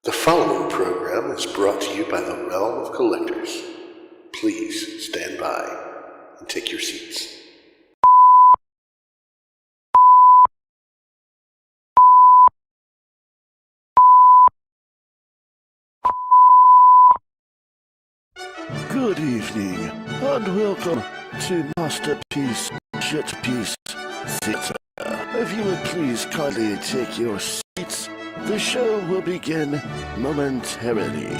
The following program is brought to you by the Realm of Collectors. Please stand by and take your seats. Good evening, and welcome to Masterpiece Shitpiece Theater. If you would please kindly take your seats, the show will begin momentarily.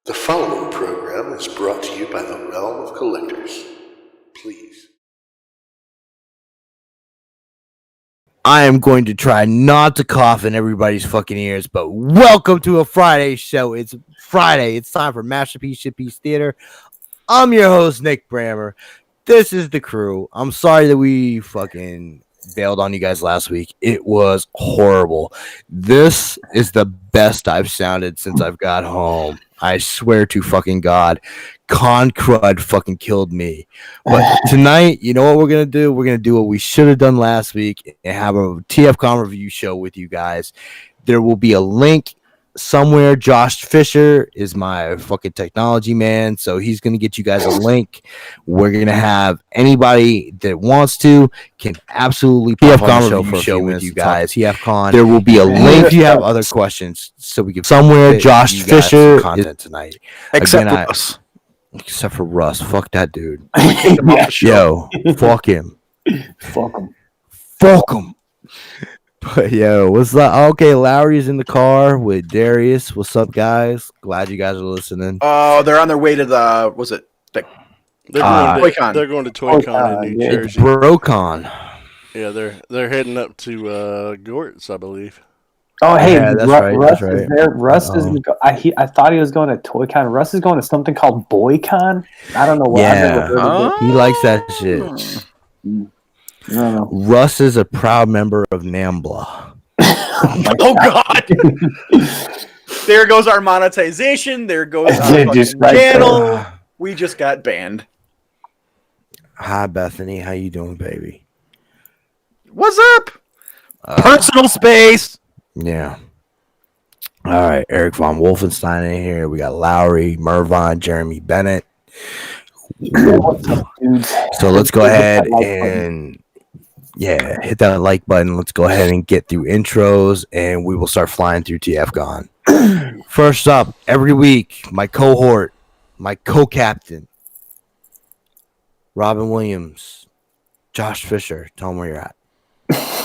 The following program is brought to you by the Realm of Collectors. Please. I am going to try not to cough in everybody's fucking ears, but welcome to a Friday show. It's Friday. It's time for Masterpiece Shitpiece Theater. I'm your host, Nick Brammer. This is the crew. I'm sorry that we fucking bailed on you guys last week. It was horrible. This is the best I've sounded since I've got home. I swear to fucking God. Crud fucking killed me. But tonight, you know what we're going to do? We're going to do what we should have done last week and have a TFCon review show with you guys. There will be a link somewhere. Josh Fisher is my fucking technology man, so he's going to get you guys a link. We're going to have anybody that wants to can absolutely pop on the show for a show with you guys. TFCon. There will be a link if you have other questions, so we can somewhere. Josh Fisher content tonight, except for us. Except for Russ. Fuck that dude. Yeah. Yo, fuck him. Fuck him. Fuck him. But yo, what's up? Okay, Lowry's in the car with Darius. What's up, guys? Glad you guys are listening. Oh, they're on their way to the, was it? They're going to Toy-Con, in New yeah. Jersey. Brocon. Yeah, they're heading up to Gort's, I believe. Oh, hey, Yeah, that's right, Russ that's right. is there. Russ is. I thought he was going to Toy-Con. Russ is going to something called BoyCon. I don't know what. I've never heard of it. He likes that shit. I don't know. Russ is a proud member of NAMBLA. Oh, God. There goes our monetization. There goes our fucking Just right channel. We just got banned. Hi, Bethany. How you doing, baby? What's up? Personal space. Yeah. All right, Eric Von Wolfenstein in here. We got Lowry, Mervon, Jeremy Bennett. What's up, dudes? So let's go ahead and hit that like button. Let's go ahead and get through intros, and we will start flying through TFCon. First up, every week, my cohort, my co-captain, Robin Williams, Josh Fisher. Tell them where you're at.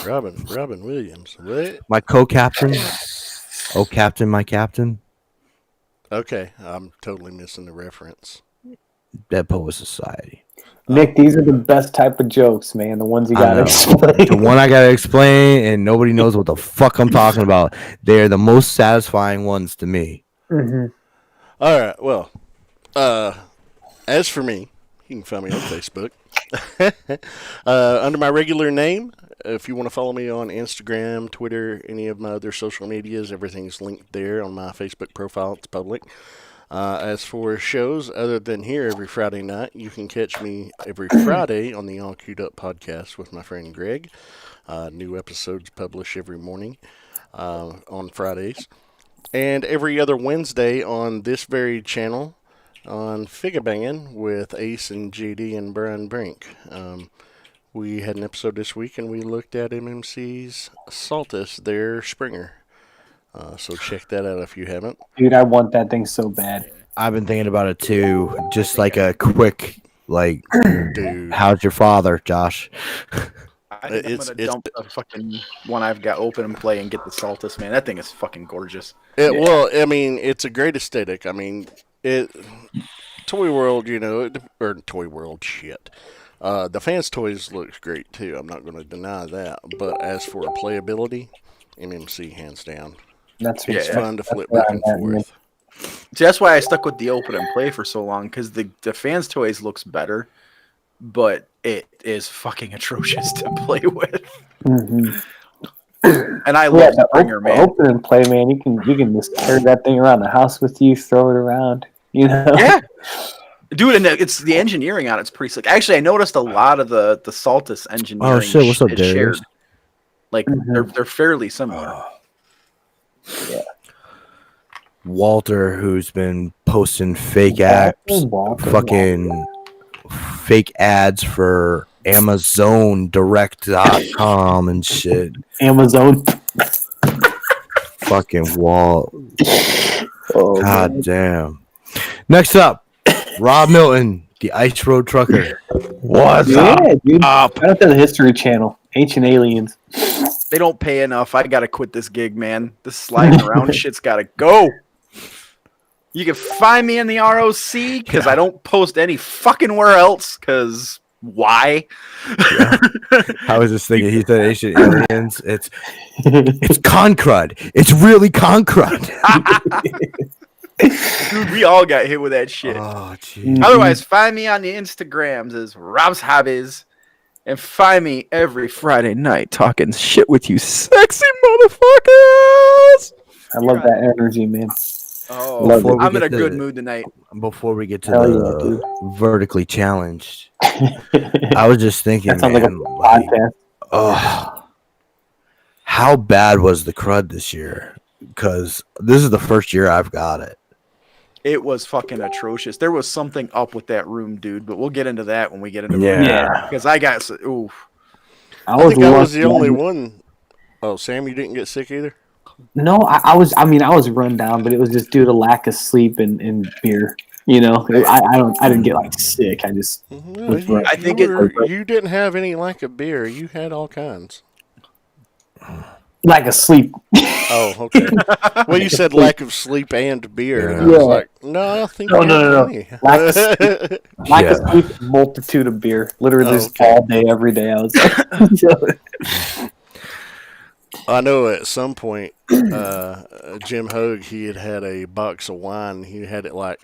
Robin Williams. What? My co-captain. Oh, captain, my captain. Okay, I'm totally missing the reference. Dead Poet Society. Nick, these are the best type of jokes, man. The ones you I gotta know. explain. The one I gotta explain, and nobody knows what the fuck I'm talking about. They're the most satisfying ones to me. Mm-hmm. All right, well, as for me, you can find me on Facebook. Under my regular name, if you want to follow me on Instagram, Twitter, any of my other social medias, everything's linked there on my Facebook profile. It's public. As for shows, other than here every Friday night, you can catch me every Friday on the All Queued Up podcast with my friend Greg. New episodes published every morning on Fridays. And every other Wednesday on this very channel on Figga Bangin' with Ace and JD and Brian Brink. We had an episode this week, and we looked at MMC's Saltus, their Springer. So check that out if you haven't. Dude, I want that thing so bad. I've been thinking about it too. Just like a quick, like, Dude. how's your father, Josh? I think I'm gonna dump the fucking one I've got open and play and get the Saltus, man. That thing is fucking gorgeous. Well, I mean, it's a great aesthetic. I mean, Toy World, or Toy World, shit. The fans' toys looks great too. I'm not going to deny that. But as for playability, MMC hands down. It's fun to flip back and forth. See, that's why I stuck with the open and play for so long, because the fans' toys looks better, but it is fucking atrocious to play with. Mm-hmm. And I love Springer, man. Open and play, man. You can just carry that thing around the house with you, throw it around. You know? Yeah. Dude, and it's the engineering on it's pretty slick. Actually, I noticed a lot of the Saltus engineering. Oh shit! What's up, is Darius? shared. Like they're fairly similar. Yeah. Walter, who's been posting fake ads, fucking fake ads for AmazonDirect.com and shit. Amazon. Fucking Walt. Oh, God man. damn. Next up, Rob Milton, the Ice Road Trucker. What's up? Dude. Shout out to the History Channel. Ancient Aliens. They don't pay enough. I gotta quit this gig, man. This sliding around shit's gotta go. You can find me in the ROC because I don't post any fucking where else. Because why? Yeah. I was just thinking. He said Ancient Aliens. It's Crud. It's really Crud. Dude, we all got hit with that shit. Oh, geez. Otherwise, find me on the Instagrams as Rob's Hobbies. And find me every Friday night talking shit with you sexy motherfuckers. I love that energy, man. Oh, I'm in a good mood tonight. Before we get to the vertically challenged, I was just thinking, that sounds like a podcast. How bad was the Crud this year? Because this is the first year I've got it. It was fucking atrocious. There was something up with that room, dude. But we'll get into that when we get into because I got oof. I think I was the only one. Oh, Sam, you didn't get sick either? No, I was run down, but it was just due to lack of sleep and beer. You know, I didn't get like sick. I just I think you didn't have any lack of beer. You had all kinds. Lack of sleep. Oh, okay. Well, you said lack of sleep and beer. And I was like, no, I think no. Lack of sleep, multitude of beer. Literally just all day, every day. I was like, I know at some point, Jim Hogue, he had a box of wine. He had it like...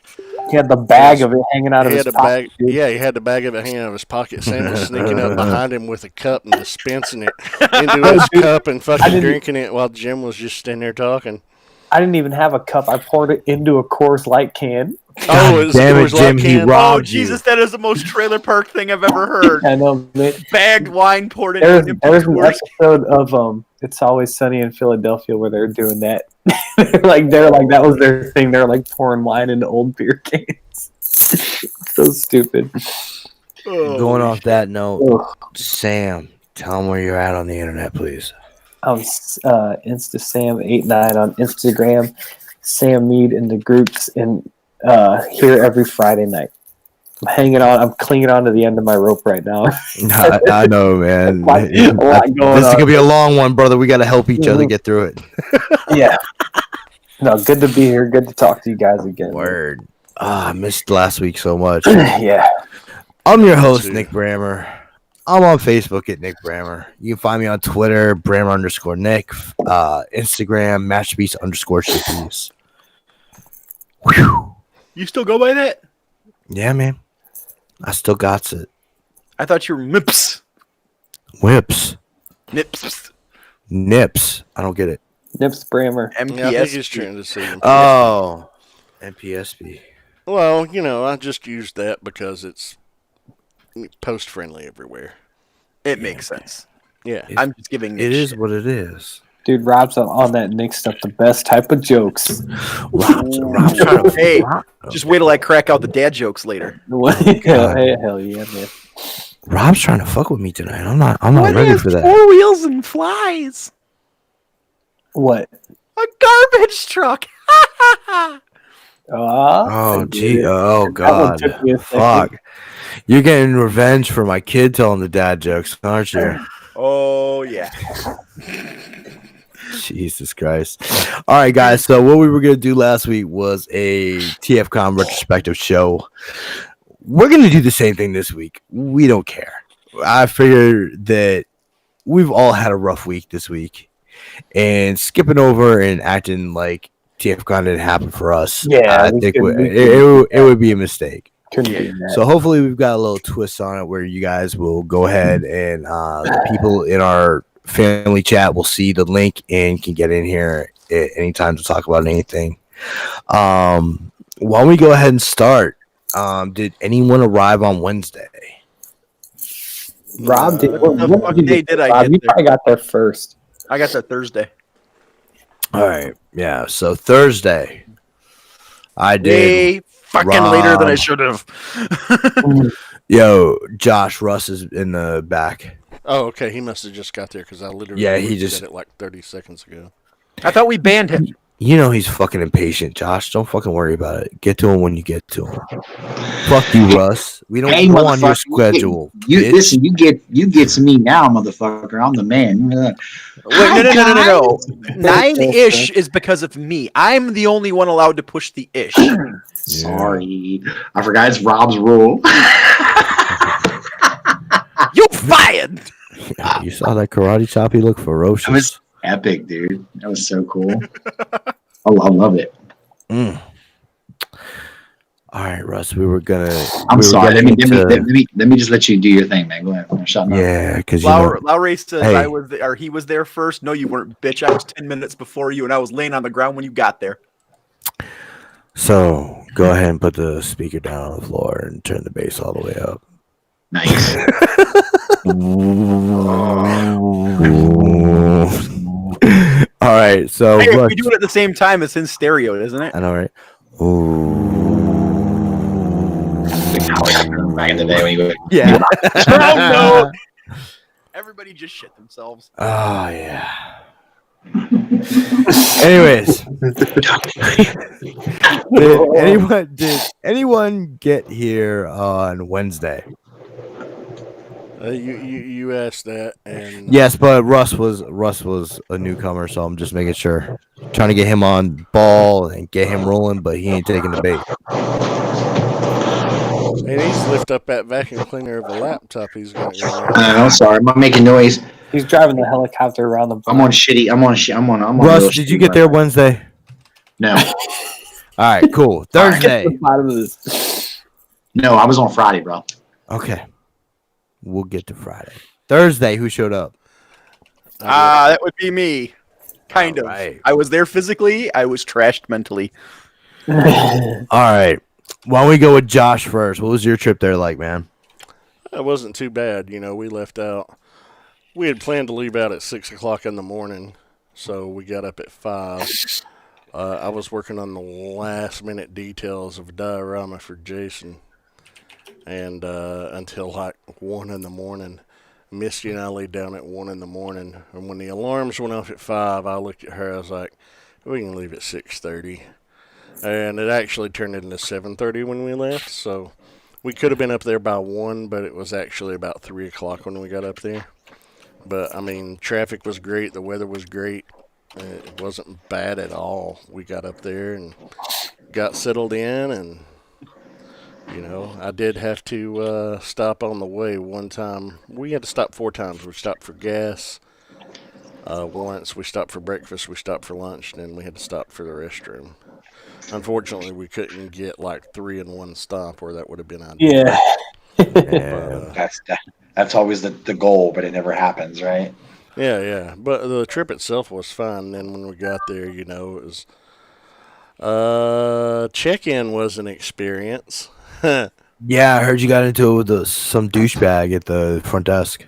He had the bag of it hanging out of his pocket. Yeah, he had the bag of it hanging out of his pocket. Sam was sneaking up behind him with a cup and dispensing it into his cup and fucking drinking it while Jim was just standing there talking. I didn't even have a cup. I poured it into a Coors Light can. God damn it, Jim, he robbed you. Jesus, that is the most trailer park thing I've ever heard. I know, man. Bagged wine poured into an episode of It's Always Sunny in Philadelphia where they're doing that. they're like that was their thing. They're like pouring wine into old beer cans. So stupid. Going off that note, Sam, tell them where you're at on the internet, please. I'm InstaSam89 on Instagram. Sam Mead in the groups and here every Friday night. I'm hanging on. I'm clinging on to the end of my rope right now. I know, man. This is gonna be a long one, brother. We got to help each other get through it. Yeah. No, good to be here. Good to talk to you guys again. Word. I missed last week so much. Yeah. I'm your host, Nick Brammer. I'm on Facebook at Nick Brammer. You can find me on Twitter, Brammer_Nick, Instagram, Masterpiece_Shippies. Whew. You still go by that? Yeah, man. I still got it. I thought you were Mips. Whips. Nips. I don't get it. Nips Brammer. MPSP. Yeah, I think he's trying to say MPSP. Oh. MPSP. Well, I just used that because it's post-friendly everywhere. It makes sense. Yeah. I'm just giving it is what it is. Dude, Rob's on that Nick stuff, the best type of jokes. Rob's trying to... Hey, just wait till I crack out the dad jokes later. Hell yeah, man. Rob's trying to fuck with me tonight. I'm not ready for that. 4 wheels and flies. What? A garbage truck. Oh, gee. Oh, God. Fuck. You're getting revenge for my kid telling the dad jokes, aren't you? Oh, yeah. Jesus Christ. All right, guys. So what we were going to do last week was a TFCon retrospective show. we're gonna do the same thing this week. We don't care. I figure that we've all had a rough week this week, and skipping over and acting like TFCon didn't happen for us. Yeah, I we think could- we it would be a mistake. Couldn't do that. So hopefully we've got a little twist on it where you guys will go ahead and the people in our family chat will see the link and can get in here at any time to talk about anything. Why don't we go ahead and start? Did anyone arrive on Wednesday? Rob, did, What the fuck day did I Rob, get you there? probably got there first. I got there Thursday. All right, yeah. So Thursday, I did. Way fucking later than I Rob. should have. Yo, Josh Russ is in the back. Oh, okay. He must have just got there because I literally Yeah, he looked just- at it like 30 seconds ago. I thought we banned him. You know he's fucking impatient, Josh. Don't fucking worry about it. Get to him when you get to him. Fuck you, Russ. We don't Hey, go on your motherfucker, schedule. You bitch. listen. You get to me now, motherfucker. I'm the man. Wait, no. 9-ish is because of me. I'm the only one allowed to push the ish. Sorry, I forgot it's Rob's rule. You fired. You saw that karate chop? He looked ferocious. That was epic, dude. That was so cool. I love it. Mm. All right, Russ. We were gonna. I'm we were sorry. Let getting me just let you do your thing, man. Go ahead. I'm shutting up. Yeah, because you know. Lowry says Hey. I was there, or he was there first. No, you weren't, bitch. I was 10 minutes before you, and I was laying on the ground when you got there. So go ahead and put the speaker down on the floor and turn the bass all the way up. Nice. All right, so Hey, if Russ, we do it at the same time, it's in stereo, isn't it? I know, right? Ooh. Back in the day when you would. Yeah. Oh, no. Everybody just shit themselves. Oh yeah. Anyways, did anyone get here on Wednesday? You asked that, and Yes, but Russ was a newcomer, so I'm just making sure, trying to get him on ball and get him rolling, but he ain't taking the bait. and he's lift up that vacuum cleaner of a laptop. He's got. I'm sorry. I'm making noise. He's driving the helicopter around the. I'm on shitty. I'm on. Russ, real did you shitty get there Wi-Fi. Wednesday? No, All right, cool. Thursday. The bottom of this. no. I was on Friday, bro. Okay, we'll get to Friday. Thursday, who showed up? That would be me. Kind of. Alright. I was there physically. I was trashed mentally. All right. Why don't we go with Josh first? What was your trip there like, man? It wasn't too bad. We left out. We had planned to leave out at 6 o'clock in the morning, so we got up at 5. I was working on the last minute details of a diorama for Jason, and until like 1 in the morning. Misty and I laid down at 1 in the morning, and when the alarms went off at 5, I looked at her. I was like, "We can leave at 6:30," and it actually turned into 7:30 when we left. So we could have been up there by 1, but it was actually about 3 o'clock when we got up there. But I mean, traffic was great. The weather was great. It wasn't bad at all. We got up there and got settled in, and I did have to stop on the way one time. We had to stop 4 times. We stopped for gas once. We stopped for breakfast. We stopped for lunch. And then we had to stop for the restroom. Unfortunately, we couldn't get like 3 in one stop, or that would have been ideal. Yeah. Yeah. That's always the goal, but it never happens, right? Yeah. But the trip itself was fun. Then when we got there, it was check-in was an experience. Yeah, I heard you got into it with some douchebag at the front desk.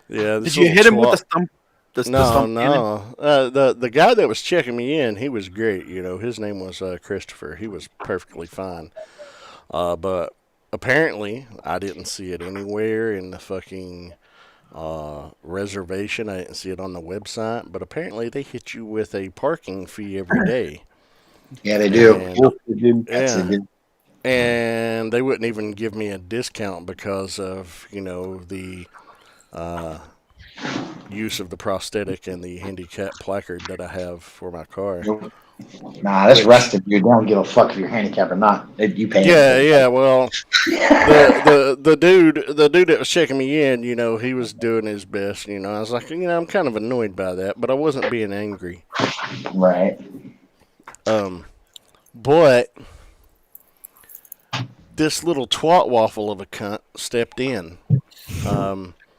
Yeah. Did you hit him with the stump? The No. stump cannon? The guy that was checking me in, he was great. His name was Christopher. He was perfectly fine. But apparently, I didn't see it anywhere in the fucking reservation. I didn't see it on the website. But apparently, they hit you with a parking fee every day. Yeah, they do. And- That's yeah. a good- And they wouldn't even give me a discount because of, the use of the prosthetic and the handicap placard that I have for my car. Nope. Nah, that's Which- rusted, dude. They don't give a fuck if you're handicapped or not. You pay. Yeah. Well, the dude that was checking me in, he was doing his best. I was like, I'm kind of annoyed by that, but I wasn't being angry. Right. But this little twat waffle of a cunt stepped in.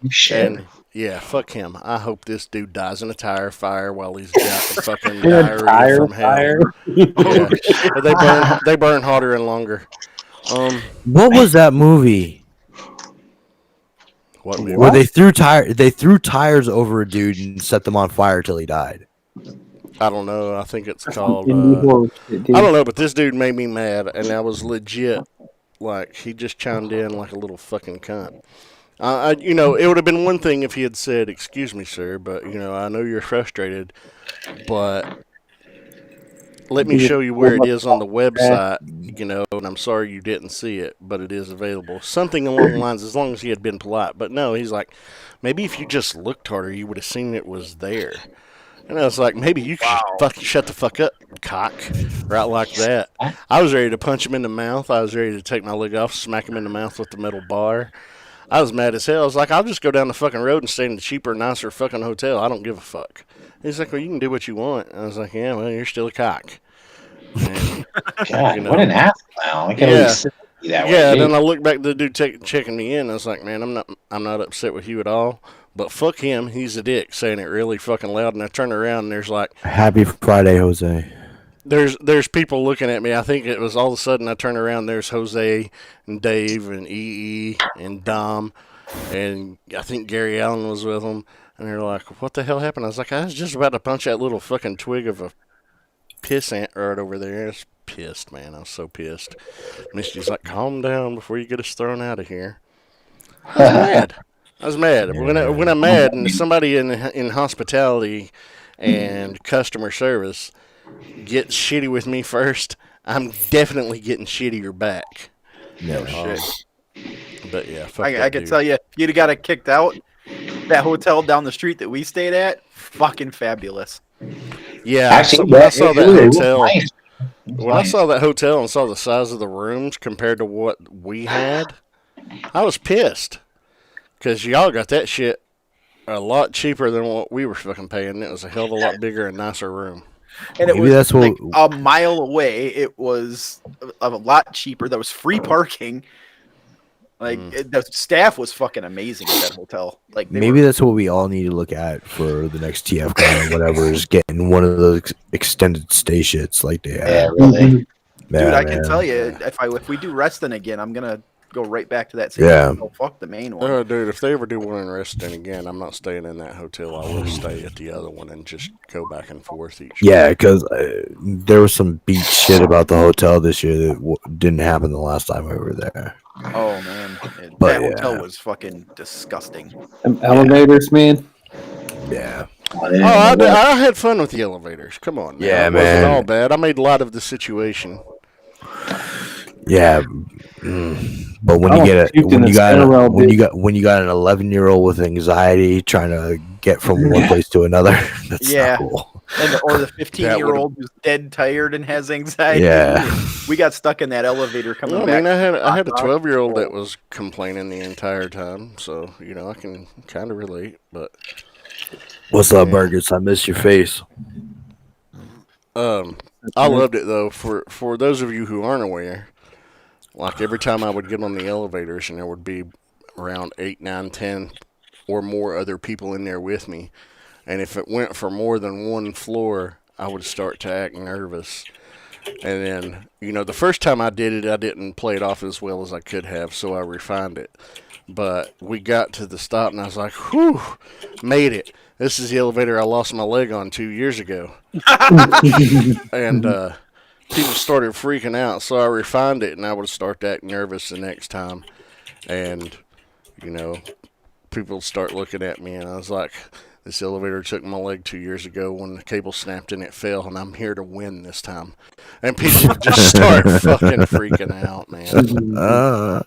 Shit. And yeah, fuck him. I hope this dude dies in a tire fire while he's got the fucking In a diarrhea tire from hell. fire. Yeah. They burn hotter and longer. What was that movie What? where they threw tires over a dude and set them on fire till he died? I don't know. I think it's called. Indie horror shit, dude. I don't know, but this dude made me mad, and I was legit. Like, he just chimed in like a little fucking cunt. It would have been one thing if he had said, "Excuse me, sir, but I know you're frustrated, but let me show you where it is on the website, and I'm sorry you didn't see it, but it is available." Something along the lines, as long as he had been polite. But no, he's like, maybe if you just looked harder, you would have seen it was there. And I was like, maybe you could just fucking shut the fuck up, cock. Right like that. I was ready to punch him in the mouth. I was ready to take my leg off, smack him in the mouth with the metal bar. I was mad as hell. I was like, I'll just go down the fucking road and stay in the cheaper, nicer fucking hotel. I don't give a fuck. He's like, well, you can do what you want. I was like, yeah, well, you're still a cock. And, God, what an asshole! I can't Yeah. believe you said that way. yeah, Dude. then I looked back at the dude checking me in. I was like, man, I'm not upset with you at all. But fuck him, he's a dick, saying it really fucking loud. And I turn around and there's like, Happy Friday, Jose. there's people looking at me. I think it was all of a sudden I turn around, there's Jose and Dave and EE and Dom, and I think Gary Allen was with them. And they're like, what the hell happened? I was like, I was just about to punch that little fucking twig of a piss ant right over there. I was pissed, man. I was so pissed. Misty's like, calm down before you get us thrown out of here. I was mad. I was mad. When I'm mad and somebody in hospitality and customer service gets shitty with me first, I'm definitely getting shittier back. No shit. But yeah, fuck I that can dude. tell you, if you'd have got kicked out, that hotel down the street that we stayed at, fucking fabulous. Yeah, Actually, when I yeah, saw it that was hotel, nice. when I saw that hotel and saw the size of the rooms compared to what we had, I was pissed. Because y'all got that shit a lot cheaper than what we were fucking paying. It was a hell of a lot bigger and nicer room. And it Maybe was that's like what- a mile away. It was a lot cheaper. There was free parking. Like the staff was fucking amazing at that hotel. Like Maybe that's what we all need to look at for the next TFCon or whatever, is getting one of those extended stay shits like they Yeah, have. really. dude, Yeah, I can man. tell you, if we do Reston again, I'm gonna go right back to that same. Yeah. hotel. Fuck the main one. Oh, dude, if they ever do one in Reston again, I'm not staying in that hotel. I will stay at the other one and just go back and forth each Yeah, because there was some beat shit about the hotel this year that didn't happen the last time we were there. Oh man, But, that hotel yeah. was fucking disgusting. Them elevators, man. Yeah. I had fun with the elevators. Come on. Now. Yeah, It wasn't man. all bad. I made light of the situation. Yeah. But when you Oh, get it, puked in when the you got stairwell, when you dude. got when you got an 11-year-old with anxiety trying to get from one place to another, that's Yeah. not cool. Or the 15-year-old who's dead tired and has anxiety. Yeah. We got stuck in that elevator coming Well, I back. mean, I had a 12-year-old that was complaining the entire time, so I can kind of relate. But What's up, Burgers? I miss your face. I loved it though. For those of you who aren't aware, like every time I would get on the elevators and there would be around 8, 9, 10 or more other people in there with me, and if it went for more than one floor, I would start to act nervous. And then, the first time I did it, I didn't play it off as well as I could have, so I refined it. But we got to the stop, and I was like, whew, made it. This is the elevator I lost my leg on 2 years ago. And people started freaking out, so I refined it, and I would start to act nervous the next time. And, people would start looking at me, and I was like, this elevator took my leg 2 years ago when the cable snapped and it fell, and I'm here to win this time. And people would just start fucking freaking out, man. Uh,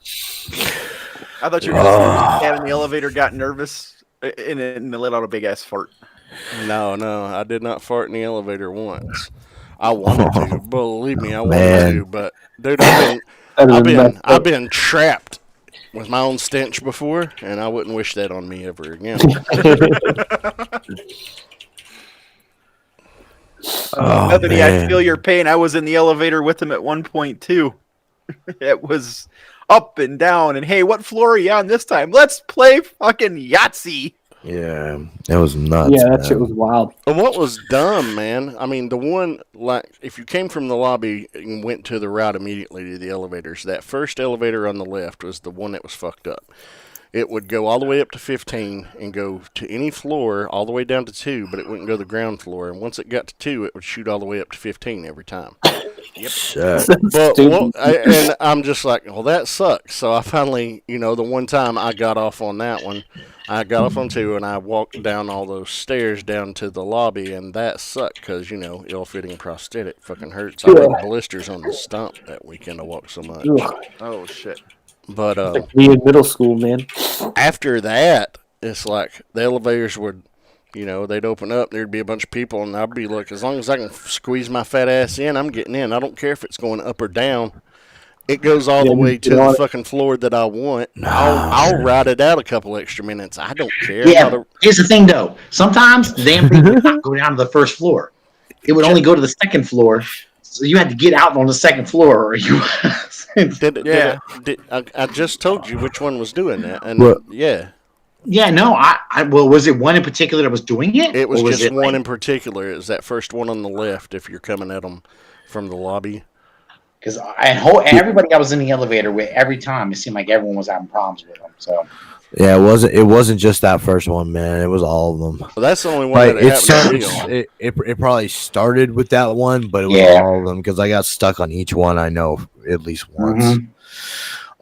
I thought you were going to say cat in the elevator got nervous and let out a big ass fart. No, I did not fart in the elevator once. I wanted to, believe me, I wanted Man. to, but dude, That'd have been messed I've up. been trapped with my own stench before, and I wouldn't wish that on me ever again. Oh, Anthony, I man. feel your pain. I was in the elevator with him at one point too. It was up and down, and hey, what floor are you on this time? Let's play fucking Yahtzee. Yeah, it was nuts. Yeah, that man. shit was wild. And what was dumb, man? I mean, the one, like, if you came from the lobby and went to the route immediately to the elevators, that first elevator on the left was the one that was fucked up. It would go all the way up to 15 and go to any floor all the way down to 2, but it wouldn't go to the ground floor. And once it got to 2, it would shoot all the way up to 15 every time. Shit. But Stupid. and I'm just like, well, that sucks. So I finally, the one time I got off on that one, I got off on 2 and I walked down all those stairs down to the lobby, and that sucked because, ill-fitting prosthetic fucking hurts. I had blisters on the stump that weekend. I walked so much. Ugh. Oh shit. But Like me in middle school, man. after that, it's like the elevators would, they'd open up, there'd be a bunch of people, and I'd be like, as long as I can squeeze my fat ass in, I'm getting in. I don't care if it's going up or down. It goes all the way to the fucking floor that I want. I'll ride it out a couple extra minutes. I don't care. Yeah, here's the thing though. Sometimes the damn thing would not go down to the first floor. It would only go to the second floor. So you had to get out on the second floor, or you. I just told you which one was doing that, and What? yeah, Yeah, no. Well, was it one in particular that was doing it? it was Or just one like- in particular. It was that first one on the left. If you're coming at them from the lobby, Because everybody I was in the elevator with, every time it seemed like everyone was having problems with them. So Yeah, it wasn't just that first one, man. It was all of them. well, that's the only one Like that it happened to me on. it probably started with that one, but it was Yeah. all of them because I got stuck on each one. I know at least once.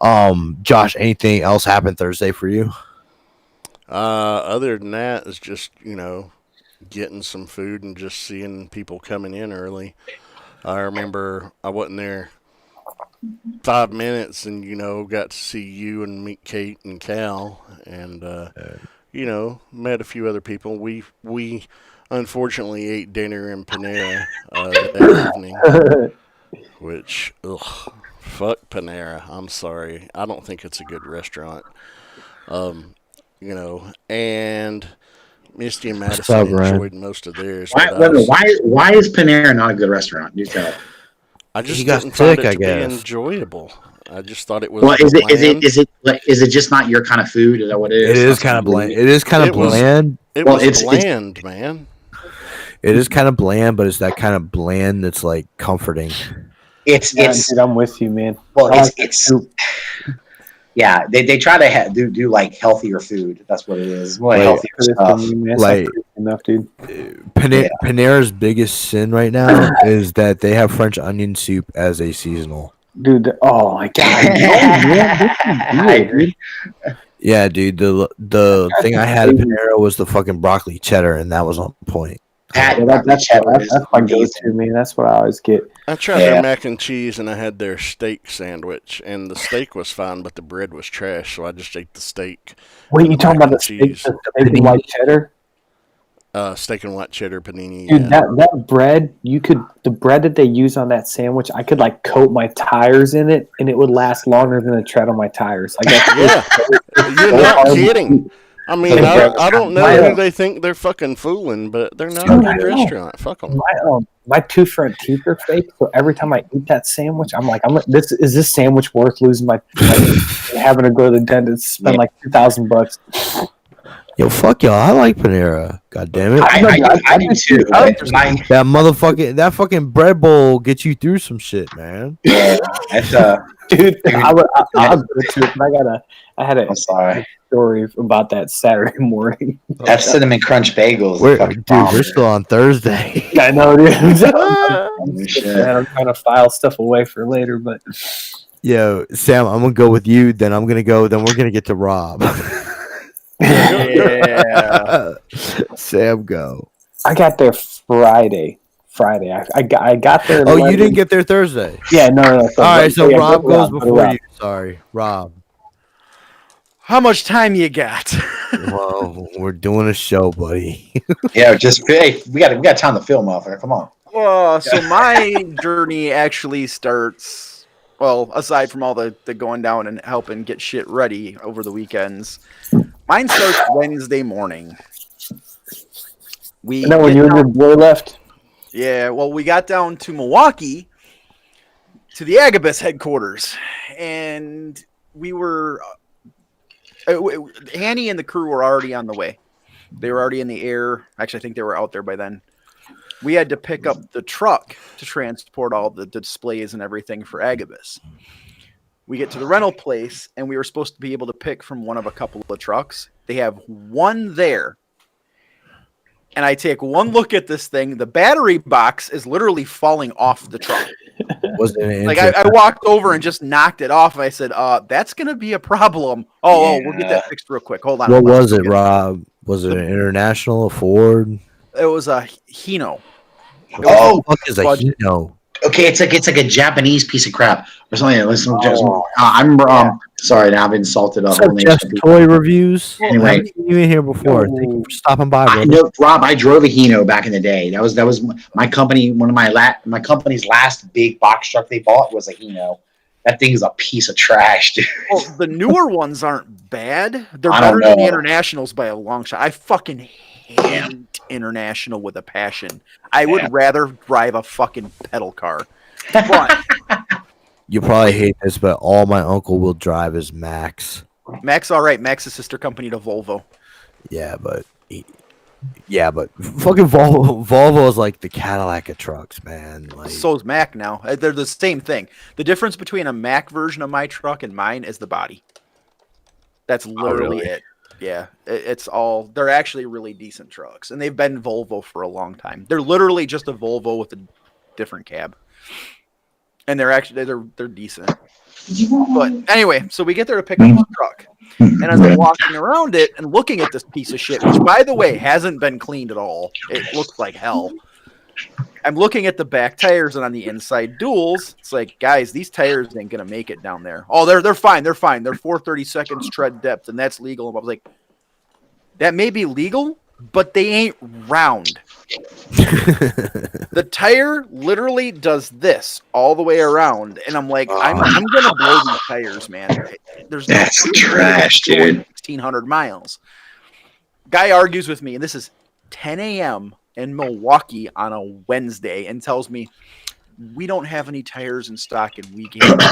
Mhm. Josh, anything else happened Thursday for you? Other than that, it's just getting some food and just seeing people coming in early. I remember I wasn't there 5 minutes, and got to see you and meet Kate and Cal, and met a few other people. We unfortunately ate dinner in Panera that evening, which fuck Panera. I'm sorry, I don't think it's a good restaurant. And Misty and Madison up, Ryan? enjoyed most of theirs. why is Panera not a good restaurant? You tell. I just He got didn't find sick, it I to be guess. enjoyable. I just thought it was. Well, is bland. it just not your kind of food? Is that what it is? It is kind of bland. It is kind of It was- bland. It Well, was it's- bland, man. It is kind of bland, but it's that kind of bland that's like comforting. It's Dude, I'm with you, man. well, I like it's soup. yeah. They try to do like healthier food. That's what it is. More Like, healthier For this stuff. thing, man. It's Like- not enough, dude. Panera's biggest sin right now is that they have French onion soup as a seasonal. Dude, oh my god. I agree. Yeah, dude. The thing I had at Panera was the fucking broccoli cheddar, and that was on point. Pat, Yeah, that's my amazing. go-to, man. That's what I always get. I tried Yeah. their mac and cheese, and I had their steak sandwich, and the steak was fine, but the bread was trash, so I just ate the steak. Wait, you talking Mac about the and steak, cheese. the steak and white cheddar? Steak and white cheddar panini. Dude, yeah. that bread, the bread that they use on that sandwich, I could like coat my tires in it, and it would last longer than the tread on my tires. Like Yeah, you're not kidding. I mean, I don't know who they think they're fucking fooling, but they're not a Dude, I good know. restaurant. Fuck them. my two front teeth are fake, so every time I eat that sandwich, I'm like, is this sandwich worth losing my having to go to the dentist, spend like $2,000? Yo, fuck y'all. I like Panera. God damn it. I do too. That fucking bread bowl gets you through some shit, man. Yeah, that's Dude, I'll go to it, but I had a I'm sorry. story about that Saturday morning. That cinnamon crunch bagels. We're still on Thursday. I know, dude. Shit. Man, I'm trying to file stuff away for later, but Yo, Sam, I'm gonna go with you. Then I'm gonna go. Then we're gonna get to Rob. Yeah. Sam, go. I got there Friday. I got there. Oh, you didn't get there Thursday. Yeah, no. All right, so yeah, Rob go goes Rob, go before Rob. you. Sorry, Rob. How much time you got? Well, we're doing a show, buddy. Yeah, just hey, we got time to film off there. Come on. So my journey actually starts, well, aside from all the going down and helping get shit ready over the weekends, mine starts Wednesday morning. And then when you and your boy left, Yeah, well, we got down to Milwaukee to the Agabus headquarters, and we were Hanny and the crew were already on the way. They were already in the air. Actually, I think they were out there by then. We had to pick up the truck to transport all the displays and everything for Agabus. We get to the rental place, and we were supposed to be able to pick from one of a couple of trucks. They have one there. And I take one look at this thing. The battery box is literally falling off the truck. Like I walked over and just knocked it off. And I said, that's going to be a problem. Oh, we'll get that fixed real quick. Hold on. What was it, Rob? Was it an International, a Ford? It was a Hino. What the fuck is a Hino? Okay, it's like a Japanese piece of crap or something. Listen, I'm sorry. Now I've insulted a whole nation. Toy reviews. Anyway, you in here before. Thank you for stopping by. I know, Rob. I drove a Hino back in the day. That was my company. One of my company's last big box truck they bought was a Hino. That thing is a piece of trash, dude. Well, the newer ones aren't bad. They're better than the Internationals by a long shot. I fucking hate International with a passion. I would rather drive a fucking pedal car. But you probably hate this, but all my uncle will drive is Max. Max, all right. Max is sister company to Volvo. Yeah, but fucking Volvo is like the Cadillac of trucks, man. Like, so is Mac now. They're the same thing. The difference between a Mac version of my truck and mine is the body. That's literally it. Yeah, it's all. They're actually really decent trucks, and they've been Volvo for a long time. They're literally just a Volvo with a different cab, and they're decent. But anyway, so we get there to pick up this truck, and as I'm walking around it and looking at this piece of shit, which by the way hasn't been cleaned at all, it looks like hell. I'm looking at the back tires and on the inside duals. It's like, guys, these tires ain't gonna make it down there. Oh, they're fine. They're fine. They're 4/32 tread depth, and that's legal. And I was like, that may be legal, but they ain't round. The tire literally does this all the way around, and I'm like, I'm gonna blow these tires, man. That's trash, dude. 1,600 miles. Guy argues with me, and this is 10 a.m. in Milwaukee on a Wednesday, and tells me we don't have any tires in stock and we can't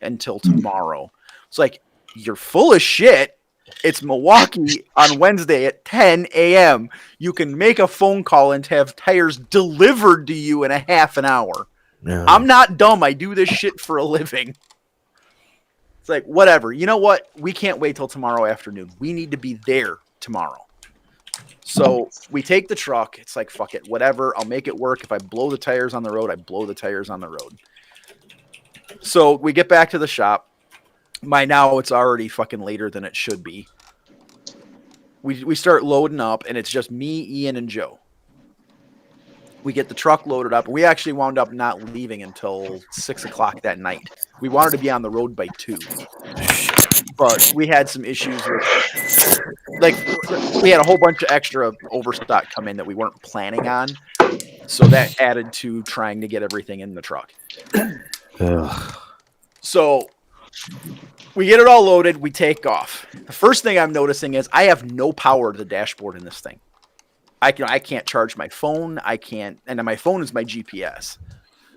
until tomorrow. It's like, you're full of shit. It's Milwaukee on Wednesday at 10 a.m. You can make a phone call and have tires delivered to you in a half an hour. No. I'm not dumb. I do this shit for a living. It's like, whatever. You know what? We can't wait till tomorrow afternoon. We need to be there tomorrow. So we take the truck. It's like, fuck it, whatever. I'll make it work. If I blow the tires on the road, I blow the tires on the road. So we get back to the shop. By now, it's already fucking later than it should be. We start loading up, and it's just me, Ian, and Joe. We get the truck loaded up. We actually wound up not leaving until 6 o'clock that night. We wanted to be on the road by 2. But we had some issues with, like, we had a whole bunch of extra overstock come in that we weren't planning on. So that added to trying to get everything in the truck. So we get it all loaded. We take off. The first thing I'm noticing is I have no power to the dashboard in this thing. I can't charge my phone. I can't, and my phone is my GPS.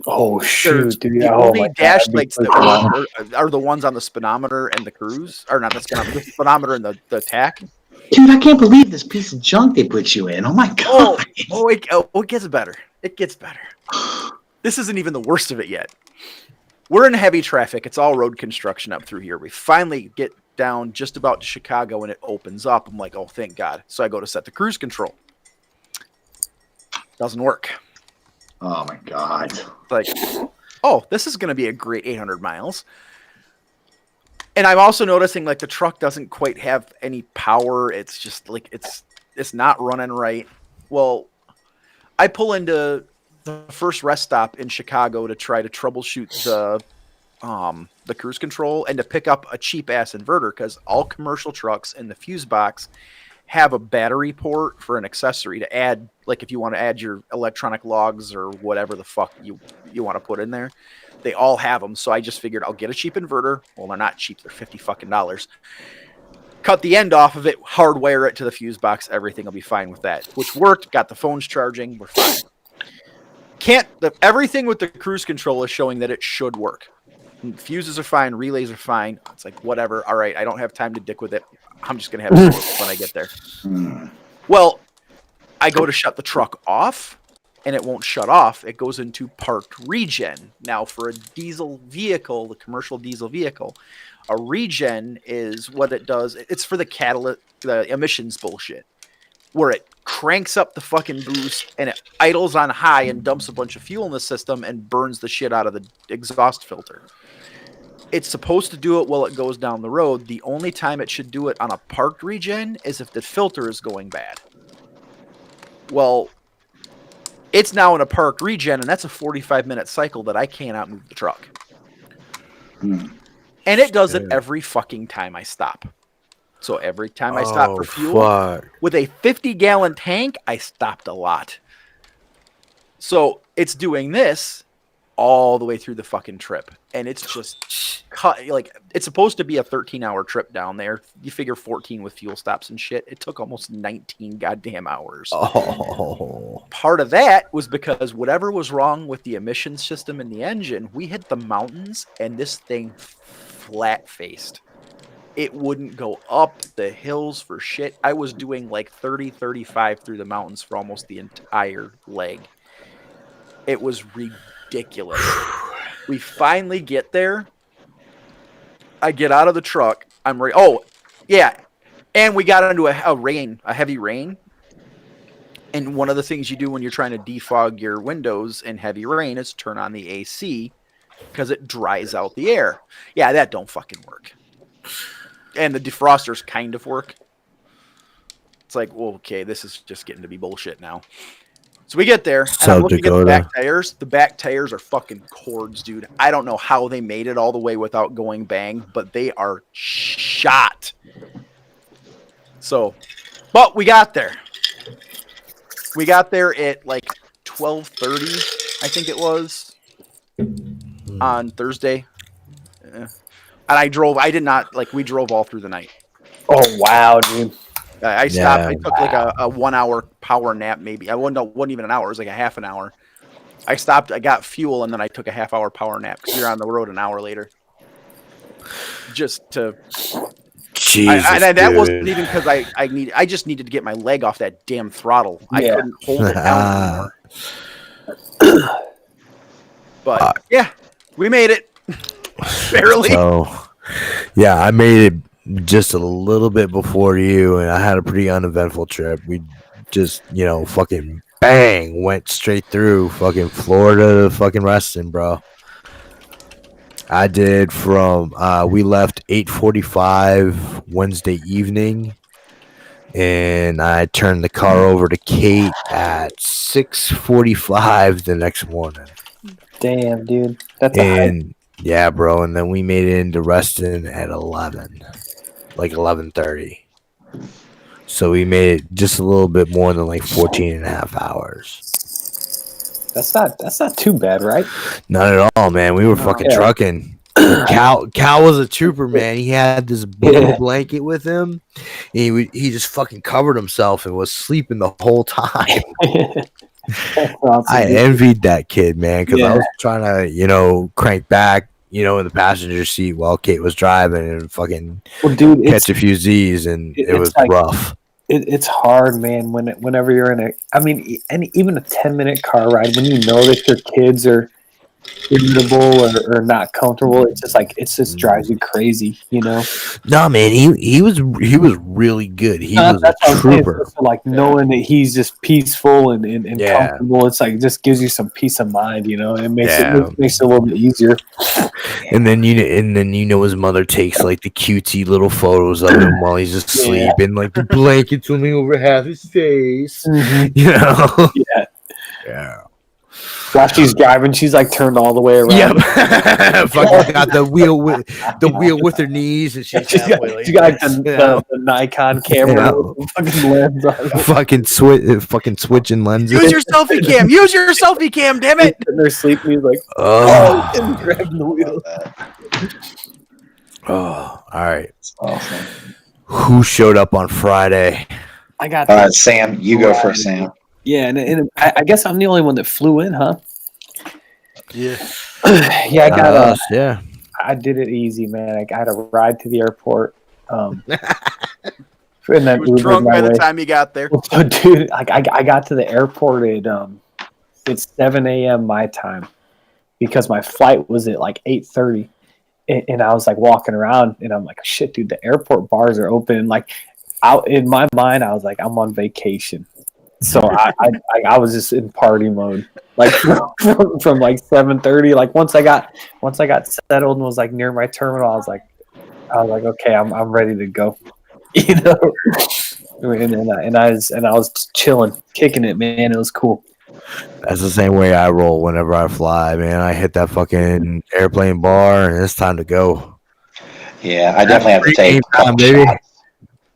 Oh shoot! Dude. The only dash lights that are the ones on the speedometer and the cruise, or not the speedometer, the speedometer and the tack. Dude, I can't believe this piece of junk they put you in. Oh my god! It gets better. It gets better. This isn't even the worst of it yet. We're in heavy traffic. It's all road construction up through here. We finally get down just about to Chicago and it opens up. I'm like, oh, thank God. So I go to set the cruise control. Doesn't work. Oh my God. Like, oh, this is going to be a great 800 miles. And I'm also noticing like the truck doesn't quite have any power. It's just like, it's not running right. Well, I pull into the first rest stop in Chicago to try to troubleshoot the the cruise control and to pick up a cheap ass inverter, because all commercial trucks in the fuse box have a battery port for an accessory to add, like if you want to add your electronic logs or whatever the fuck you want to put in there. They all have them, so I just figured I'll get a cheap inverter. Well, they're not cheap; they're $50 fucking. Cut the end off of it, hardwire it to the fuse box. Everything will be fine with that, which worked. Got the phones charging. We're fine. Everything with the cruise control is showing that it should work. Fuses are fine, relays are fine. It's like whatever. All right, I don't have time to dick with it. I'm just gonna have it when I get there. Well, I go to shut the truck off, and it won't shut off. It goes into parked regen. Now, for a diesel vehicle, the commercial diesel vehicle, a regen is what it does. It's for the emissions bullshit, where it cranks up the fucking boost and it idles on high and dumps a bunch of fuel in the system and burns the shit out of the exhaust filter. It's supposed to do it while it goes down the road. The only time it should do it on a parked regen is if the filter is going bad. Well, it's now in a parked regen, and that's a 45-minute cycle that I cannot move the truck. And it does it every fucking time I stop. So every time I stop for fuel with a 50-gallon tank, I stopped a lot. So it's doing this all the way through the fucking trip. And it's just it's supposed to be a 13-hour trip down there. You figure 14 with fuel stops and shit. It took almost 19 goddamn hours. Oh. Part of that was because whatever was wrong with the emission system in the engine, we hit the mountains and this thing flat-faced. It wouldn't go up the hills for shit. I was doing like 30, 35 through the mountains for almost the entire leg. It was ridiculous. We finally get there. I get out of the truck. I'm ready. Oh, yeah. And we got into a heavy rain. And one of the things you do when you're trying to defog your windows in heavy rain is turn on the AC because it dries out the air. Yeah, that don't fucking work. And the defrosters kind of work. It's like, well, okay, this is just getting to be bullshit now. So we get there, and I'm looking at the back tires. The back tires are fucking cords, dude. I don't know how they made it all the way without going bang, but they are shot. So, but we got there. We got there at like 12:30, I think it was, on Thursday. And I drove. I did not we drove all through the night. Oh wow, dude! I stopped. I took like a 1 hour power nap, maybe. I wasn't even an hour. It was like a half an hour. I stopped. I got fuel, and then I took a half hour power nap because we were on the road an hour later. Just to. Jesus, that wasn't even because I just needed to get my leg off that damn throttle. I couldn't hold it down anymore. But yeah, we made it. Barely. So, yeah, I made it just a little bit before you, and I had a pretty uneventful trip. We just, fucking bang, went straight through fucking Florida to fucking Reston, bro. I did from, we left 8:45 Wednesday evening, and I turned the car over to Kate at 6:45 the next morning. Damn, dude. Yeah, bro, and then we made it into Reston at 11, like 11:30. So we made it just a little bit more than like 14 and a half hours. That's not too bad, right? Not at all, man. We were fucking trucking. Cal was a trooper, man. He had this blue blanket with him. And he just fucking covered himself and was sleeping the whole time. Awesome. I envied that kid, man, because I was trying to, crank back, in the passenger seat while Kate was driving and fucking catch a few Z's, and it was rough. It's hard, man, whenever you're in even a 10-minute car ride, when you know that your kids are irritable or not comfortable, it just drives you crazy, No, man, he was really good. He was a trooper. So, knowing that he's just peaceful and comfortable, it's it just gives you some peace of mind, and it makes it a little bit easier. And then his mother takes the cutesy little photos of him while he's asleep, and the blanket swimming over half his face. Mm-hmm. Yeah. Yeah. While she's driving, she's like turned all the way around. Yep. Fucking got the wheel with her knees, and she's She got like the Nikon camera with the fucking lens on it. fucking switching lenses. Use your selfie cam. Use your selfie cam. Damn it. In her sleep, and he's like, Oh. and grabbing the wheel. Oh, all right. That's awesome. Who showed up on Friday? I got All right, Sam, you go first, Sam. Yeah, and I guess I'm the only one that flew in, huh? Yeah. Yeah, I got yeah. I did it easy, man. I got a ride to the airport. And then He was drunk by the time he got there. So, dude, I got to the airport at it's 7 a.m. my time because my flight was at like 8:30, and I was like walking around, and I'm like, shit, dude, the airport bars are open. Like, out in my mind, I was like, I'm on vacation. So I was just in party mode, like from like 7:30. Like once I got settled and was like near my terminal, I was like, okay, I'm ready to go, you know. And I was chilling, kicking it, man. It was cool. That's the same way I roll whenever I fly, man. I hit that fucking airplane bar, and it's time to go. Yeah, I definitely have to take a couple baby. shots.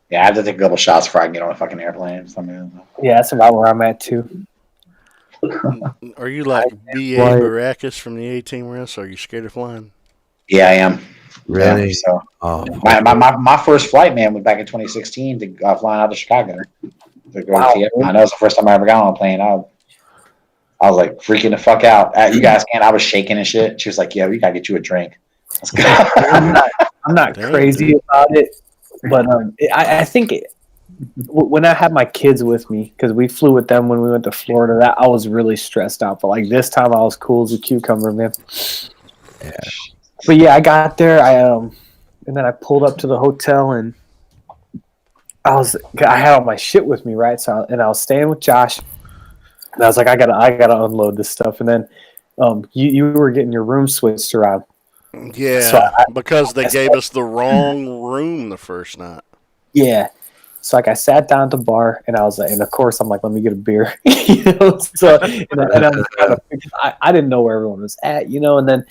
Yeah, I have to take a couple shots before I can get on a fucking airplane. Yeah, that's about where I'm at too. Are you like B.A. Baracus from the A-Team wrestler? Are you scared of flying? Yeah, I am. Really? Yeah, so Oh, my first flight, man, was back in 2016 to flying out to Chicago. To go Wow. to I know it's the first time I ever got on a plane. I was like freaking the fuck out. You guys can't. I was shaking and shit. She was like, "Yeah, we gotta get you a drink." Let's go. I'm not Damn, crazy dude. about it, but I think when I had my kids with me, because we flew with them when we went to Florida, that I was really stressed out. But like this time, I was cool as a cucumber, man. yeah. But yeah, I got there. And then I pulled up to the hotel, and I had all my shit with me, right? So I was staying with Josh, and I was like, I gotta unload this stuff. And then you were getting your room switched around. Yeah, So because they gave us the wrong room the first night. Yeah. So like I sat down at the bar, and I was like, and of course I'm like, let me get a beer, you know. So I didn't know where everyone was at, you know. And then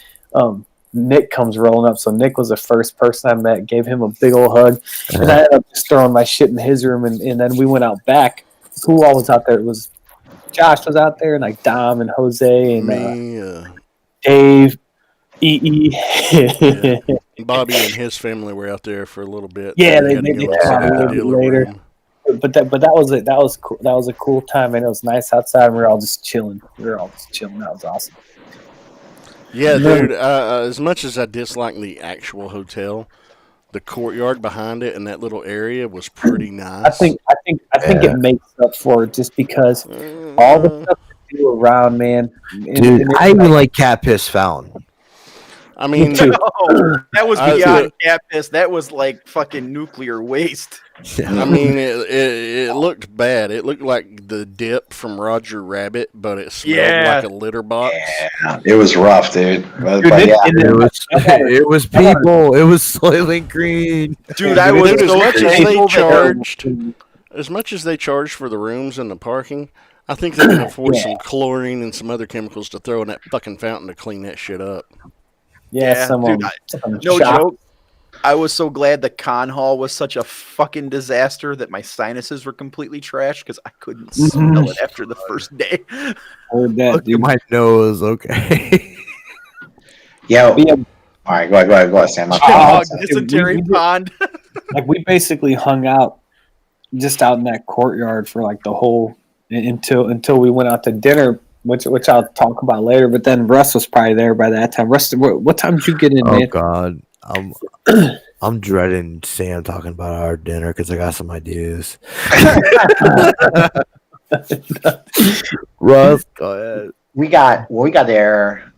Nick comes rolling up. So Nick was the first person I met, gave him a big old hug, and I ended up just throwing my shit in his room, and then we went out back. Who all was out there? It was Josh was out there, and like Dom and Jose and Me, Dave, EE. yeah. Bobby and his family were out there for a little bit. Yeah, They had to they go came inside out a the little bit dealer later. room. But that was it. That was cool. That was a cool time, and it was nice outside. And we were all just chilling. That was awesome. Yeah, dude. As much as I dislike the actual hotel, the courtyard behind it and that little area was pretty nice. I think it makes up for it just because all the stuff to do around, man. Dude, I even like Cat Piss Fountain. I mean, too. No, that was beyond cat piss. That was like fucking nuclear waste. I mean, it looked bad. It looked like the dip from Roger Rabbit, but it smelled like a litter box. Yeah, it was rough, dude. But yeah, It was people. It was Soylent Green. Dude, I was Dude, so as much as they charge for the rooms and the parking, I think they can afford some chlorine and some other chemicals to throw in that fucking fountain to clean that shit up. Yeah, dude, no joke. I was so glad the con hall was such a fucking disaster that my sinuses were completely trashed because I couldn't smell it after the first day. Heard that, Look at dude. my nose. Okay. yeah. All Yeah. right, go ahead, Sam. Dysentery pond. Like we basically hung out just out in that courtyard for like the whole until we went out to dinner, which I'll talk about later. But then Russ was probably there by that time. Russ, what time did you get in, Oh man? God, I'm dreading Sam talking about our dinner because I got some ideas. Russ, go ahead. We got there.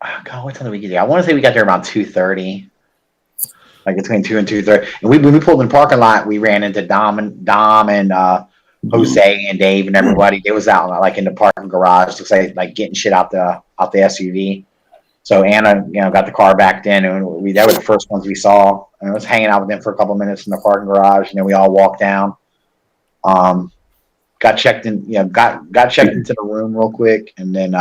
Oh God, what time did we get there? I want to say we got there around 2:30, like between 2 and 2:30. And when we pulled in the parking lot, we ran into Dom and Jose and Dave and everybody. They was out like in the parking garage, looks like getting shit out the SUV. So Anna, got the car backed in, and that was the first ones we saw. And I was hanging out with them for a couple minutes in the parking garage, and then we all walked down. got checked in. Got checked into the room real quick, and then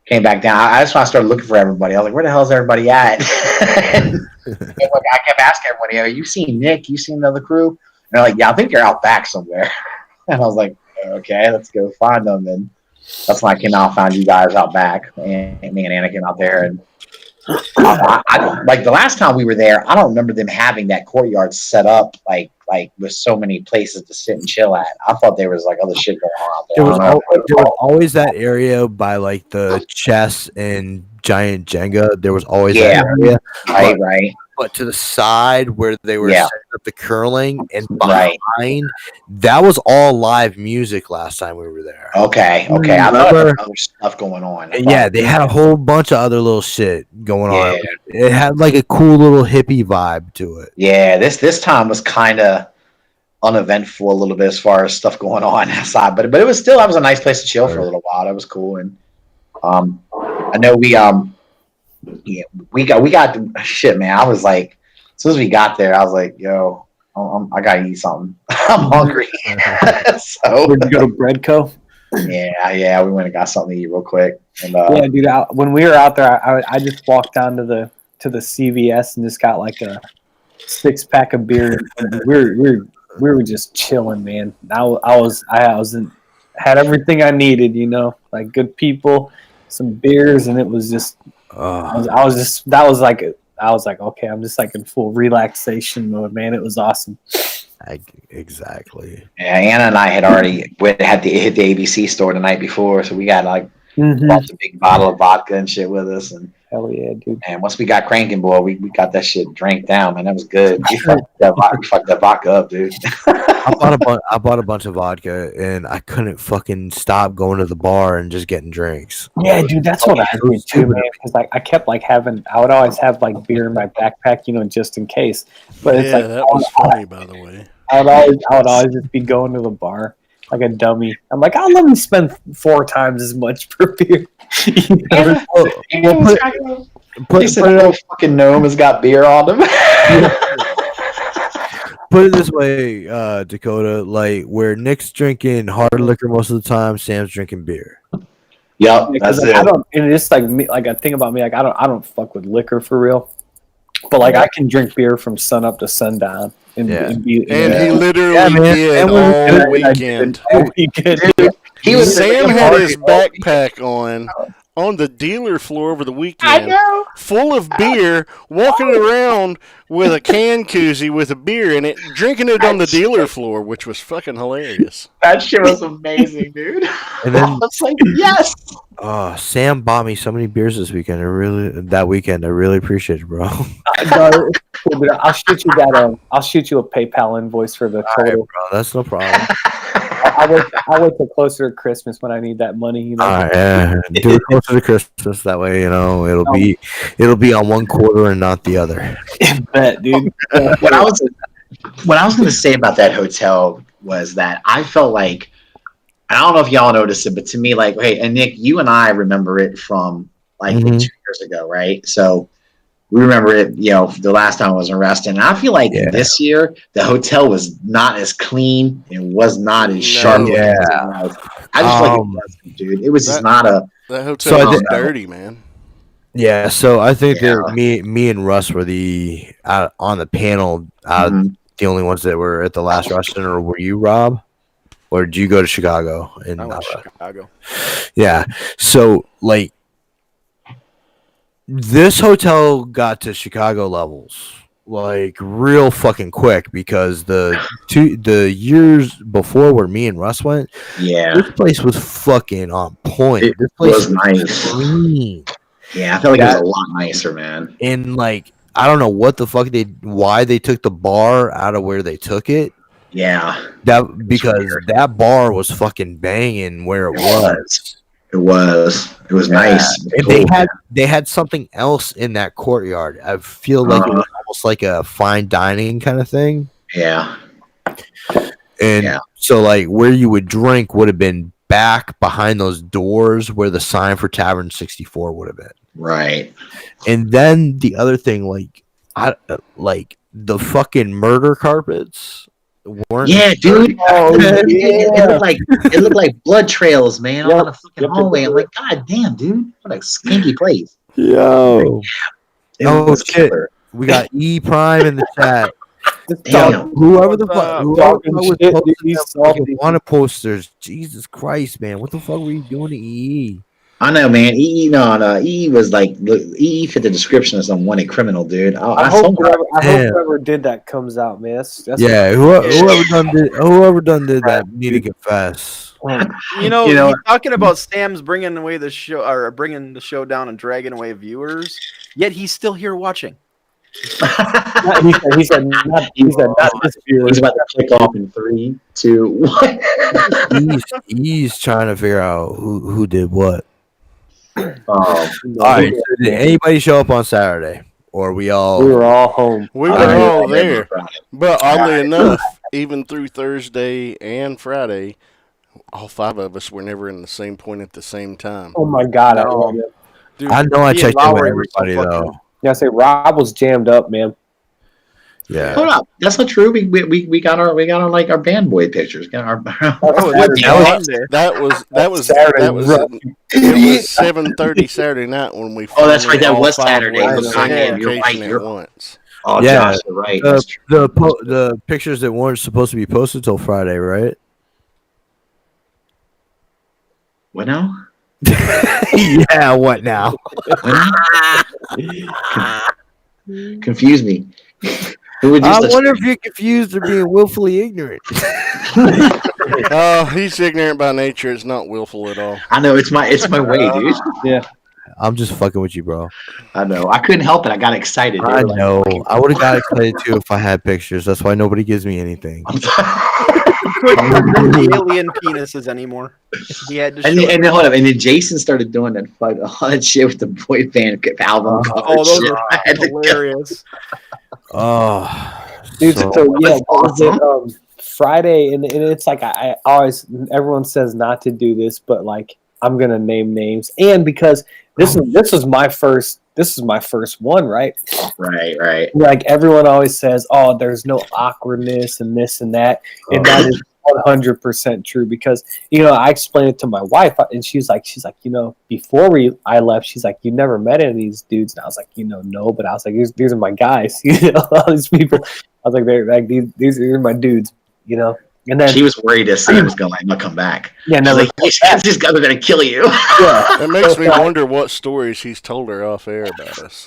came back down. I just started looking for everybody. I was like, "Where the hell is everybody at?" And I kept asking everybody, "Have you seen Nick? You seen the other crew?" And they're like, "Yeah, I think they're out back somewhere." And I was like, "Okay, let's go find them." And that's when I came out and found you guys out back, and me and Anna came out there. And like the last time we were there, I don't remember them having that courtyard set up like with so many places to sit and chill at. I thought there was like other shit going on out there. There was always that area by like the chess and giant Jenga. There was always that area. Right. But to the side where they were setting up the curling and behind, that was all live music last time we were there. Okay. I know there's other stuff going on. Yeah, they had a whole bunch of other little shit going on. It had like a cool little hippie vibe to it. Yeah, this time was kind of uneventful a little bit as far as stuff going on outside, but it was still, that was a nice place to chill for a little while. That was cool. And I know we got shit, man. I was like, as soon as we got there, I was like, yo, I gotta eat something. I'm hungry. So Where'd you go to Breadco? Yeah, we went and got something to eat real quick. And yeah, dude. When we were out there, I just walked down to the CVS and just got like a 6-pack of beer. And we were just chilling, man. Had everything I needed, like good people, some beers, and it was just. I was like, okay, I'm just like in full relaxation mode, man. It was awesome. Exactly. Yeah, Anna and I had already hit the ABC store the night before, so we got like bought a big bottle of vodka and shit with us. And hell yeah, dude. And once we got cranking, boy, we got that shit drank down, man. That was good. We fucked that vodka up, dude. I bought a bunch of vodka, and I couldn't fucking stop going to the bar and just getting drinks. Yeah, dude, that's what I did too, man. Because like I kept like I would always have like beer in my backpack, just in case. But it's like that was funny, by the way. I would always just be going to the bar like a dummy. I'm like, let me spend 4 times as much per beer. He said, "No fucking gnome has got beer on him." Put it this way, Dakota, like where Nick's drinking hard liquor most of the time, Sam's drinking beer. Yep, that's it. And it's like me, like a thing about me, like I don't fuck with liquor for real. But like I can drink beer from sun up to sundown. And he literally did all weekend. Sam had his backpack on the dealer floor over the weekend, full of beer, walking around with a can koozie with a beer in it, drinking it on the dealer floor, which was fucking hilarious. That shit was amazing, dude. And then, I was like, yes. Sam bought me so many beers this weekend. I really appreciate it, bro. I'll shoot you that. I'll shoot you a PayPal invoice for the total. Right, bro, that's no problem. I'll wait till closer to Christmas when I need that money. Do it closer to Christmas. That way, it'll be on one quarter and not the other. Bet, dude. What I was going to say about that hotel was that I felt like, I don't know if y'all noticed it, but to me, like, hey, and Nick, you and I remember it from like 2 years ago, right? So we remember it, the last time I was arrested. And I feel like this year the hotel was not as clean and was not as sharp. Yeah. As I just feel like it wasn't, dude. It was just not a. That hotel was dirty, man. Yeah, so I think that me and Russ were on the panel, the only ones that were at the last restaurant. Or were you, Rob? Or did you go to Chicago? I went to Chicago. Yeah, so like. This hotel got to Chicago levels like real fucking quick because the years before where me and Russ went, this place was fucking on point. This place was nice. Clean. Yeah, I feel like it was a lot nicer, man. And like I don't know what the fuck why they took the bar out of where they took it. Yeah, that bar was fucking banging where it was. It was nice. And they had something else in that courtyard. I feel like it was almost like a fine dining kind of thing. Yeah. And so like where you would drink would have been back behind those doors where the sign for Tavern 64 would have been. Right. And then the other thing, like the fucking murder carpets weren't. Yeah, dude. Oh, It looked like blood trails, man, Yep. on the fucking Yep. hallway. I'm like, God damn, dude, what a stinky place. Yo. It Oh, was shit. killer. We got E Prime in the chat. Damn. Whoever the What's fuck, up? whoever Talking was shit, posting dude, them salty. fucking wanted posters. Jesus Christ, man, what the fuck were you doing to EE? I know, man. No. EE was like, look, EE fit the description of some wanted criminal, dude. I hope whoever did that comes out, man. That's Yeah, whoever done did that need to confess. You know, You know- you're talking about Sam's bringing away the show or bringing the show down and dragging away viewers, yet he's still here watching. he said not this viewer. He's about to click off in 3, 2, 1. He's trying to figure out who did what. Oh, All right, so did anybody show up on Saturday, or We were all home. We were all there. But oddly enough, even through Thursday and Friday, all 5 of us were never in the same point at the same time. Oh my god, No. I love it. Dude, I know I me and checked in with Lowry were so everybody fucking- though. Yeah, I say Rob was jammed up, man. Yeah, hold up. That's not true. We got our like our band boy pictures. Got our Oh, Saturday. That was Saturday, bro. it was 7:30 Saturday night when we. Oh, that's right, finally that all was 5 Saturday. went to Oh, the same goddamn, you're location right, at you're- once. Oh, Yeah. Josh, you're right. That's true. the pictures that weren't supposed to be posted till Friday, right? What now? Yeah, what now? Confuse me. Who would do I such- wonder if you're confused or being willfully ignorant. Oh, he's ignorant by nature. It's not willful at all. I know it's my way, dude. I'm just fucking with you, bro. I know. I couldn't help it. I got excited. They I were like, know. fucking- I would have got excited too if I had pictures. That's why nobody gives me anything. couldn't predict the alien penises anymore. He had to show And it. then hold up, and then Jason started doing that fight, all that shit with the boy band album cover. Oh, those shit. are I had to go. hilarious. Oh, Dude, so- so yeah, That's what was it, Friday, and it's like I always, everyone says not to do this, but like I'm gonna name names, and because this is my first one, right? Right. Like everyone always says, oh, there's no awkwardness and this and that, and that is 100% true because I explained it to my wife, and she's like, before I left, she's like, you never met any of these dudes, and I was like, no, but I was like, these are my guys, all these people. I was like, they're like these are my dudes, and then She was worried that Sam was gonna not come back. yeah, She's no, like, these guys are gonna kill you. yeah. It makes me wonder what stories he's told her off air about us.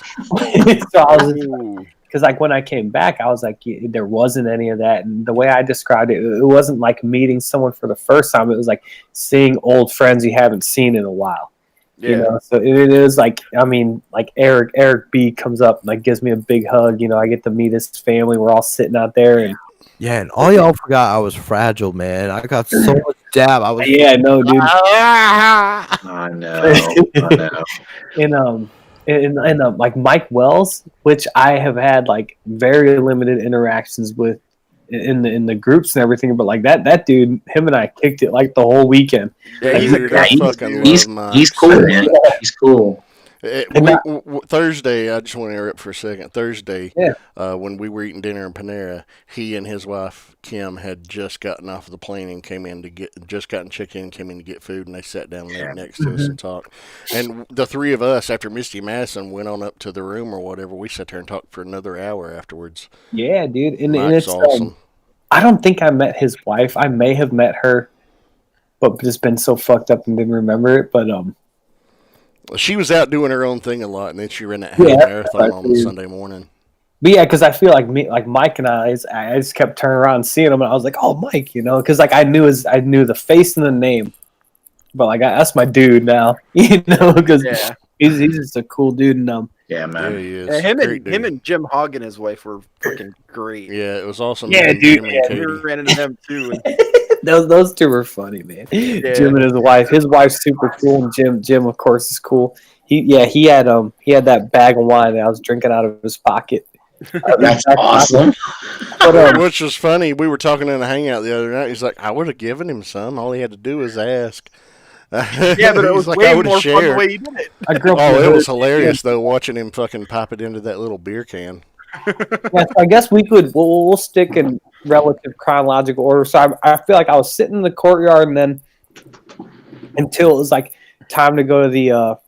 So I was Ooh. because like when I came back, I was like, there wasn't any of that, and the way I described it, it wasn't like meeting someone for the first time. It was like seeing old friends you haven't seen in a while. Yeah. So it is like, I mean, like Eric B comes up and like gives me a big hug. I get to meet his family. We're all sitting out there, and yeah, and all y'all forgot I was fragile, man. I got so much jab. I was yeah, no, dude. I know. And like Mike Wells, which I have had like very limited interactions with in the groups and everything, but like that dude, him and I kicked it like the whole weekend. Yeah, he's a Dude, great. I fucking He's love Mike. he's cool, man. He's cool. Thursday, I just want to interrupt for a second. Thursday, Yeah. When we were eating dinner in Panera, he and his wife Kim had just gotten off of the plane and came in to get food, and they sat down there next to us and talked. And the three of us, after Misty Madison went on up to the room or whatever, we sat there and talked for another hour afterwards. Yeah, dude. And Mike's it's awesome. I don't think I met his wife. I may have met her, but just been so fucked up and didn't remember it. But She was out doing her own thing a lot, and then she ran that Yeah, half marathon on right. Sunday morning. But yeah, because I feel like Mike and I just kept turning around and seeing him, and I was like, "Oh, Mike," because like I knew the face and the name, but like that's my dude now, because Yeah. he's just a cool dude, and Yeah, Yeah, man. he is. Yeah, him Great dude. and Jim Hogg and his wife were fucking great. Yeah, it was awesome. Yeah, meeting dude, Jim and yeah, Katie. We ran into them too. And those two were funny, man. Jim and his wife. His wife's super cool, and Jim of course is cool. He had that bag of wine that I was drinking out of his pocket. That's awesome. But, Which was funny. We were talking in a hangout the other night. He's like, I would have given him some. All he had to do was ask. yeah, but it was He's like, way I would've more fun the shared. way you did it. I grew up Oh, in it the was hood. hilarious though, watching him fucking pop it into that little beer can. Yeah, so I guess we'll stick in relative chronological order. So I feel like I was sitting in the courtyard, and then until it was like time to go to the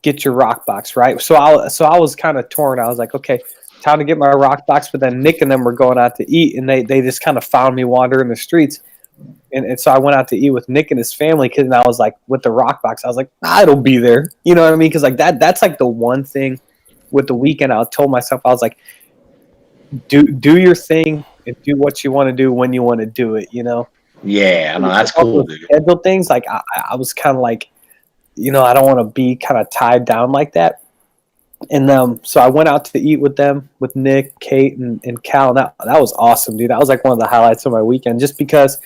get your rock box, right? So I was kind of torn. I was like, okay, time to get my rock box, but then Nick and them were going out to eat, and they just kind of found me wandering the streets. And so I went out to eat with Nick and his family, because I was like, with the rock box, I was like, it'll be there. You know what I mean? Because like that's like the one thing with the weekend. I told myself, I was like, do your thing and do what you want to do when you want to do it. You know? Yeah, no, that's cool, dude. Schedule things like I was kind of like, I don't want to be kind of tied down like that. And so I went out to eat with them, with Nick, Kate, and Cal. And that was awesome, dude. That was like one of the highlights of my weekend, just because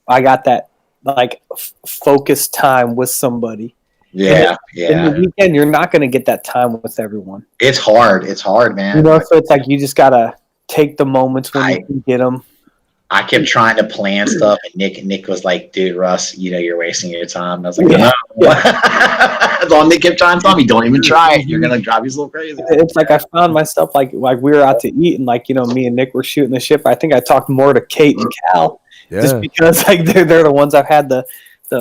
I got that like focused time with somebody. Yeah, In the weekend, you're not going to get that time with everyone. It's hard. It's hard, man. So it's like you just got to take the moments when you can get them. I kept trying to plan stuff, and Nick was like, "Dude, Russ, you're wasting your time." And I was like, "No." That's all Nick kept trying to tell me. Don't even try it. You're gonna drive yourself crazy. It's like I found myself like we were out to eat, and like me and Nick were shooting the shit. I think I talked more to Kate and Cal, just because like they're the ones I've had the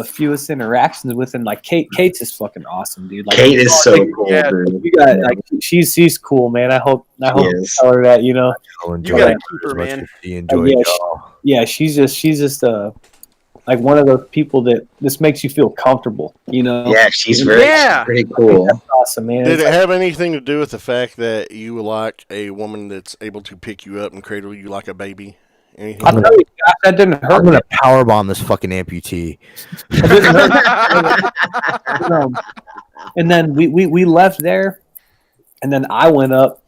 fewest interactions with, and like Kate's is fucking awesome, dude. Like Kate is so cool, dude. You got like she's cool, man. I hope you tell her that, You gotta keep her, man. She's just like one of those people that just makes you feel comfortable, Yeah, she's pretty cool. That's awesome, man. Did it have anything to do with the fact that you like a woman that's able to pick you up and cradle you like a baby? Anything? I'll tell you, that didn't hurt. I'm gonna powerbomb this fucking amputee. And then we left there, and then I went up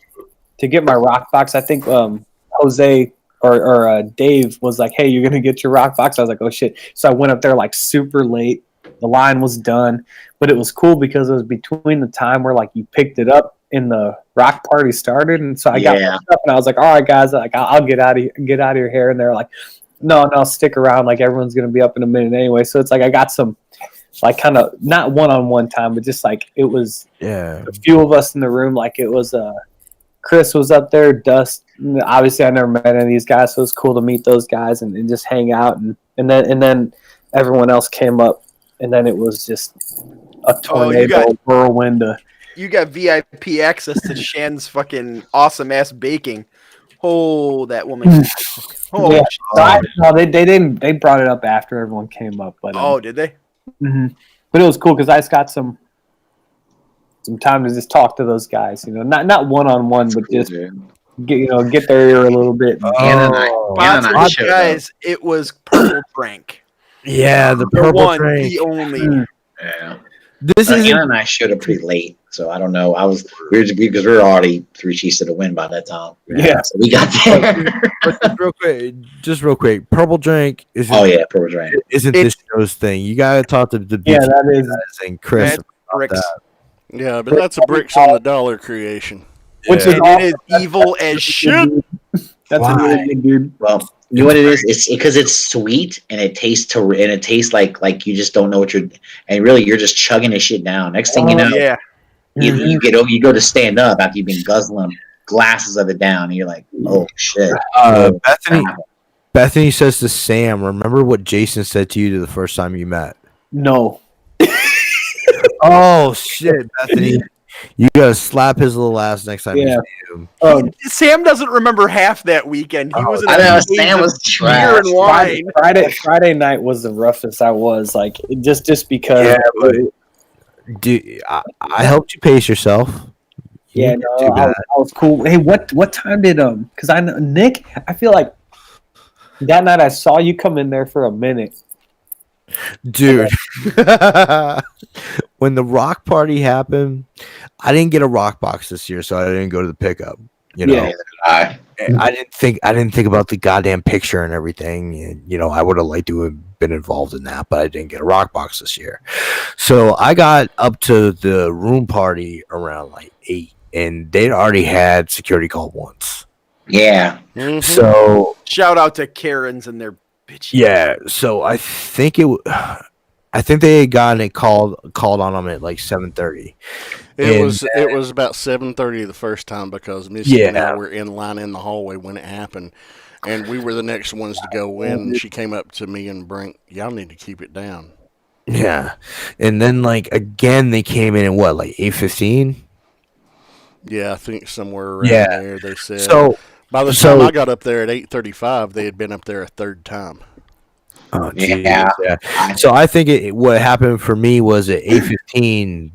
to get my rock box. I think Jose or Dave was like, "Hey, you're gonna get your rock box." I was like, "Oh shit!" So I went up there like super late. The line was done, but it was cool because it was between the time where like you picked it up and the rock party started, and so I got my stuff, and I was like, "All right, guys, like I'll get out of here." And they're like, "No, stick around. Like everyone's gonna be up in a minute anyway." So it's like I got some like kind of not one-on-one time, but just like it was a few of us in the room. Like it was Chris was up there, Dust. Obviously, I never met any of these guys, so it was cool to meet those guys and just hang out, and then everyone else came up, and then it was just a tornado whirlwind. You got VIP access to Shan's fucking awesome ass baking. Oh, that woman! No, they didn't. They brought it up after everyone came up, but did they? Mm-hmm. But it was cool because I just got some time to just talk to those guys. Not one-on-one, but just get their ear a little bit. Guys, it was Purple Drink. Yeah, the Purple Drink. The only. Yeah. This is Anna and I showed up pretty late, so I don't know. Because we were already 3 sheets to the wind by that time. Yeah, so we got there. just real quick. Purple Drink is Purple Drink isn't this show's thing. You gotta talk to the that is and Chris. Yeah, but that's a bricks on the dollar creation. Which is evil as shit. That's another thing, dude. Well, you know what it is? It's because it's sweet and it tastes like you just don't know what you're, and really you're just chugging this shit down. Next thing you know, you go to stand up after you've been guzzling glasses of it down, and you're like, oh shit. Bethany says to Sam, "Remember what Jason said to you the first time you met?" No. Oh shit, Bethany. You gotta slap his little ass next time you see him. Sam doesn't remember half that weekend. He was in Sam was beer and wine. Friday night was the roughest I was, like just because. Yeah, dude, I helped you pace yourself. I was cool. Hey, what time did because I know Nick, I feel like that night I saw you come in there for a minute. Dude, when the rock party happened, I didn't get a rock box this year, so I didn't go to the pickup. I didn't think about the goddamn picture and everything. And, I would have liked to have been involved in that, but I didn't get a rock box this year. So I got up to the room party around like 8, and they'd already had security call once. Yeah. Mm-hmm. So shout out to Karens and their bitch. Yeah, so I think I think they had gotten it called on them at like 7:30. It was about 7:30 the first time because Misty and I Yeah. were in line in the hallway when it happened, and we were the next ones to go in. And she came up to me and Brink, y'all need to keep it down. Yeah, and then like again they came in at what, like 8:15. Yeah, I think somewhere around Yeah. there. They said So by the time I got up there at 8:35, they had been up there a third time. oh Yeah. Jesus, yeah. So I think what happened for me was at 8:15.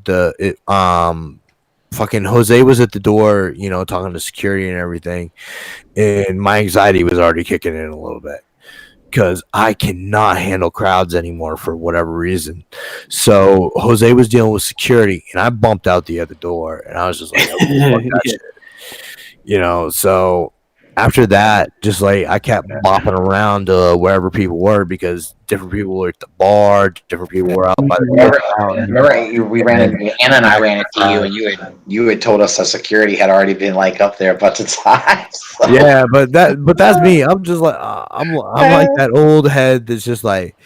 Fucking Jose was at the door, you know, talking to security and everything, and my anxiety was already kicking in a little bit because I cannot handle crowds anymore for whatever reason. So Jose was dealing with security, and I bumped out the other door, and I was just like, oh, fuck that shit. You know. So after that, just like I kept bopping around wherever people were because different people were at the bar, different people were out by the Remember, we ran into Anna and I ran into you, and you had told us the security had already been like up there a bunch of times. So. Yeah, but that's me. I'm just like I'm like that old head that's just like,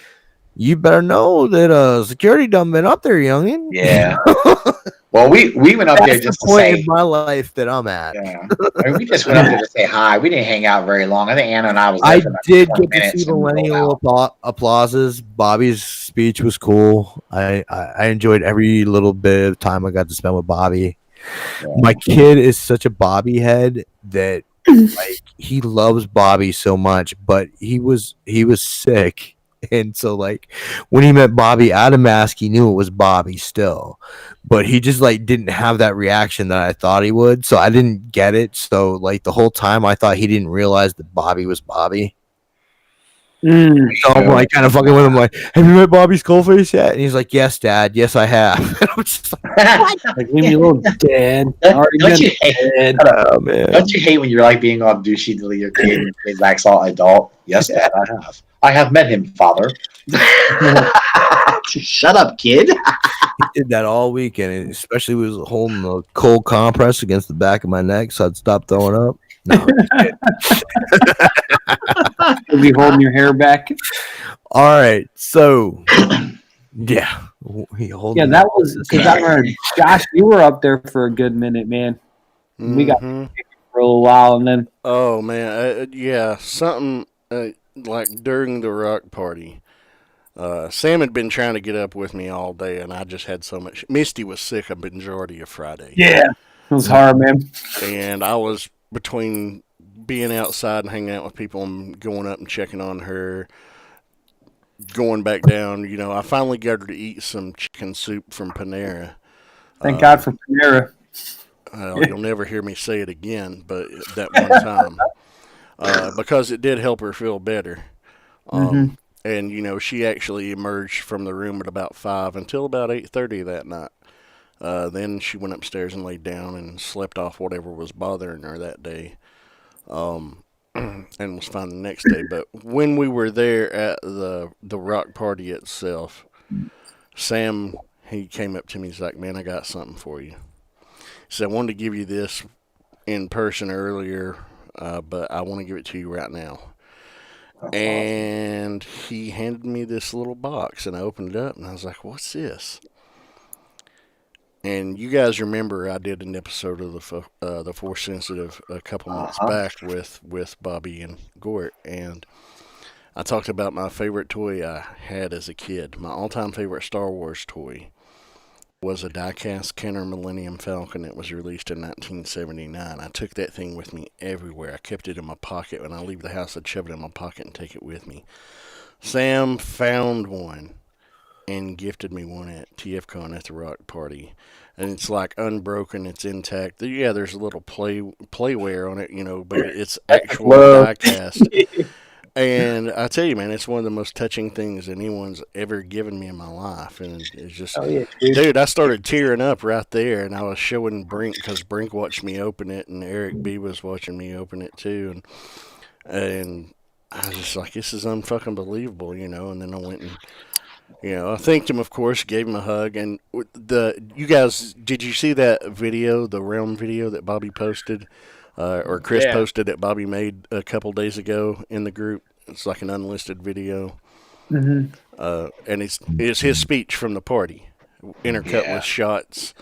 you better know that security done been up there, youngin. Yeah. Well, we went up there That's just the to point say. in my life that I'm at. Yeah. I mean, we just went up there to say hi. We didn't hang out very long. I think Anna and I was there I for like did 20 get to minutes see and rolled millennial out. applauses. Bobby's speech was cool. I enjoyed every little bit of time I got to spend with Bobby. Yeah. My kid is such a Bobby head that like he loves Bobby so much, but he was sick. And so like when he met Bobby out of mask, he knew it was Bobby still. But he just like didn't have that reaction that I thought he would. So I didn't get it. So like the whole time I thought he didn't realize that Bobby was Bobby. So I'm like kind of fucking with him, like, have you met Bobby Skullface yet? And he's like, yes, Dad, yes, I have. And I'm just Like, leave me alone, Dad. Don't you hate? Dad. oh man. Don't you hate when you're like being all douchey to your kid and your kid acts all adult? Yes, Dad, I have. I have met him, Father. Shut up, kid. He did that all weekend, and especially was holding the cold compress against the back of my neck, so I'd stop throwing up. No, You'll be holding your hair back. all right, so yeah, he holding. Yeah, that was because I remember, Josh, you were up there for a good minute, man. We got Mhm. for a little while, and then Oh man, yeah, something like during the rock party. Sam had been trying to get up with me all day, and I just had so much. Misty was sick a majority of Friday. it was hard, man. And I was between being outside and hanging out with people and going up and checking on her, going back down. You know, I finally got her to eat some chicken soup from Panera. Thank God for Panera. You'll never hear me say it again, but that one time. Because it did help her feel better. And, you know, she actually emerged from the room at about 5 until about 8:30 that night. Then she went upstairs and laid down and slept off whatever was bothering her that day. And was fine the next day. But when we were there at the rock party itself, Sam, he came up to me. He's like, man, I got something for you. He said, I wanted to give you this in person earlier, but I want to give it to you right now. And he handed me this little box, and I opened it up, and I was like, what's this? And you guys remember I did an episode of the Force Sensitive a couple months back with Bobby and Gort, and I talked about my favorite toy I had as a kid. My all-time favorite Star Wars toy was a die-cast Kenner Millennium Falcon that was released in 1979. I took that thing with me everywhere. I kept it in my pocket. When I leave the house, I'd shove it in my pocket and take it with me. Sam found one and gifted me one at TFCon at the rock party. And it's like unbroken, it's intact. Yeah, there's a little playware on it, you know, but it's actual die-cast. And I tell you, man, it's one of the most touching things anyone's ever given me in my life. And it's just, dude, I started tearing up right there. And I was showing Brink, because Brink watched me open it, and Eric B was watching me open it too. And I was just like, this is unfucking believable, you know. And then I went and, you know, I thanked him, of course, gave him a hug. And you guys, did you see that video, the Realm video that Bobby posted? Or Chris posted that Bobby made a couple days ago in the group. It's like an unlisted video. Mhm. And it's his speech from the party, intercut with shots.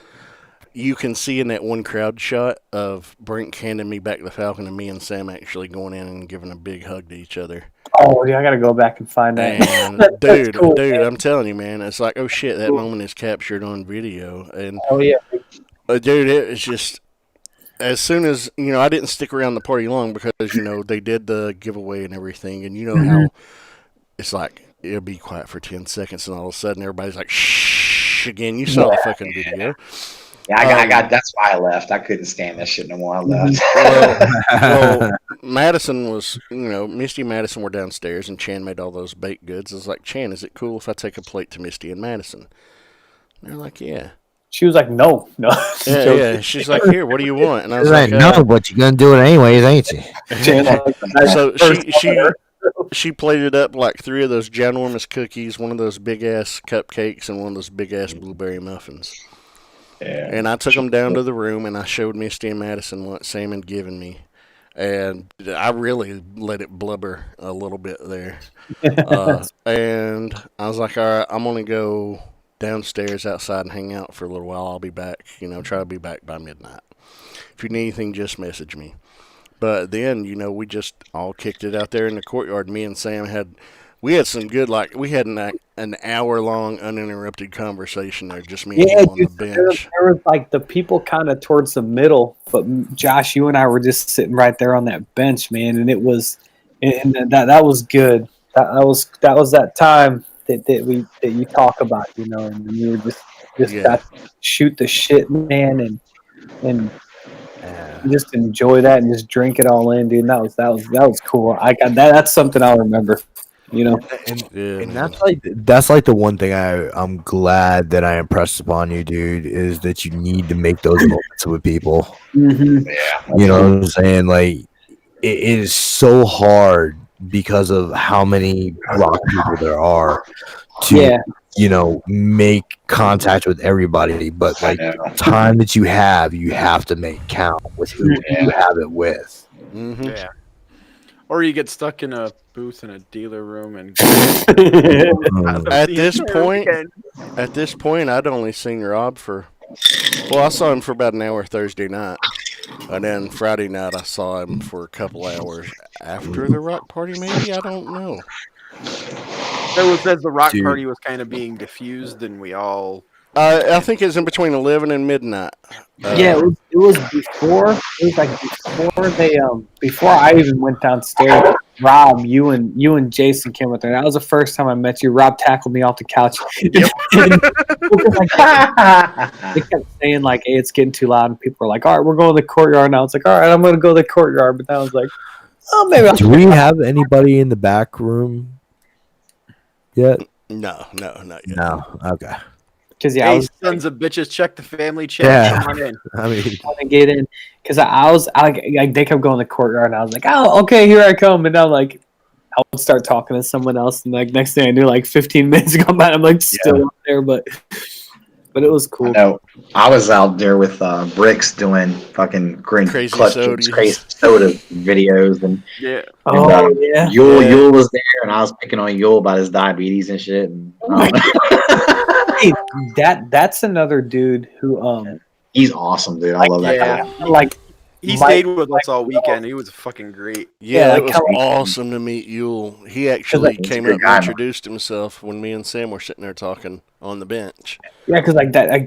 You can see in that one crowd shot of Brink handing me back the Falcon and me and Sam actually going in and giving a big hug to each other. Oh yeah, I gotta go back and find that. And That's cool, dude, man. I'm telling you, man, it's like, oh shit, that moment is captured on video. And Oh yeah. dude, it was just as soon as I didn't stick around the party long because they did the giveaway and everything, and how it's like it'll be quiet for 10 seconds, and all of a sudden everybody's like, shh again. You saw the fucking video. Yeah, I got. That's why I left. I couldn't stand that shit no more. I left. Well, Madison was, Misty and Madison were downstairs, and Chan made all those baked goods. I was like, Chan, is it cool if I take a plate to Misty and Madison? And they're like, yeah. She was like, no. Yeah. She's like, here, what do you want? And I was like, no, but you're gonna do it anyways, ain't you? So she plated up like 3 of those ginormous cookies, one of those big ass cupcakes, and one of those big ass blueberry muffins. Yeah. And I took them down to the room, and I showed Misty and Madison what Sam had given me. And I really let it blubber a little bit there. And I was like, all right, I'm going to go downstairs outside and hang out for a little while. I'll be back, try to be back by midnight. If you need anything, just message me. But then, we just all kicked it out there in the courtyard. Me and Sam had some good, we had an hour-long uninterrupted conversation there, just me and him on the bench. There was like the people kind of towards the middle, but Josh, you and I were just sitting right there on that bench, man, and that was good. That was that time that you talk about, and we were just got to shoot the shit, man, and just enjoy that and just drink it all in, dude. And that was cool. I got that. That's something I'll remember. And that's like the one thing I'm glad that I impressed upon you, dude, is that you need to make those moments with people. Mm-hmm. Yeah. You know what I'm saying? Like it is so hard because of how many rock people there are to make contact with everybody. But like the time that you have to make count with who you have it with. Mm-hmm. Yeah. Or you get stuck in a booth in a dealer room and at this point I'd only seen Rob I saw him for about an hour Thursday night, and then Friday night I saw him for a couple hours after the rock party. Maybe, I don't know. It was as the rock party was kind of being diffused, and we all. I think it's in between 11 and midnight. It was before. It was like before they before I even went downstairs. Rob, you and Jason came up there. That was the first time I met you. Rob tackled me off the couch. They kept saying like, "Hey, it's getting too loud," and people were like, "All right, we're going to the courtyard." And I was like, "All right, I'm going to go to the courtyard." But then I was like, "Oh, maybe." Do we have anybody in the back room yet? No, not yet. No. Okay. Because hey, sons of bitches, check the family chat. Yeah. Come on in. I mean, trying to get in because they kept going to the courtyard, and I was like, "Oh, okay, here I come." And I'm like, I would start talking to someone else, and like next thing I knew, like 15 minutes go by, I'm like still up there, but it was cool. I know. I was out there with Bricks doing fucking crazy soda videos, and Yule was there, and I was picking on Yule about his diabetes and shit. And, hey, that's another dude who he's awesome, dude. I love that guy. Like he stayed with us all weekend. He was fucking great. Yeah, it was awesome to meet Yule. He actually came up and introduced himself when me and Sam were sitting there talking on the bench. Yeah, because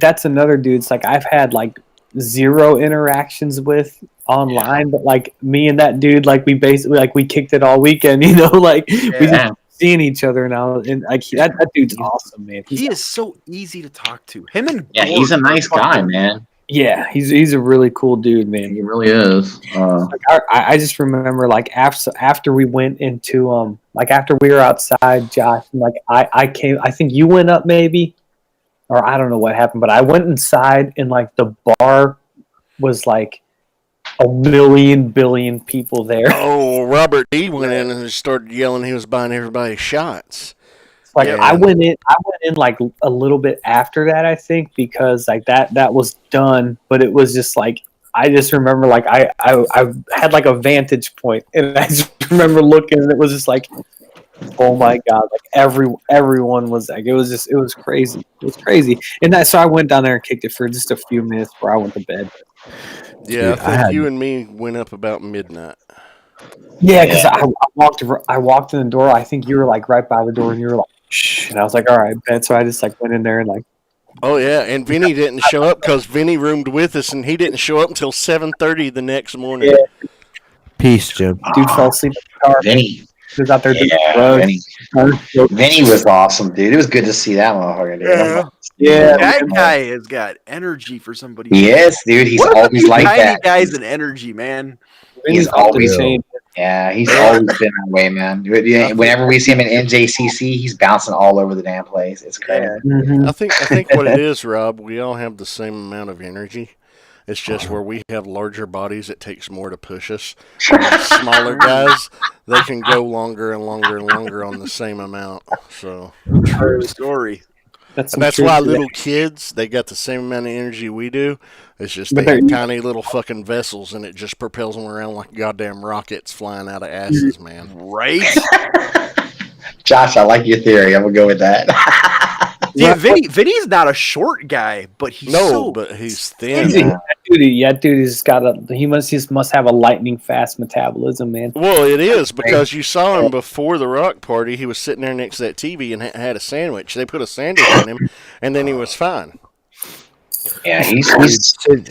that's another dude. It's like I've had like 0 interactions with online, but like me and that dude, like we basically like we kicked it all weekend. We just seeing each other now, and like that dude's awesome, man. He is so easy to talk to. Him and he's a nice guy, man. Yeah, he's a really cool dude, man. He really is. I just remember like after we went into like after we were outside, Josh, and like I came. I think you went up maybe, or I don't know what happened, but I went inside and like the bar was like a billion people there. Oh, Robert D went in and started yelling. He was buying everybody shots. Like I went in like a little bit after that, I think, because like that was done, but it was just like I just remember like I had like a vantage point, and I just remember looking, and it was just like Oh my god! Like everyone was like, it was crazy. It was crazy. And so I went down there and kicked it for just a few minutes before I went to bed. Yeah, I Dude, I think had- you and me went up about midnight. Yeah, because I walked in the door. I think you were like right by the door, and you were like, "Shh," and I was like, "All right, bet." So I just like went in there and like, Oh yeah, and Vinny didn't show up because Vinny roomed with us, and he didn't show up until 7:30 the next morning. Yeah. Peace, Jim. dude fell asleep in the car. Vinny. He was out there doing Yeah, drugs. Vinny was awesome, dude. It was good to see that motherfucker, dude. Yeah. Yeah, That guy has got energy for somebody. Yes, dude. He's What always like tiny that. guys and energy, man. He's always insane. Yeah, he's always been that way, man. Whenever we see him in NJCC, he's bouncing all over the damn place. It's crazy. Mhm. I think what it is, Rob, we all have the same amount of energy. It's just where we have larger bodies, it takes more to push us. And the smaller guys, they can go longer and longer and longer on the same amount. So True story. That's some that's truth why to that. little kids, they got the same amount of energy we do. It's just But they have they're- tiny little fucking vessels, and it just propels them around like goddamn rockets flying out of asses, man. Right? Josh, I like your theory. I'm gonna go with that. Yeah, Vinny's not a short guy, but he's No, so but he's thin. Dude, he must have a lightning fast metabolism, man. Well, it is because you saw him before the rock party. He was sitting there next to that TV and had a sandwich. They put a sandwich on him, and then he was fine. Yeah, he's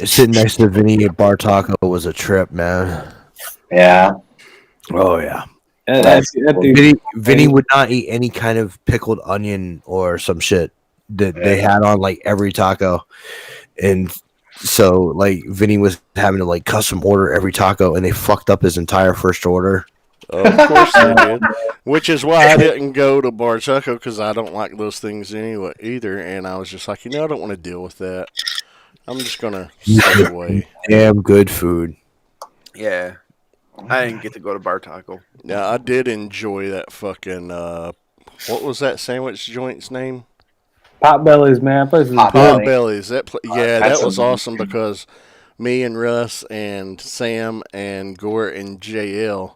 Sitting next to Vinny at Bar Taco was a trip, man. yeah. Oh yeah. That dude, Vinny would not eat any kind of pickled onion or some shit that they had on like every taco, and so like Vinny was having to like custom order every taco, and they fucked up his entire first order. Of course they did. Which is why I didn't go to Bar Taco because I don't like those things anyway either. And I was just like, I don't want to deal with that. I'm just gonna stay away. Damn good food. yeah. I didn't get to go to Bar Taco. Now I did enjoy that fucking. What was that sandwich joint's name? Potbellies, man. That place is Pot good. Belly. Bellies. Yeah, That's that was a- awesome because me and Russ and Sam and Gore and JL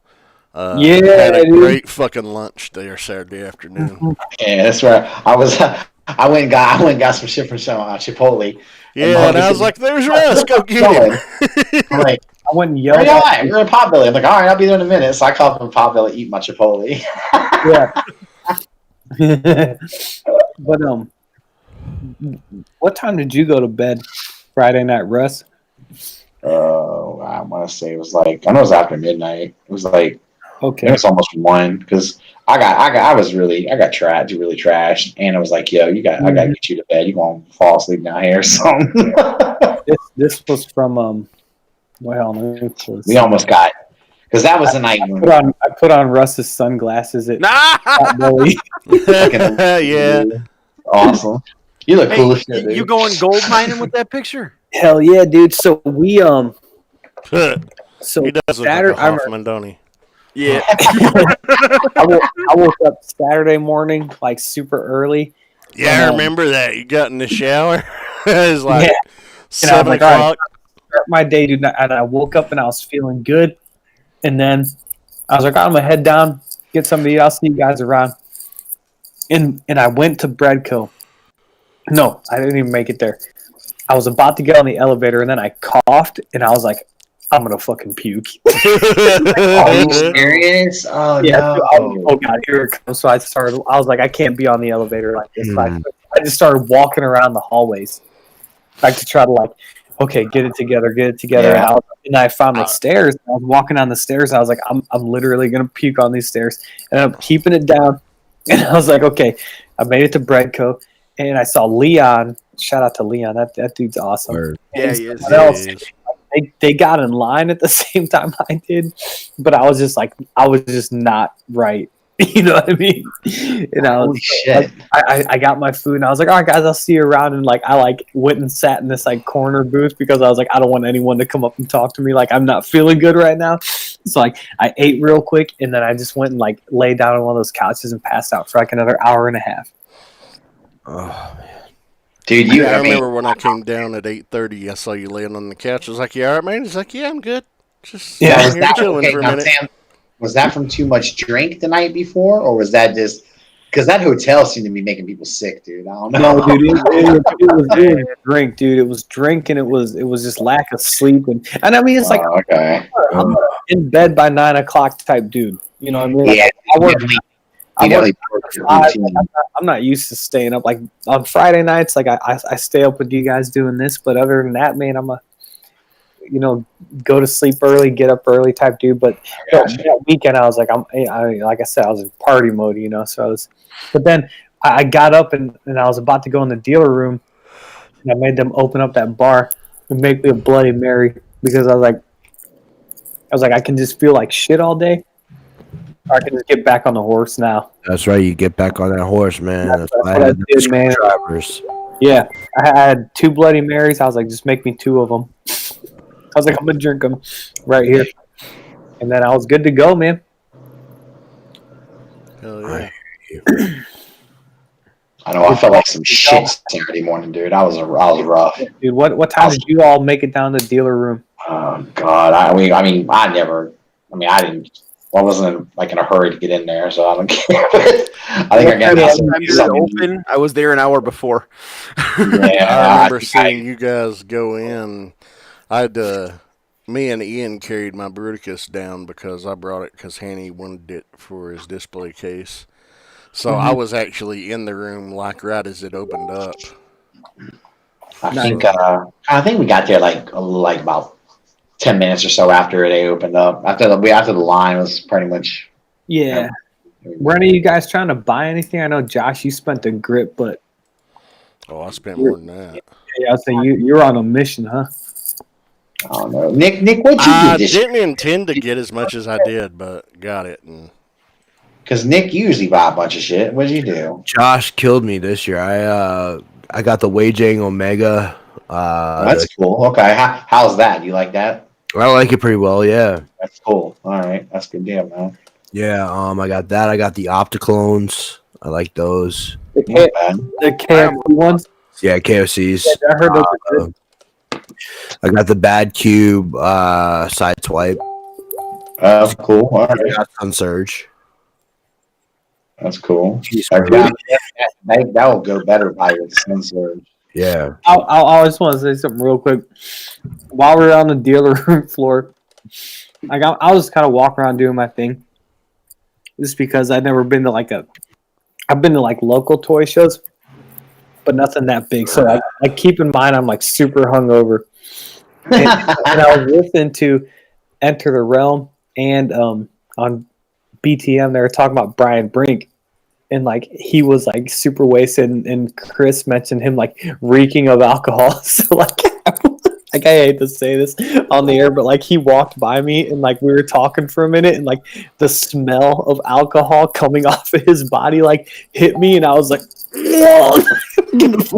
Yeah, had a dude. great fucking lunch there Saturday afternoon. Yeah, that's right. I I went and got some shit from Chipotle. Yeah, and I was like, "There's Russ, go get him." I'm like, I went and where yelled you at at? We're in Potbelly. I'm like, all right, I'll be there in a minute. So I call up in Potbelly, eat my Chipotle. Yeah. But what time did you go to bed Friday night, Russ? Oh, I want to say it was like, I know it was after midnight. It was like, it Okay. was almost 1 because I got really trashed, and it was like, yo, I gotta get you to bed. You gonna fall asleep down here? So This was from well, we almost got, because that was the night when I put on Russ's sunglasses at Nah! Potbelly. Yeah. awesome. You look cool as Hey, shit, dude. you going gold mining with that picture? Hell yeah, dude. So we so He does look Saturday, like a Hoffman, don't he? Yeah. I woke up Saturday morning like super early. Yeah, I remember that. You got in the shower. It was like Yeah. And I was 7 like, all right. o'clock. Start my day, dude. And I woke up and I was feeling good. And then I was like, I'm gonna head down, get something to eat. I'll see you guys around. And I went to Breadco. No, I didn't even make it there. I was about to get on the elevator and then I coughed and I was like, I'm gonna fucking puke. Are you serious? Oh Yeah, no. oh god, here it comes. So I was like, I can't be on the elevator like this. So I just started walking around the hallways, like to try to like, okay, get it together. Yeah. And I found the stairs. I was walking down the stairs. And I was like, I'm literally gonna puke on these stairs, and I'm keeping it down. And I was like, okay, I made it to Breadco, and I saw Leon. Shout out to Leon. That dude's awesome. Word. Yeah, he is. Someone else, they got in line at the same time I did, but I was just not right. You know what I mean? And I Holy was shit. I got my food and I was like, all right guys, I'll see you around. And like I like went and sat in this like corner booth because I was like, I don't want anyone to come up and talk to me. Like I'm not feeling good right now. So like I ate real quick and then I just went and like lay down on one of those couches and passed out for like another hour and a half. Oh, man. Dude, I remember when I came down at 8:30, I saw you laying on the couch. I was like, "You all right, man?" He's like, "Yeah, I'm good. Just Yeah, sitting here chilling okay, for a now, minute." Sam, Was that from too much drink the night before, or was that just because that hotel seemed to be making people sick, dude? I don't know. No, dude, it was drink, dude. It was drink, and it was just lack of sleep, and I mean, it's like Oh, okay. I'm in bed by 9 o'clock type dude. You know what I mean? Like, Yeah, I work. you I work definitely broke your I- routine. I'm not used to staying up. Like on Friday nights, like I stay up with you guys doing this, but other than that, man, I'm a go to sleep early, get up early type dude. But Gotcha. that weekend, I was like, like I said, I was in party mode, So I was, but then I got up and I was about to go in the dealer room, and I made them open up that bar and make me a Bloody Mary because I was like, I can just feel like shit all day, or I can just get back on the horse now. That's right. You get back on that horse, man. That's why what I I had the did, man. screwdrivers. Yeah, I had 2 Bloody Marys. I was like, just make me 2 of them. I was like, I'm gonna drink them right here, and then I was good to go, man. Hell yeah. I know. I felt like some shit Saturday morning, dude. I was rough. Dude, what time did you all make it down to the dealer room? Oh God. I didn't. I wasn't like in a hurry to get in there, so I don't care. But I think I got Time something. did it open? I was there an hour before. Yeah, I remember think seeing you guys go in. Me and Ian carried my Bruticus down because I brought it because Hanny wanted it for his display case. So I was actually in the room like right as it opened up. I think we got there like about 10 minutes or so after they opened up. After the line was pretty much. Yeah. Were any of you guys trying to buy anything? I know, Josh, you spent the grip, but Oh, I spent more than that. yeah, I was saying you're on a mission, huh? I don't know, Nick. What'd you do I this year? didn't intend to get as much as I did, but got it. And Because Nick usually buy a bunch of shit. What'd you do? Josh killed me this year. I got the Weijing Omega. That's cool. Okay, how's that? You like that? I like it pretty well. Yeah. That's cool. All right, that's a good deal, man. Yeah. I got that. I got the Opticlones. I like those. The, Not bad. the KFC ones? Yeah, KFCs. Yeah, I heard those are good. I got the Bad Cube side swipe. Cool. All I right, got Sun Surge. that's cool. Jeez, That will go better by your sensor. Yeah. I just want to say something real quick. While we were on the dealer room floor, like I was kind of walking around doing my thing, just because I'd never been to I've been to like local toy shows, but nothing that big. So I keep in mind I'm like super hungover, and I was listening to Enter the Realm, and on BTM they were talking about Brian Brink. And like he was like super wasted, and Chris mentioned him like reeking of alcohol. So like I hate to say this on the air, but like he walked by me and like we were talking for a minute, and like the smell of alcohol coming off of his body like hit me, and I was like,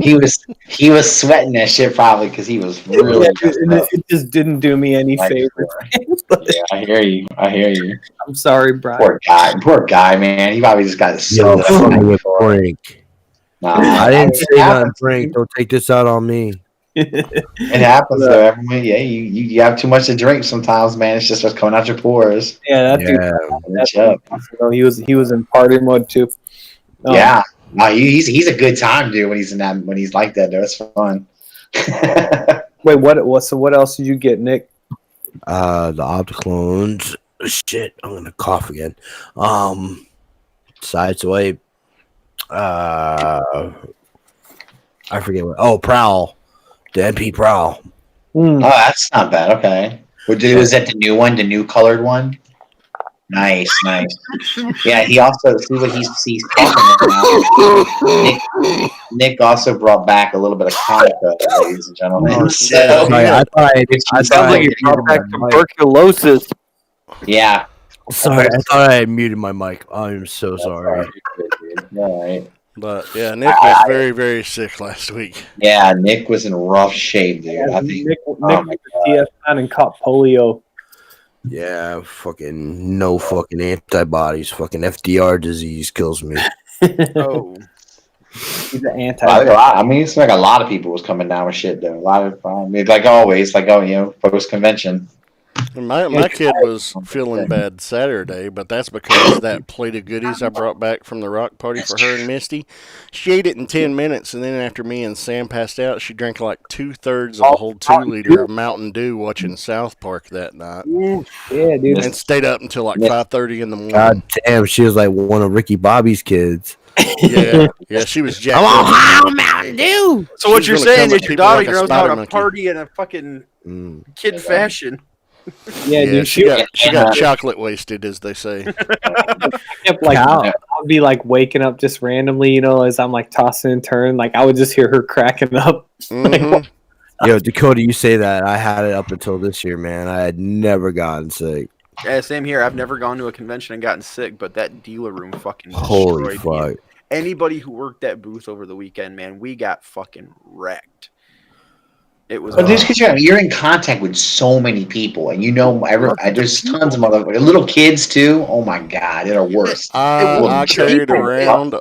he was sweating that shit probably because he was really. and it just didn't do me any favors. Yeah, I hear you. I'm sorry, Brian. Poor guy, man. He probably just got so. Yo, fucking with Brink. Nah, I didn't say it nothing, happens. Brink. Don't take this out on me. It happens though. Everyone, yeah, you have too much to drink sometimes, man. It's just what's coming out your pores. Yeah, that dude. That's up. He was in party mode too. Yeah, no, he's a good time, dude. When he's like that, though, it's fun. Wait, what? So what else did you get, Nick? The Opticlones. Shit, I'm gonna cough again. Side swipe. I forget what. Oh, Prowl. The NP Prowl. Oh, that's not bad. Okay. Was that the new one, the new colored one? Nice. Yeah, he also see what he's talking about. Nick also brought back a little bit of Hanukkah, ladies and gentlemen. So, Sorry, I thought I brought back tuberculosis. yeah. Sorry, I thought I had muted my mic. I'm so sorry. All right. But yeah, Nick was very, very sick last week. Yeah, Nick was in rough shape, dude. I think. Nick Oh my was TS9 and caught polio. Yeah, fucking no fucking antibodies. Fucking FDR disease kills me. Oh, He's an anti. I mean, it's like a lot of people was coming down with shit though. A lot of, like always, post convention. My kid was feeling bad Saturday, but that's because that plate of goodies I brought back from the rock party for her and Misty, she ate it in 10 minutes, and then after me and Sam passed out, she drank like 2/3 of a whole 2-liter of Mountain Dew watching South Park that night, Yeah, dude. and stayed up until like 5:30 in the morning. God damn, she was like one of Ricky Bobby's kids. Yeah, she was jacked I'm up. on high on Mountain Dew. So what She's you're gonna saying come is at your people daughter like a knows how spider to monkey. party in a fucking kid fashion. Yeah, Yeah, dude. she got chocolate wasted, as they say. kept like Cow. I'd be like waking up just randomly, as I'm like tossing and turning. Like I would just hear her cracking up. Mhm. Yo, Dakota, you say that. I had it up until this year, man. I had never gotten sick. Yeah, same here. I've never gone to a convention and gotten sick, but that dealer room fucking Holy destroyed me. fuck. Anybody who worked that booth over the weekend, man, we got fucking wrecked. It was. But just because you're in contact with so many people, and there's tons of motherfuckers, little kids too. Oh my god, they're worse. I carried people. around.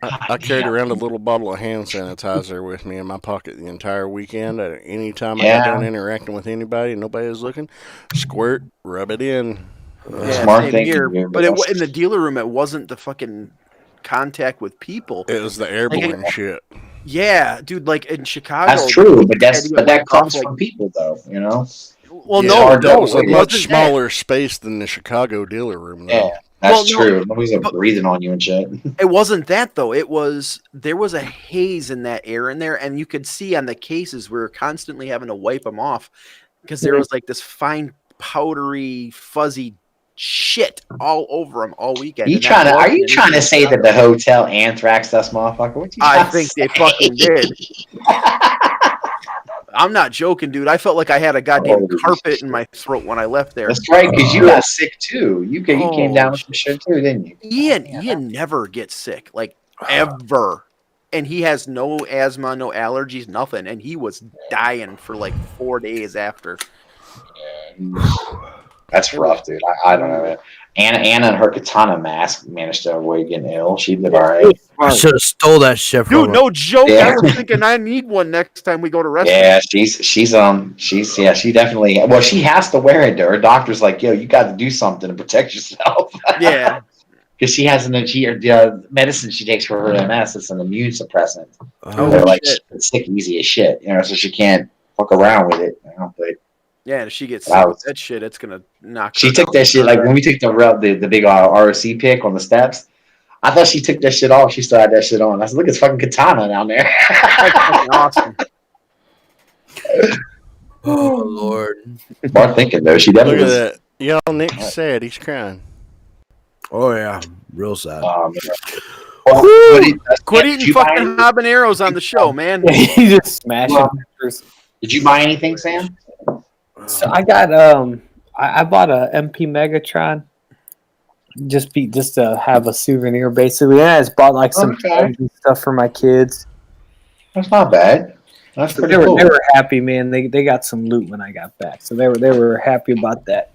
I carried around a little bottle of hand sanitizer with me in my pocket the entire weekend. At any time I got done interacting with anybody, and nobody was looking, squirt, rub it in. Yeah, Smart same thing here. to do, But in the dealer room, it wasn't the fucking contact with people. It was the airborne shit. Yeah, dude. Like in Chicago. That's true, but had to get that wiped off, comes from people, though. Well, Yeah, no, that was a it much wasn't smaller space than the Chicago dealer room. Though. Yeah, that's Well, no, true. Nobody's breathing on you and shit. It wasn't that though. There was a haze in that air in there, and you could see on the cases we were constantly having to wipe them off because there was like this fine powdery fuzzy shit all over them all weekend. Are you trying to say that the hotel anthraxed us, motherfucker? What you I trying to think they say? fucking did. I'm not joking, dude. I felt like I had a goddamn Holy carpet in my throat when I left there. That's right, because you got sick too. You came down with some shit too, didn't you? Ian never gets sick, like ever. And he has no asthma, no allergies, nothing. And he was dying for like 4 days after. That's rough, dude. I don't know. Anna and her katana mask managed to avoid getting ill. She did all right. I should have stole that shit from Dude, her. no joke. Yeah. I was thinking I need one next time we go to wrestling. Yeah, she definitely. Well, she has to wear it. Her doctor's like, yo, you got to do something to protect yourself. Yeah. Because she has medicine she takes for her MS. It's an immune suppressant. Oh, They're like shit. it's sick easy as shit, so she can't fuck around with it. But Yeah, if she gets sick Wow. with that shit, it's gonna knock. she her took out. that shit like when we took the big ROC pick on the steps. I thought she took that shit off. She still had that shit on. I said, look, it's fucking katana down there. That's fucking awesome. Oh, Lord. Smart thinking though. She Look definitely at was. that. Y'all, Nick's sad. He's crying. Oh, yeah. Real sad. Well, Quit did eating you buy fucking habaneros on the show, man. You just smash it. Did you buy anything, Sam? So I got I bought a MP Megatron just to have a souvenir basically. And I just bought like some toys and stuff for my kids. That's not bad. That's pretty They cool. were happy, man. They got some loot when I got back, so they were happy about that.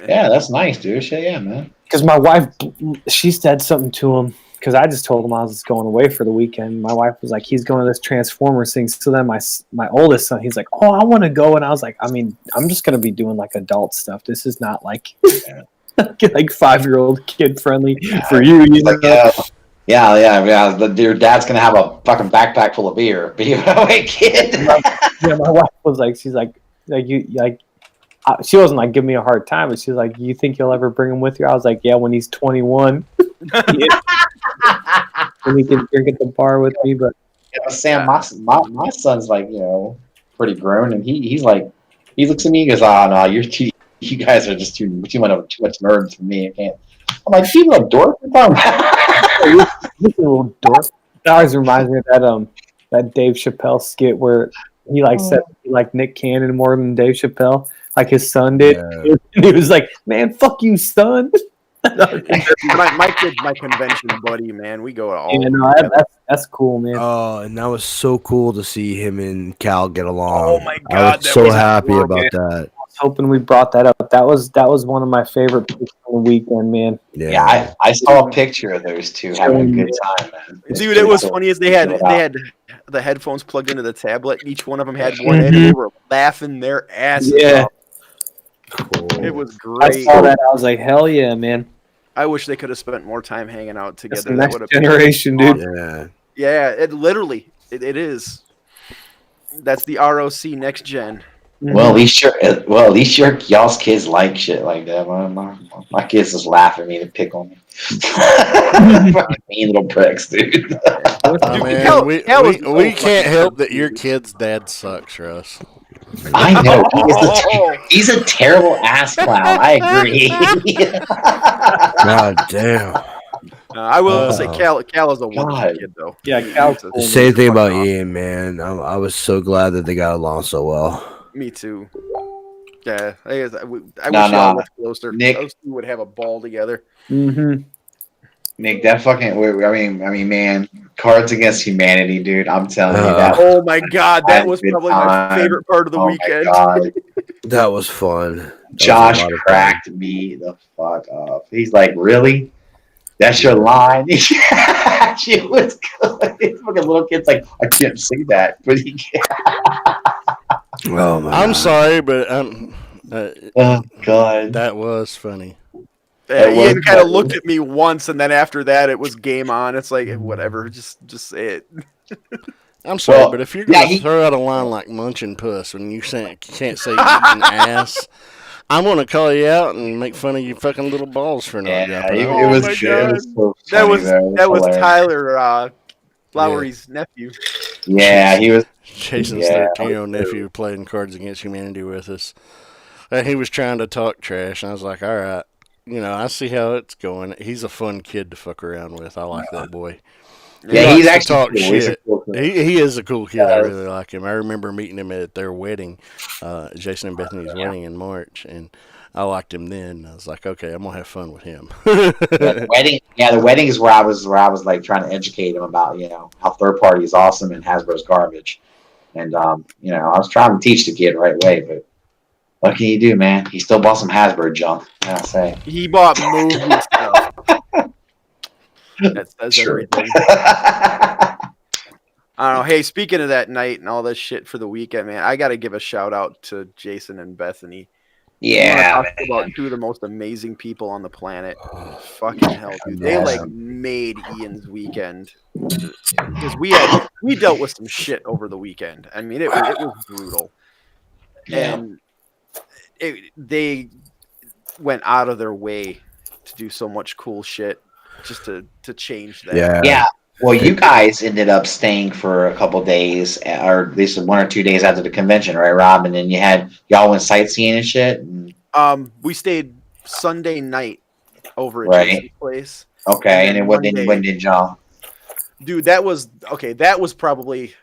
Yeah, that's nice, dude. Shit, yeah, man. Because my wife, she said something to him. Because I just told him I was going away for the weekend. My wife was like, "He's going to this Transformers thing." So then my oldest son, he's like, "Oh, I want to go." And I was like, "I mean, I'm just gonna be doing like adult stuff. This is not like like 5-year-old kid friendly for you." You know? Like, yeah. Your dad's gonna have a fucking backpack full of beer. Be away, kid. Yeah, my wife was like, she's like you like. She wasn't like giving me a hard time, but she was like, "You think you'll ever bring him with you?" I was like, "Yeah, when he's 21, when he can drink at the bar with me." But Sam, my son's like, pretty grown, and he looks at me, he goes, "Oh no, you guys are just too much nerds for me. I can't." I'm like, "You little dork, what's wrong?" He's a little dork. That always reminds me of that Dave Chappelle skit where he said he liked Nick Cannon more than Dave Chappelle, like his son did. Yeah. He was like, "Man, fuck you, son." my kid's my convention buddy, man. We go all. Yeah, no, that's cool, man. Oh, and that was so cool to see him and Cal get along. Oh, my I God, was that so was happy cool, about man. that. I was hoping we brought that up. That was one of my favorite picks on the weekend, man. Yeah, I saw a picture of those two having a good time, man. Dude, it was funny as they had the headphones plugged into the tablet. Each one of them had one in, and they were laughing their asses Yeah. off. cool. It was I great. saw that. I was like, hell yeah, man. I wish they could have spent more time hanging out That's together. the That next would have been generation, dude. Yeah. Yeah, it literally it is. That's the ROC next gen. Well, at least y'all's kids like shit like that. My kids just laugh at me to pick on me. Fucking mean little pricks, dude. Oh, Dude, man, Cal- we Cal was so can't fucking help that crazy, your dude. kid's dad sucks, Russ. I know he's a terrible ass clown. I agree. God damn. I will say Oh. Cal is a wonderful God. kid though. Yeah, He's Cal's a- cool. Same thing about fucking Ian, man. I was so glad that they got along so well. awesome. Me too. Yeah, I wish Nah, y'all lived closer. Nick. Those two would have a ball together. Mm-hmm. Nick, that fucking. I mean, man, Cards Against Humanity, dude. I'm telling you that. Oh my god, that Had a was good probably my time. favorite part of the Oh my weekend. God. That was fun. That was a Josh lot of fun. cracked me the fuck up. He's like, really? That's your line? She was good. This fucking little kid's like, I can't see that, but he can. Oh my I'm God. sorry, but Oh God. that was funny. That was Ian kind of funny. looked at me once, and then after that, it was game on. It's like whatever, just say it. I'm sorry, Well, but if you're gonna yeah, he- throw out a line like "munching puss" when you can't say eating ass, I'm gonna call you out and make fun of you fucking little balls for not Yeah, dropping it, out. it was my it God. was so That funny, was though. that was hilarious. Tyler Lowry's nephew. Yeah, he was. Jason's Yeah. 13-year-old nephew playing Cards Against Humanity with us. And he was trying to talk trash, and I was like, all right, I see how it's going. He's a fun kid to fuck around with. I like that boy. Yeah, He he's likes to actually talk cool. He's a shit. cool kid. He is a cool kid. I Yeah. really like him. I remember meeting him at their wedding, Jason and Bethany's wedding in March, and I liked him then. I was like, okay, I'm gonna have fun with him. The wedding. Yeah, the wedding is where I was like trying to educate him about how third party is awesome and Hasbro's garbage, and I was trying to teach the kid the right way, but what can you do, man? He still bought some Hasbro junk. I say. He bought movie stuff. That says Sure. everything. I don't know. Hey, speaking of that night and all this shit for the weekend, man, I got to give a shout out to Jason and Bethany. Yeah, talk about two of the most amazing people on the planet. Fucking hell, dude! They made Ian's weekend because we dealt with some shit over the weekend. I mean, it was brutal, and they went out of their way to do so much cool shit just to change that. Yeah. Well, you guys ended up staying for a couple days, or at least 1 or 2 days after the convention, right, Rob? And then y'all went sightseeing and shit. And... We stayed Sunday night over at Jason's place. Okay, and then when Monday- did y'all? Dude, that was probably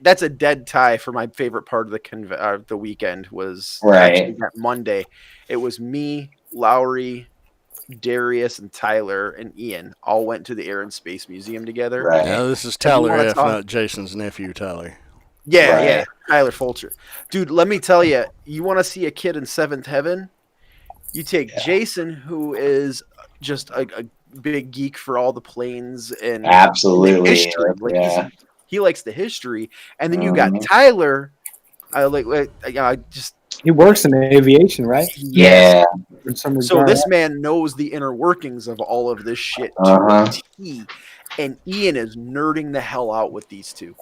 that's a dead tie for my favorite part of the weekend was actually that Monday. It was me, Lowry, Darius, and Tyler and Ian all went to the Air and Space Museum together. Right. Now this is Tyler wanna F, talk- not Jason's nephew, Tyler. Yeah, Right. yeah, Tyler Fulcher. Dude, let me tell you, you want to see a kid in seventh heaven? You take Jason, who is just a big geek for all the planes and Absolutely. the history. Like Yeah. he likes the history, and then you got Tyler. He works in aviation, right? Yeah. In some So regard. this man knows the inner workings of all of this shit to Uh-huh. a T, and Ian is nerding the hell out with these two.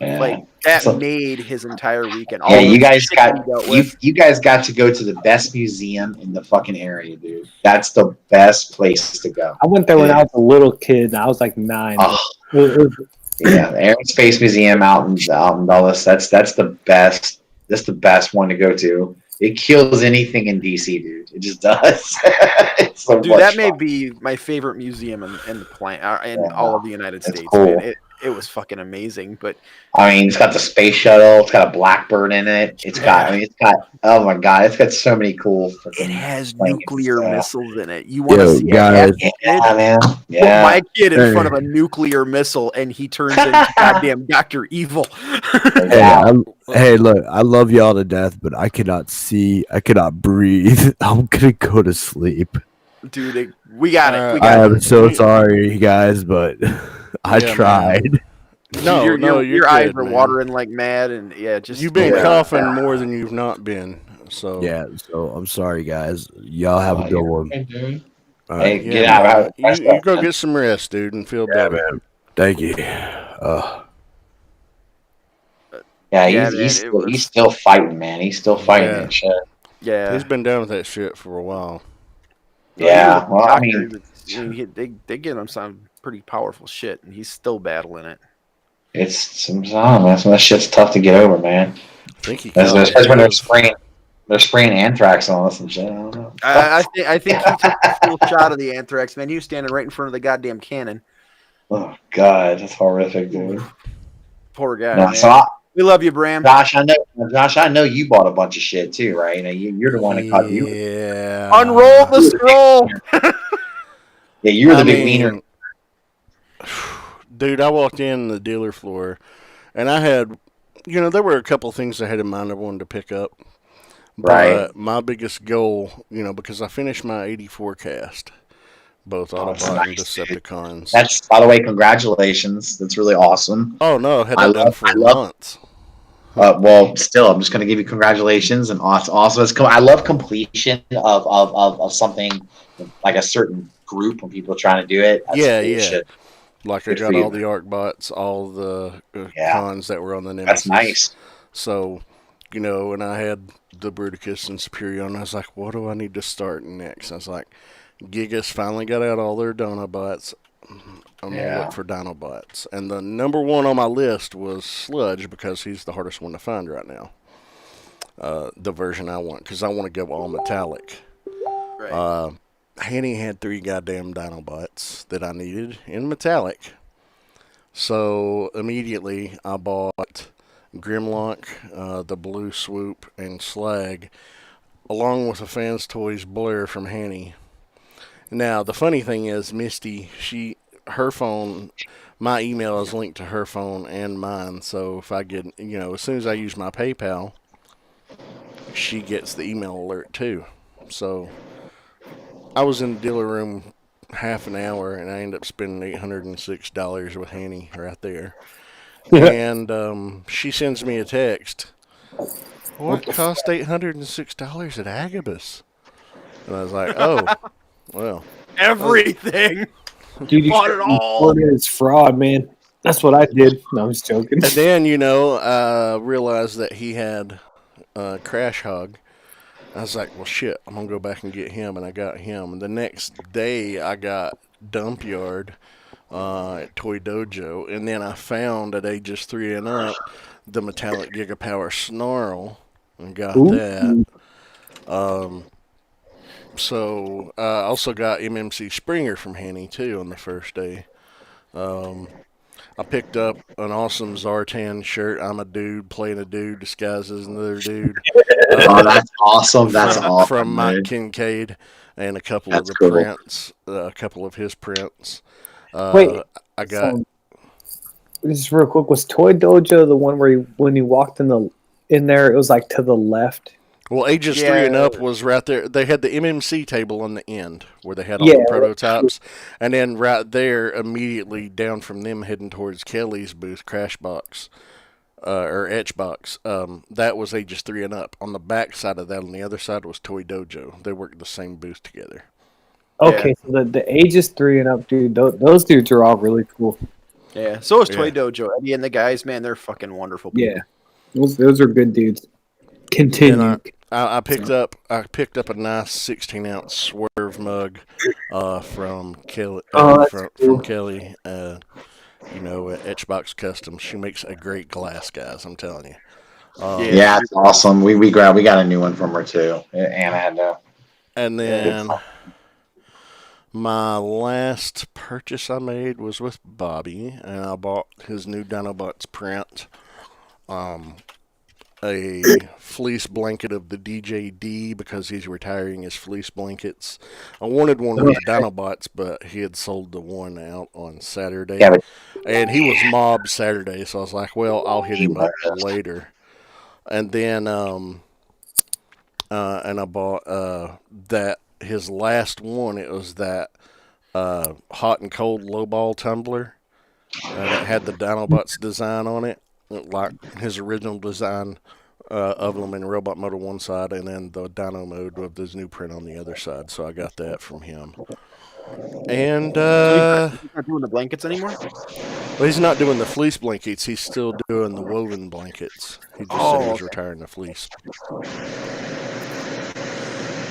Yeah. Like that So- made his entire weekend. Yeah, All you the guys shit got we dealt with. you guys got to go to the best museum in the fucking area, dude. That's the best place to go. I went there when I was a little kid. And I was like 9. Oh, It was- yeah, the Air and Space Museum out in Dulles. That's the best. That's the best one to go to. It kills anything in DC, dude. It just does. It's so Dude, much that may fun. be my favorite museum in the planet, in Yeah, all of the United it's States. cool. Man. It was fucking amazing. But I mean, it's got the space shuttle. It's got a Blackbird in it. It's got. Oh my god, it's got so many cool. it has planes, nuclear yeah. missiles in it. You want to Yo, see guys. a kid? Yeah, man. Put Yeah. my kid in Hey. front of a nuclear missile, and he turns into goddamn Dr. Evil. Hey, look, I love y'all to death, but I cannot see. I cannot breathe. I'm gonna go to sleep. Dude, we got it. We I got it. am so sorry, guys, but I Yeah, tried. No, your you're eyes good, are man. watering like mad, and just You've been Yeah. coughing more than you've not been. So Yeah, so I'm sorry, guys. Y'all have a good one. Hey, dude. All Hey, right. get yeah, out. man, you go get some rest, dude, and feel Yeah, better. man. Thank you. Yeah, Yeah, man, he's it still, he's was. still fighting, man. He's still fighting Yeah. that shit. Yeah, He's been down with that shit for a while. Yeah. Well, I doctor, mean, they give him some pretty powerful shit, and he's still battling it. it's I don't know, man. Some of that shit's tough to get over, man. I think he Especially caught it when too. they're spraying anthrax on us and shit. I don't know. I think he took the full shot of the anthrax, man. He was standing right in front of the goddamn cannon. Oh God, that's horrific, dude. Poor guy, No, man. so We love you, Bram. Josh, I know you bought a bunch of shit too, right? You know, you're the one that caught you. Yeah. Unroll the scroll. Yeah, you were the I big wiener. mean, dude, I walked in the dealer floor, and I had, there were a couple things I had in mind I wanted to pick up. But Right. my biggest goal, because I finished my 84 cast, both that's Autobot and nice, dude. Decepticons. That's, by the way, congratulations. That's really awesome. Oh, no, I had I that done love, for I love. months. Well, still, I'm just going to give you congratulations and also, I love completion of something like a certain group when people are trying to do it. That's Yeah, cool yeah. shit. Like Good I for got you, all man. the ARC bots, all the Yeah. cons that were on the That's Nemesis. nice. So, and I had the Bruticus and Superior, and I was like, what do I need to start next? I was like, Gigas finally got out all their Dinobots. I'm going to Yeah. look for Dinobots. And the number one on my list was Sludge because he's the hardest one to find right now. The version I want, because I want to go all metallic. Right. Hanny had 3 goddamn Dinobots that I needed in metallic. So immediately I bought Grimlock, the Blue Swoop, and Slag, along with a Fans Toys Blur from Hanny. Now, the funny thing is, Misty, her phone, my email is linked to her phone and mine, so if I get, as soon as I use my PayPal, she gets the email alert too. So I was in the dealer room half an hour, and I ended up spending $806 with Hanny right there. And she sends me a text. What cost $806 at Agabus? And I was like, oh, well. Everything. Dude, you Bought should it all. It's fraud, man. That's what I did. No, I'm just joking. And then, I realized that he had Crash Hog. I was like, well, shit, I'm going to go back and get him. And I got him. And the next day, I got Dump Yard at Toy Dojo. And then I found at ages 3 and up the Metallic Gigapower Snarl and got that. So I also got MMC Springer from Hanny too on the first day. I picked up an awesome Zartan shirt. I'm a dude playing a dude disguised as another dude. Oh, that's awesome. That's awesome. From Mike Dude. Kincaid and a couple That's of the cool. prints, a couple of his prints. Wait, I got. Just real quick, was Toy Dojo the one where when you walked in there, it was like to the left? Well, ages 3 and up was right there. They had the MMC table on the end where they had all Yeah. the prototypes. And then right there, immediately down from them, heading towards Kelly's booth, Crashbox, or Etchbox, that was ages 3 and up. On the back side of that, on the other side, was Toy Dojo. They worked the same booth together. Okay, so the ages 3 and up, dude, those dudes are all really cool. Yeah. So is Toy Dojo. Eddie and the guys, man, they're fucking wonderful people. Yeah, those are good dudes. Continue. I picked up a nice 16-ounce Swerve mug from Kelly. From Kelly. At Etchbox Customs. She makes a great glass, guys. I'm telling you. Yeah, it's awesome. We got a new one from her too. Anna had to. And then my last purchase I made was with Bobby, and I bought his new Dinobots print. A fleece blanket of the DJD because he's retiring his fleece blankets. I wanted one with the Dinobots, but he had sold the one out on Saturday. Yeah, and he was mobbed Saturday, so I was like, well, I'll hit him up later. And then and I bought that his last one. It was that hot and cold lowball tumbler that had the Dinobots design on it, like his original design of them in robot mode on one side, and then the dyno mode with this new print on the other side. So I got that from him. And He's not doing the blankets anymore. well, he's not doing the fleece blankets. He's still doing the woven blankets. He just said he was retiring the fleece.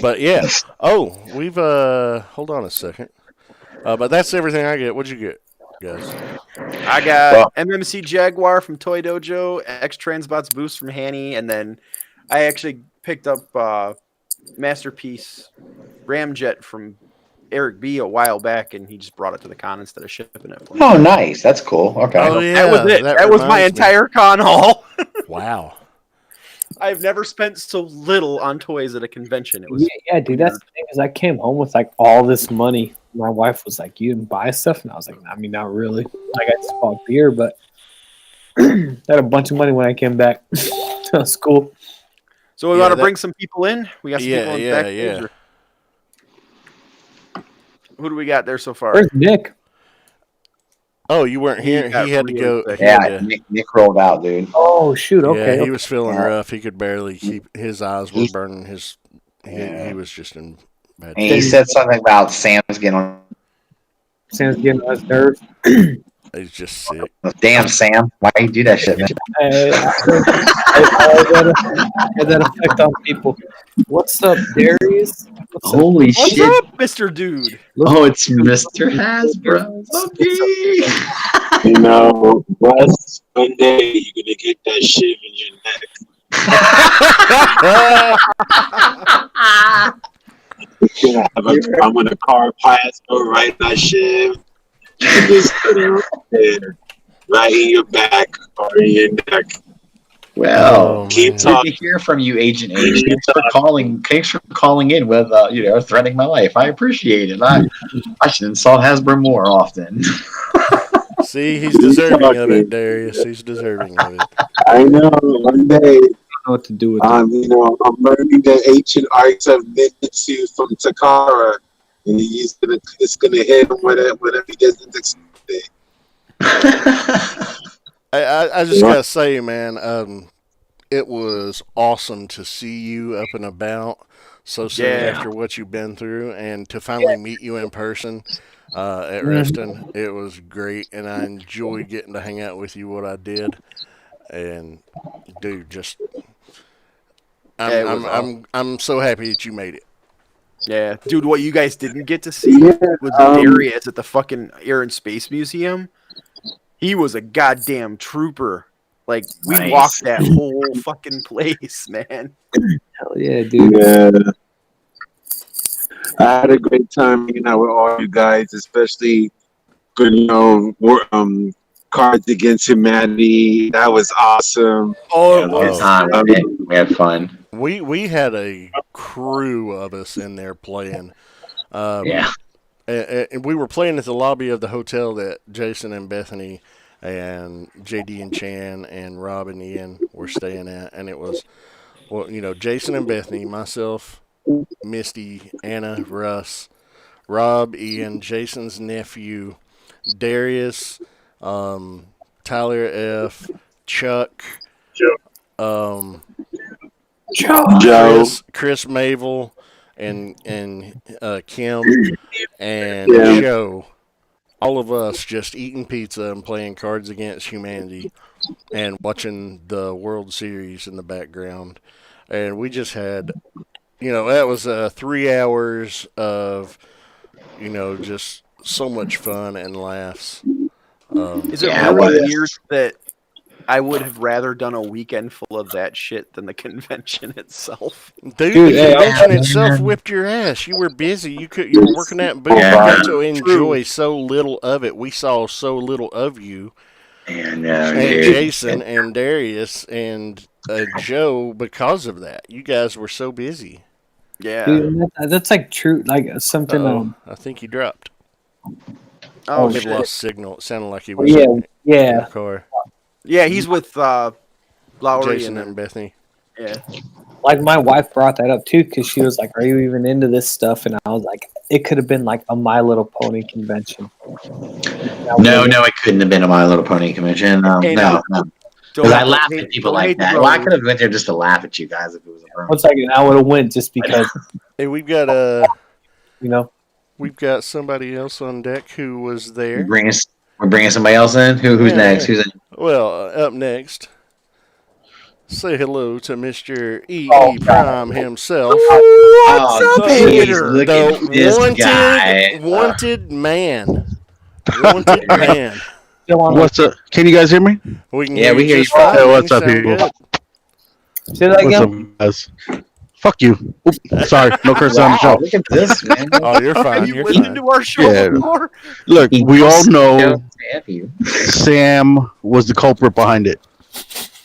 But yeah. Oh, we've hold on a second. But that's everything I get. What'd you get, guys? I got MMC Jaguar from Toy Dojo, X Transbots Boost from Hanny, and then I actually picked up Masterpiece Ramjet from Eric B a while back, and he just brought it to the con instead of shipping it. Oh, nice. That's cool. Okay. Oh yeah, That was it. That was my reminds me. entire con haul. Wow. I've never spent so little on toys at a convention. It was Yeah, dude, that's the thing is I came home with like all this money. My wife was like, "You didn't buy stuff," and I was like, "I mean, not really. Like I just bought beer, but I had a bunch of money when I came back to school." So we want to bring some people in. We got some people in backstage. Yeah. Who do we got there so far? Where's Nick? Oh, you weren't here. got He had to really go. sick. he had Yeah, to- Nick rolled out, dude. Oh shoot! Okay. Yeah, he was feeling rough. He could barely keep. His eyes were burning. He was just in bad. And he said something about Sam's getting on. Sam's getting on his nerves. He's just sick. Damn, Sam. Why you do that shit, man? I had that effect on people. What's up, Darius? What's up? Holy What's shit. up, Mr. Dude? Oh, it's Mr. Hasbro. Okay. You know, Russ, one day you're gonna get that shiv in your neck. I'm gonna car pass, go right in that shiv. You can just put it right there, right in your back or in your neck. Well, Keep good to talking. hear from you, Agent H. Thanks for calling in with, threatening my life. I appreciate it. I should insult Hasbro more often. See, he's deserving of it, Darius. He's deserving of it. I know. One day, I don't know what to do with it. I'm learning the ancient arts of ninjutsu from Takara, and it's gonna hit him whatever he doesn't expect it. I just gotta say, man, it was awesome to see you up and about so soon after what you've been through, and to finally meet you in person at Reston. It was great, and I enjoyed getting to hang out with you. What I did, and dude, just I'm so happy that you made it. Yeah, dude, what you guys didn't get to see was Darius at the fucking Air and Space Museum. He was a goddamn trooper. Like, we walked that whole fucking place, man. Hell yeah, dude. Yeah. I had a great time hanging out with all you guys, especially Cards Against Humanity. That was awesome. Oh, Good time. We had fun. We had a crew of us in there playing. Yeah. And we were playing at the lobby of the hotel that Jason and Bethany and JD and Chan and Rob and Ian were staying at. And it was, Jason and Bethany, myself, Misty, Anna, Russ, Rob, Ian, Jason's nephew, Darius, Tyler F., Chuck, Chris Mavel, and Kim and Joe, all of us just eating pizza and playing Cards Against Humanity and watching the World Series in the background. And we just had, that was 3 hours of, just so much fun and laughs. Is it really weird that I would have rather done a weekend full of that shit than the convention itself? Dude, the convention itself whipped your ass. You were busy. You were working at booth. You got to enjoy so little of it. We saw so little of you, and Jason and Darius and Joe because of that. You guys were so busy. Yeah, Dude, that's like true. Like something. I think he dropped. Oh, he shit. lost signal. It sounded like he was Yeah. in the car. Yeah, he's with Lowry Jason and Bethany. Yeah. Like my wife brought that up too because she was like, "Are you even into this stuff?" And I was like, "It could have been like a My Little Pony convention." No, it couldn't have been a My Little Pony convention. No. Because I laugh at people like that. Well, I could have went there just to laugh at you guys if it was a burn. 1 second, I would have went just because, Hey, we've got you know. we've got somebody else on deck who was there. We're bringing somebody else in. Who's Yeah, next? yeah. Who's in? Well, up next, say hello to Mr. E. Oh, Prime himself. What's up, hater? hater? Look at this guy. Wanted man. Wanted man. Still on What's up? Can you guys hear me? We can Yeah, we hear you. just fine. Hey, what's You up, sound people? good. Say that What's again. up, guys? Fuck you. Oops, sorry, no cursing on the Wow, show. look at this, man. Oh, you're fine. Have you You're listened fine. to our show Yeah. before? Look, we all know F you. Sam was the culprit behind it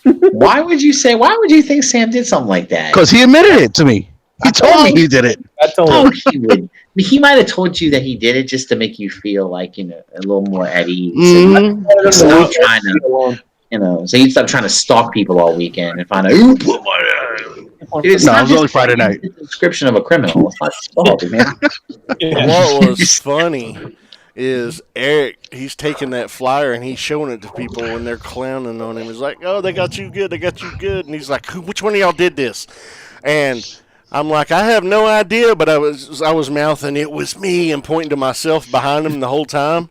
Why would you think Sam did something like that? because he admitted it to me. He told me he did it. I told Oh, him. he would. I mean, he might have told you that he did it just to make you feel like, a little more at ease. Mhm. Stop trying to, so you'd stop trying to stalk people all weekend and find out who put my. Dude, it's No, not it was just only Friday night. the description of a criminal. It's not stalking, man. What was funny is Eric, he's taking that flyer and he's showing it to people and they're clowning on him. He's like, oh, they got you good. They got you good. And he's like, which one of y'all did this? And I'm like, I have no idea, but I was mouthing, it was me, and pointing to myself behind him the whole time.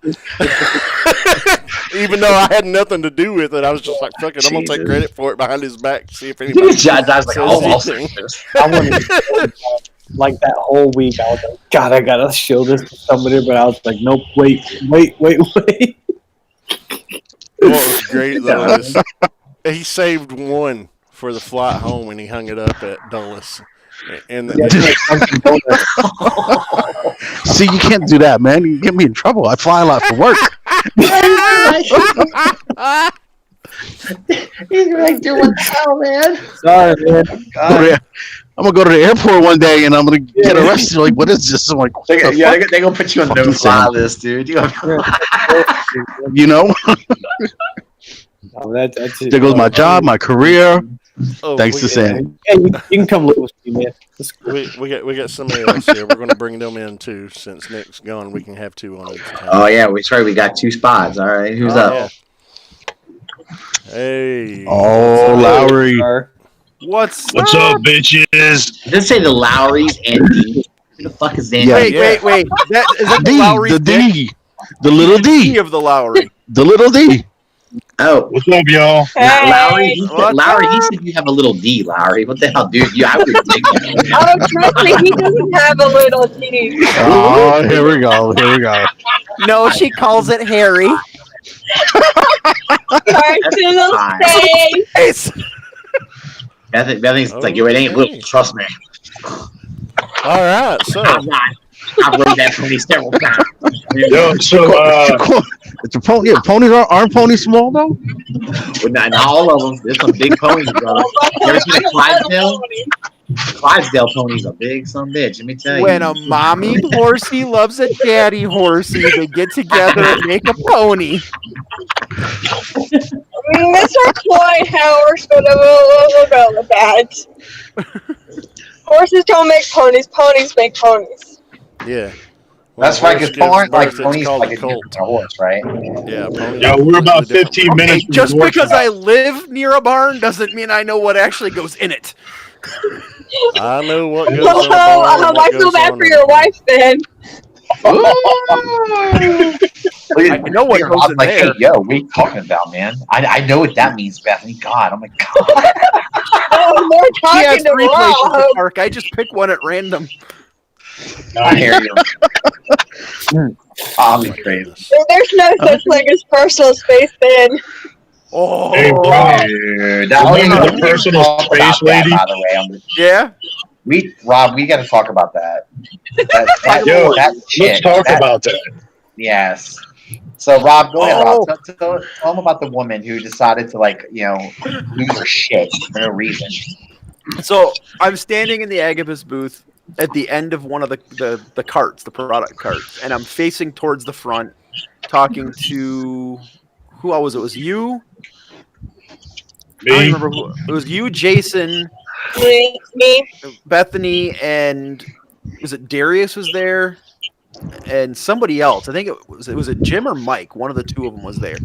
Even though I had nothing to do with it, I was just like, fuck it, I'm going to take credit for it behind his back, see if anybody Judge, I was like, says oh, anything. I wanted like that whole week. I was like, God, I gotta show this to somebody, but I was like, nope, wait. What was great, though, is he saved one for the flight home, and he hung it up at Dulles. And See, you can't do that, man. You get me in trouble. I fly a lot for work. He's like, dude, what the hell, man? Sorry, man. I'm gonna go to the airport one day and I'm gonna get arrested. Like, what is this? I'm like, what the fuck? They're gonna put you on Fucking no-fly Sam. list, dude. You know, No, that's it. there goes my job, my career. oh, Thanks to Sam. Hey, you can come live with me, man. we got somebody else here. We're going to bring them in, too. Since Nick's gone, we can have two on each time. Oh, yeah, we got 2 spots. All right, who's up? Yeah. Hey. Oh, Lowry. What's up, bitches? Does it say the Lowrys and D? Who the fuck is Dan? Yeah. Wait. Is that the D, Lowry the dick? D, the little D, of the Lowry. the little D. Oh, What's up, y'all? Lowry. What's Lowry, he said you have a little D, Lowry. What the hell, dude? I would think that. Oh, trust me, he doesn't have a little D. Oh, here we go. No, she calls it Harry. Personal fine. space. Bethany's like, yo, it ain't little. Trust me. All right, so I'm not. I rode that pony several times. Yo, so It's a pony. Yeah, ponies aren't ponies small though. Well, not all of them. There's some big ponies, brother. You ever seen a Clydesdale? Clydesdale ponies are big, some bitch. Let me tell you. When a mommy horsey loves a daddy horsey, they get together and make a pony. Mr. Clyde Howard, we'll go with that. Horses don't make ponies, ponies make ponies. yeah. That's When right, a horse because gives ponies like birth, it's ponies called like a a colt. different horse, right? Yeah, ponies yeah, are we're about completely different. 15 minutes. from Just the work because tonight. I live near a barn doesn't mean I know what actually goes in it. I know what goes on. I feel bad for your wife then. I know what goes I'm in like, there. hey, yo, what are you talking about, man? I know what that means, Bethany. God, I'm like, God. Oh, we're He has talking to 3 places to Rob. park. I just pick one at random. I hear you. I'm crazy. There's no such thing as personal space then. Oh, Hey, Rob, Dude, Going to the we personal talk about space, that, lady. by the way, yeah. Rob, we got to talk about that. Yo, that let's chick, talk that- about that. Yes. So, Rob, go ahead, Oh. Rob. Tell them about the woman who decided to, lose her shit for no reason. So I'm standing in the Agabus booth at the end of one of the carts, the product carts, and I'm facing towards the front, talking to who was it? Was you? I don't Me? remember who. It was you, Jason, Me. Bethany, and was it Darius was there, and somebody else. I think it was a Jim or Mike. One of the two of them was there.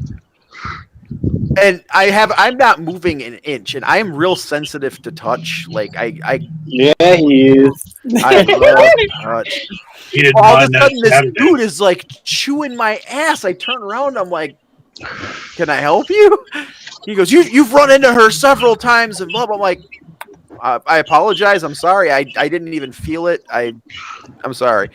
And I'm not moving an inch, and I am real sensitive to touch. Like Yeah, he is. I love touch. He didn't All of a mind that sudden, this Saturday. dude is like chewing my ass. I turn around, I'm like, "Can I help you?" He goes, "You've run into her several times," and blah blah. I'm like, I apologize. I'm sorry. I didn't even feel it. I'm sorry.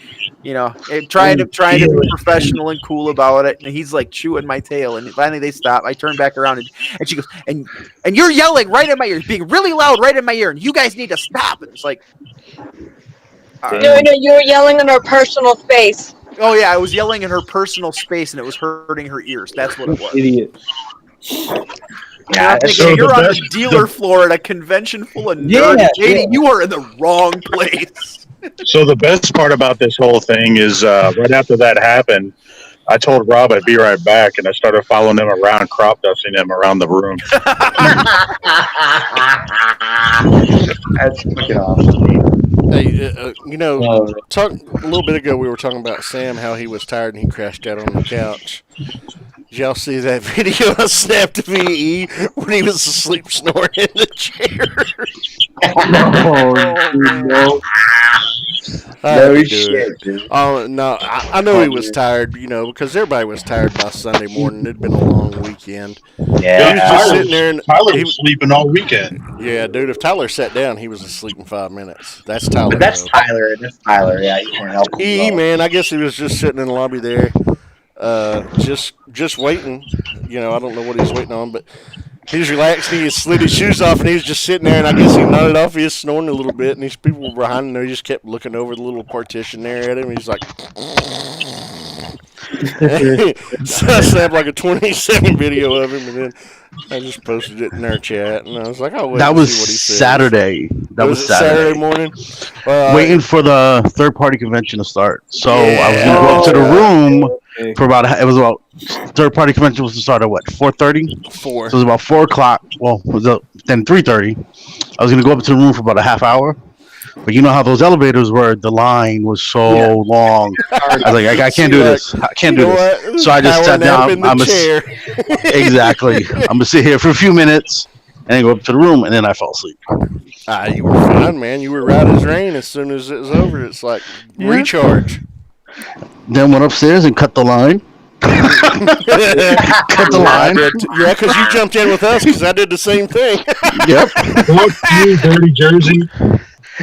You know, trying to be professional and cool about it. And he's like chewing my tail. And finally they stop. I turn back around and she goes, and you're yelling right in my ear, being really loud right in my ear. And you guys need to stop. And it's like, No, you were yelling in her personal space. oh yeah, I was yelling in her personal space and it was hurting her ears. That's what it was. Idiot. Yeah, you're on the dealer floor at a convention full of nerds. JD, you are in the wrong place. So the best part about this whole thing is right after that happened, I told Rob I'd be right back, and I started following him around, crop dusting him around the room. That's fucking awesome. Hey, talk a little bit ago we were talking about Sam, how he was tired and he crashed out on the couch. Did y'all see that video I snapped of VE when he was asleep snoring in the chair? No. No shit, dude. Oh no, I know he was tired, because everybody was tired by Sunday morning. It'd been a long weekend. Yeah, he was just sitting there, and Tyler was sleeping all weekend. Yeah, dude. If Tyler sat down, he was asleep in 5 minutes. That's Tyler. But that's Tyler. That's Tyler. Yeah, you can't help him. Man, I guess he was just sitting in the lobby there, just waiting. I don't know what he's waiting on, but he was relaxing. He slid his shoes off, and he was just sitting there. And I guess he nodded off. He was snoring a little bit, and these people were behind him. They just kept looking over the little partition there at him. He's like, so I snapped like a 20-second video of him, and then I just posted it in our chat. And I was like, "Oh, that was Saturday. That was Saturday morning." Waiting for the third-party convention to start. So I was gonna go up to the room for about. It was about third-party convention was to start at what 4:30. 4. So it was about 4 o'clock. Well, then 3:30. I was gonna go up to the room for about a half hour. But you know how those elevators were, the line was so long. I was like, I can't do this. I can't do this. So I just sat down. Exactly. I'm going to sit here for a few minutes and then go up to the room, and then I fell asleep. You were fine, man. You were right as rain as soon as it was over. It's like, recharge. Then went upstairs and cut the line. Cut the line. Yeah, because you jumped in with us because I did the same thing. Yep. You dirty Jersey.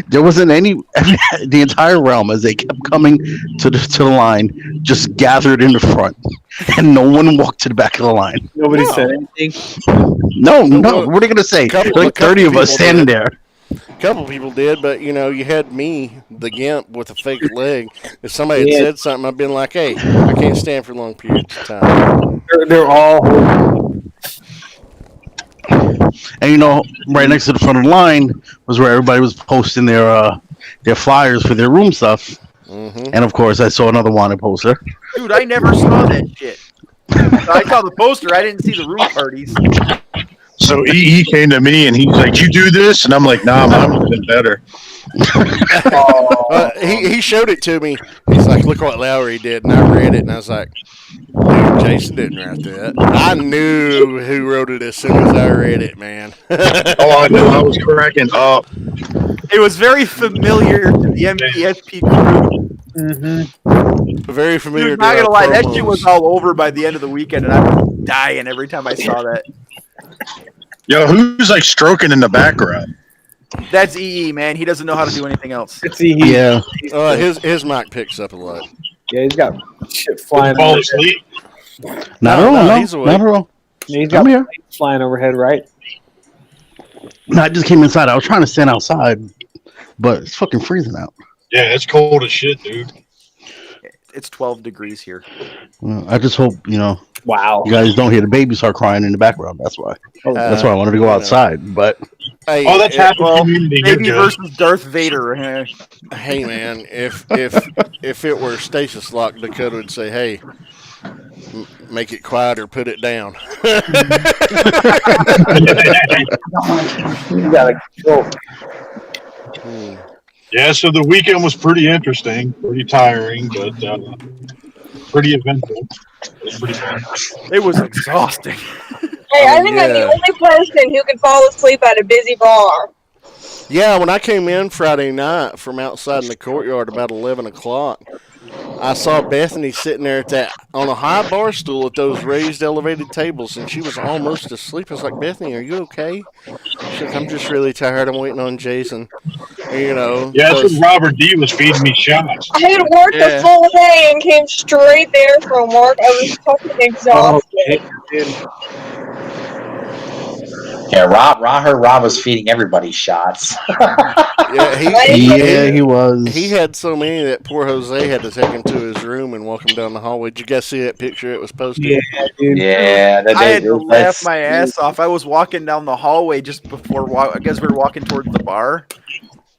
There wasn't any. The entire realm, as they kept coming to the line, just gathered in the front, and no one walked to the back of the line. Nobody said anything. No. What are they gonna say? Like 30 of us standing there. A couple people did, but you had me, the gimp with a fake leg. If somebody had said something, I'd been like, "Hey, I can't stand for long periods of time." They're all. And right next to the front of the line was where everybody was posting their flyers for their room stuff. Mm-hmm. And of course, I saw another wanted poster. Dude, I never saw that shit. I saw the poster. I didn't see the room parties. So he came to me and he's like, "You do this?" And I'm like, "Nah, mine would have been better." He showed it to me. He's like, "Look what Lowry did," and I read it, and I was like, "Dude, Jason didn't write that." I knew who wrote it as soon as I read it, man. Oh, I know. I was cracking up. It was very familiar to the MPSP crew. Mm-hmm. Very familiar. Dude, not gonna lie, that shit was all over by the end of the weekend, and I was dying every time I saw that. Yo, who's like stroking in the background? That's EE, man. He doesn't know how to do anything else. It's EE. Yeah. His mic picks up a lot. Yeah, he's got shit flying. Fall asleep? Not at all. No, he's awake. not at all. Yeah, he's got planes flying overhead, right? No, I just came inside. I was trying to stand outside, but it's fucking freezing out. Yeah, it's cold as shit, dude. It's 12 degrees here. Well, I just hope Wow. you guys don't hear the baby start crying in the background. That's why. That's why I wanted to go outside. But Hey, that's happened. Community. Baby versus Darth Vader. Hey, man, if it were stasis lock, Dakota would say, "Hey, make it quiet or put it down." You gotta go. Yeah, so the weekend was pretty interesting, pretty tiring, but pretty eventful. It was pretty fun. It was exhausting. Hey, I think I'm the only person who can fall asleep at a busy bar. Yeah, when I came in Friday night from outside in the courtyard about 11 o'clock, I saw Bethany sitting there on a high bar stool at those raised elevated tables, and she was almost asleep. I was like, Bethany, are you okay? She's like, I'm just really tired. I'm waiting on Jason. Yeah, that's when Robert D was feeding me shots. I had worked a full day and came straight there from work. I was fucking exhausted. Yeah, Rob was feeding everybody shots. He was. He had so many that poor Jose had to take him to his room and walk him down the hallway. Did you guys see that picture? It was posted. Yeah, dude. Yeah, I had to laugh my ass off. I was walking down the hallway just before, I guess we were walking towards the bar.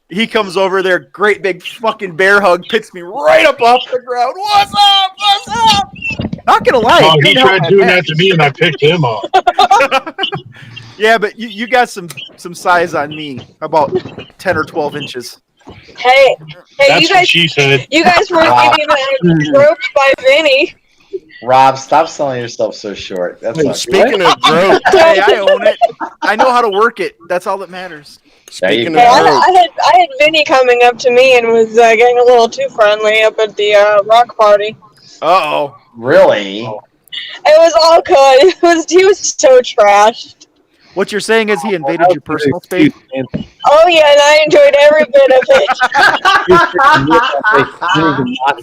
He comes over there, great big fucking bear hug, picks me right up off the ground. What's up? What's up? Not gonna lie. Oh, he tried doing that to me, and I picked him up. Yeah, but you got some size on me, about 10 or 12 inches. Hey, That's you what guys! she said. You guys weren't even groped by Vinny. Rob, stop selling yourself so short. That's not Speaking of grope, Hey, I own it. I know how to work it. That's all that matters. Speaking Hey, of I had Vinny coming up to me and was getting a little too friendly up at the rock party. Uh-oh. Really? It was all good. He was so trashed. What you're saying is he invaded your personal space? Oh yeah, and I enjoyed every bit of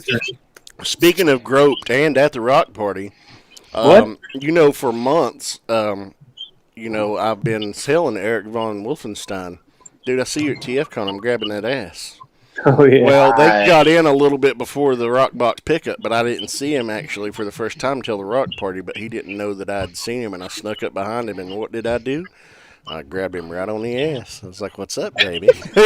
it. Speaking of groped and at the rock party, for months, I've been selling Eric Von Wolfenstein. Dude, I see you at TFCon. I'm grabbing that ass. Oh, yeah. Well, they got in a little bit before the Rockbox pickup, but I didn't see him actually for the first time until the rock party, but he didn't know that I'd seen him, and I snuck up behind him, and what did I do? I grabbed him right on the ass. I was like, what's up, baby? That's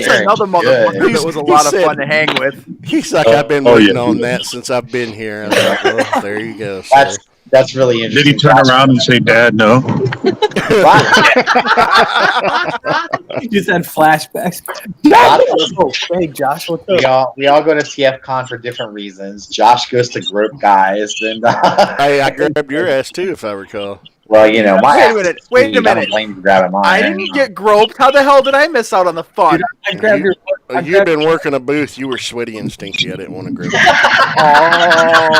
another motherfucker that was a lot of fun to hang with. He's like, I've been waiting on that since I've been here. I was like, well, there you go, sir. That's really interesting. Did he turn around and say, Dad, no? You just had flashbacks. Josh, what's up? We all go to TFCon for different reasons. Josh goes to group guys, and hey, I grabbed your ass too, if I recall. Well, my Wait a minute. I didn't get groped. How the hell did I miss out on the fun? I grabbed You've been working a booth. You were sweaty and stinky. I didn't want to grab you.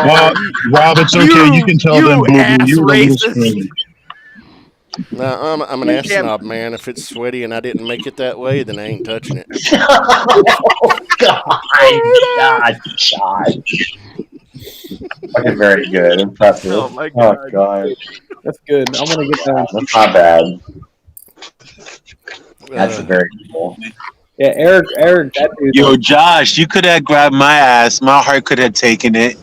Well, Rob, it's okay. You can tell them, boo-boo. You were a little screaming. No, I'm an ass snob, man. If it's sweaty and I didn't make it that way, then I ain't touching it. Oh, God. Okay, very good. Impressive. Oh, my God. Oh, God. That's good. I'm going to get that. That's not bad. That's very cool. Yeah, Eric, that dude. Yo, Josh, you could have grabbed my ass. My heart could have taken it.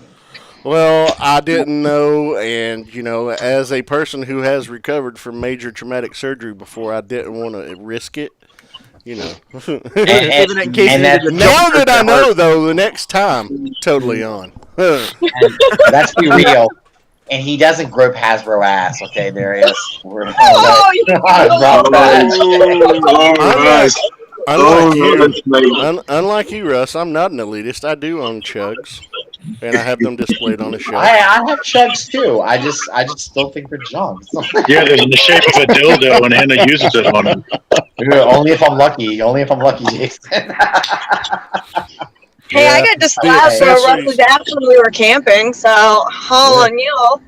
Well, I didn't know, and, as a person who has recovered from major traumatic surgery before, I didn't want to risk it. And now that I know, though, the next time, totally on. Let's be real. And he doesn't grope Hasbro ass, okay, Darius? Unlike you, Russ, I'm not an elitist. I do own chugs, and I have them displayed on the shelf. I have chugs too. I just still think they're junk. Yeah, they're in the shape of a dildo, and Anna uses it on them. Only if I'm lucky, Jason. Hey, I got to slap Russ's ass when we were camping, so on you.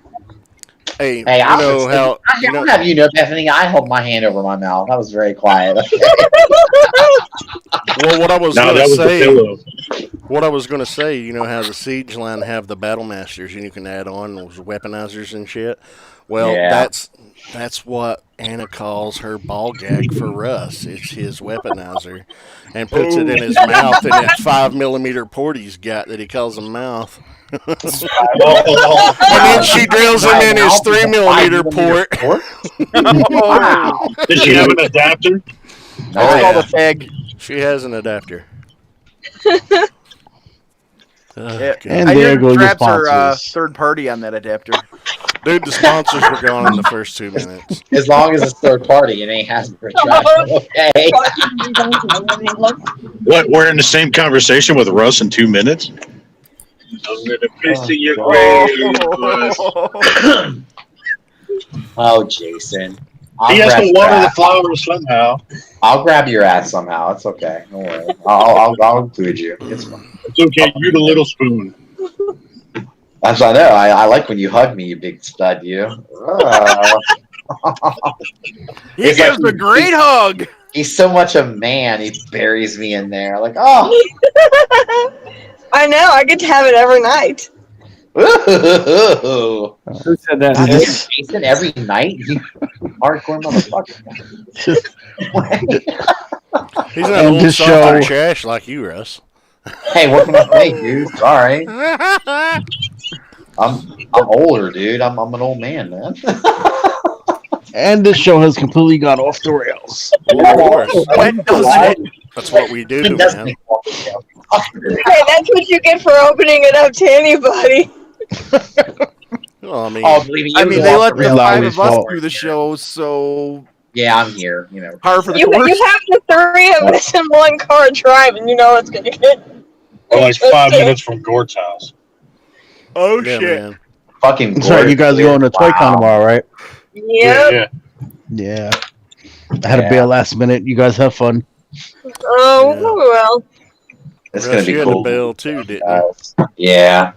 Hey, I'll have you know, Bethany, I held my hand over my mouth. I was very quiet. Well, what I was going to say, you know how the Siege line have the Battle Masters and you can add on those weaponizers and shit? Well, that's what Anna calls her ball gag for Russ. It's his weaponizer. And puts it in his mouth in that 5mm port he's got that he calls a mouth. And then she drills him in his 3mm port. Wow. Did she have an adapter? That's called a fag. She has an adapter. And there goes your sponsors. Third party on that adapter. Dude, the sponsors were gone in the first 2 minutes. As long as it's third party, it ain't Hasbro trash. Okay. What? We're in the same conversation with Russ in 2 minutes? I'm gonna piss in your grave. Oh, Jason. He has grab to your water the ass. flowers somehow. I'll grab your ass somehow. It's okay. Don't worry. I'll include you. It's fine. It's okay. You're the little spoon. That's what I know. I like when you hug me, you big stud. You. He It's gives like a great hug. He's so much a man. He buries me in there. Like, oh. I know. I get to have it every night. Who said that? Jason, every night? You hardcore motherfucker. He's not And old, this soft, and show- trash like you, Russ. Hey, what can I say, dude? Sorry. I'm older, dude. I'm an old man, man. And this show has completely gone off the rails. Well, of course. When doesn't it? That's what we do, man. Hey, that's what you get for opening it up to anybody. Well, I mean, believe me, I mean, they let the It's five Lowry's of us fault. do the show, so Yeah, I'm here. You know. par for the You course. have the three of us in one car driving. You know it's going to get. We're like 5 minutes from Gord's house. Oh yeah, shit! man. Fucking That's right. You guys are going to Toy Con tomorrow, right? Yep. Yeah. Yeah. I had to bail last minute. You guys have fun. Oh, Yeah. well. It's Russ, gonna be you cool. had a bill too, didn't you? Yeah.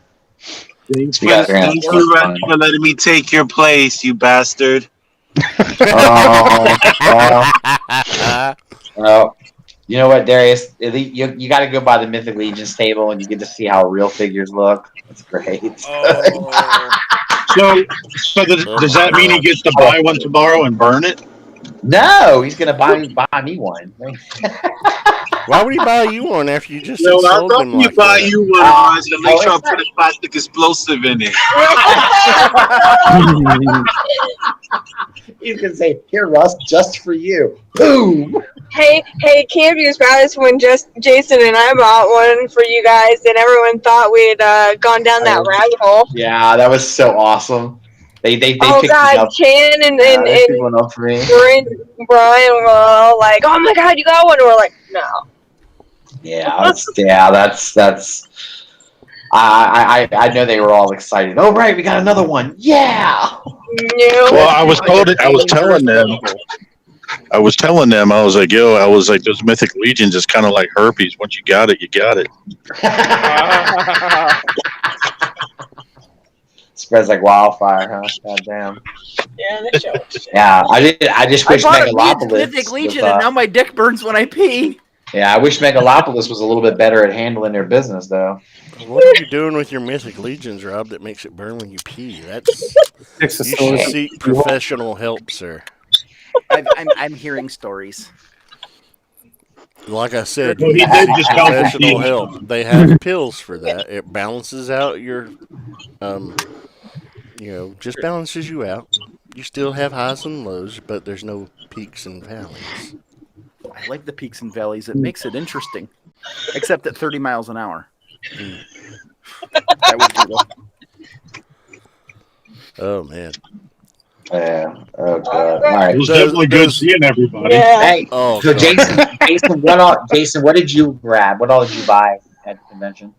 Thanks You guys are gonna have thanks so for much fun. letting me take your place, you bastard. Well, you know what, Darius? You got to go by the Mythic Legions table, and you get to see how real figures look. It's great. So does that mean he gets to buy one tomorrow and burn it? No, he's gonna buy me one. Why would he buy you one after you just No, I insulted thought him you like buy that? you one, I was gonna make sure I put a plastic explosive in it. He's gonna say, "Here, Russ, just for you." Boom. Hey, can't be as bad as when just Jason and I bought one for you guys, and everyone thought we'd gone down that rabbit hole. Yeah, that was so awesome. They Oh picked me God, up. Chan and They picked one up for me. Brian were all like, "Oh my God, you got one!" And we're like, "No." Yeah, that's. I know they were all excited. Oh right, we got another one. Yeah. No. Well, I was telling them, I was like, yo, I was like, those Mythic Legions is kind of like herpes. Once you got it, you got it. Spreads like wildfire, huh? God damn. Yeah, that show. Yeah, I just I wish bought a Megalopolis. Mythic Legion, was, and now my dick burns when I pee. yeah, I wish Megalopolis was a little bit better at handling their business, though. What are you doing with your Mythic Legions, Rob, that makes it burn when you pee? That's you should seek professional help, sir. I'm hearing stories. Like I said, Well, you he need did to seek just come from professional Keystone. help. They have pills for that. It balances out your, just balances you out. You still have highs and lows, but there's no peaks and valleys. I like the peaks and valleys. It makes it interesting, except at 30 miles an hour. That would be Oh man. Yeah. Oh god. All right. It was definitely good seeing everybody. Yeah. Hey, Oh, so God. Jason, what did you grab? What all did you buy at the convention?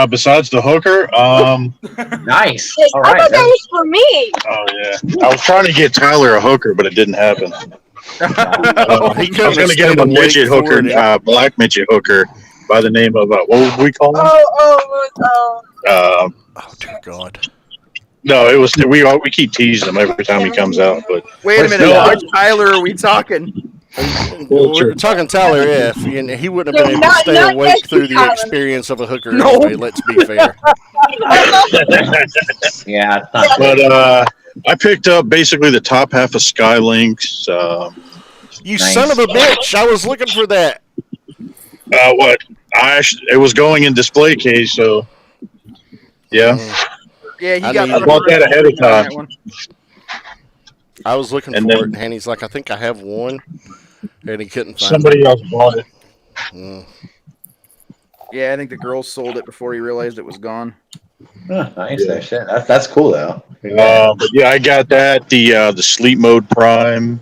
Besides the hooker, Nice. Like, All I right. thought that was for me. oh yeah, I was trying to get Tyler a hooker, but it didn't happen. He I was couldn't going to have get him stayed a awake midget for hooker, it. black midget hooker, by the name of what would we call him? Oh. Oh dear God. No, it was we keep teasing him every time he comes out. But Wait a minute. No, Which Tyler are we talking? We're talking Tyler F. And he wouldn't have been able to Not stay awake just through the Tyler. experience of a hooker No. anyway, let's be fair. Yeah. It's not but I picked up basically the top half of Skylinks. You Nice. son of a bitch! I was looking for that. It was going in display case, so yeah. Yeah, he I got. need- I bought that ahead of time. That one. I was looking And for then- it, and Hanny's like, I think I have one, and he couldn't find Somebody else bought it. it. Mm. Yeah, I think the girls sold it before he realized it was gone. nice. That shit. That's cool though. But yeah, I got that. The sleep mode prime.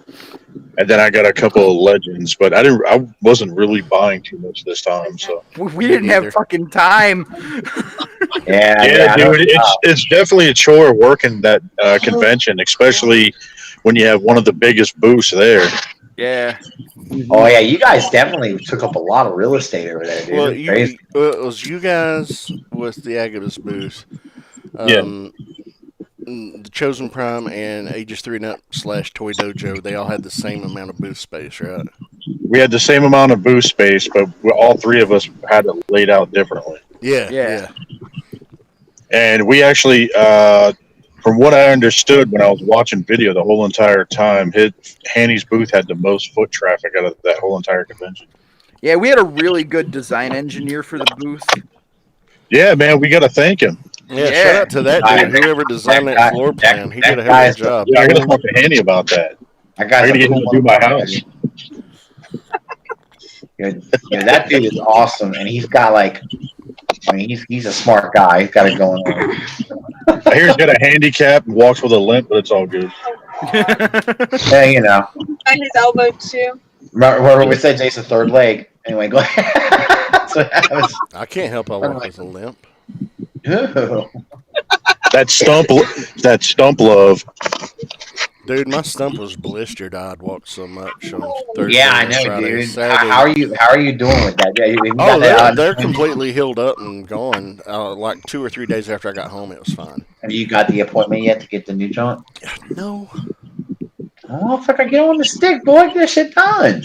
and then I got a couple of legends, but I wasn't really buying too much this time. So We didn't have fucking time. yeah, dude, it's definitely a chore working that convention, especially when you have one of the biggest booths there. Yeah. Oh yeah, you guys definitely took up a lot of real estate over there, dude. Well, It's crazy. it was you guys with the Agabus booth. The Chosen Prime and Ages 3 and Up / Toy Dojo, they all had the same amount of booth space, right? We had the same amount of booth space, but all three of us had it laid out differently. Yeah. And we actually, from what I understood when I was watching video the whole entire time, Hanny's booth had the most foot traffic out of that whole entire convention. Yeah, we had a really good design engineer for the booth. Yeah, man, we got to thank him. Yeah, shout out to that dude. Whoever designed that floor plan, he did a hell of a job. Yeah, I got to talk to Hanny about that. I got to get him to do my house. Yeah, that dude is awesome, and he's got he's a smart guy. He's got it going on. I hear he's got a handicap and walks with a limp, but it's all good. Yeah, you know. And his elbow too. Remember we said Jason's third leg. Anyway, go ahead. I can't help I walk with a limp. That stump love. Dude, my stump was blistered. I'd walked so much on Thursday. Yeah, I know, Friday, dude. Saturday. How are you doing with that? Yeah, They're completely healed up and gone. Like 2 or 3 days after I got home, it was fine. Have you got the appointment yet to get the new joint? No. Oh, fucker, get on the stick, boy. Get that shit done.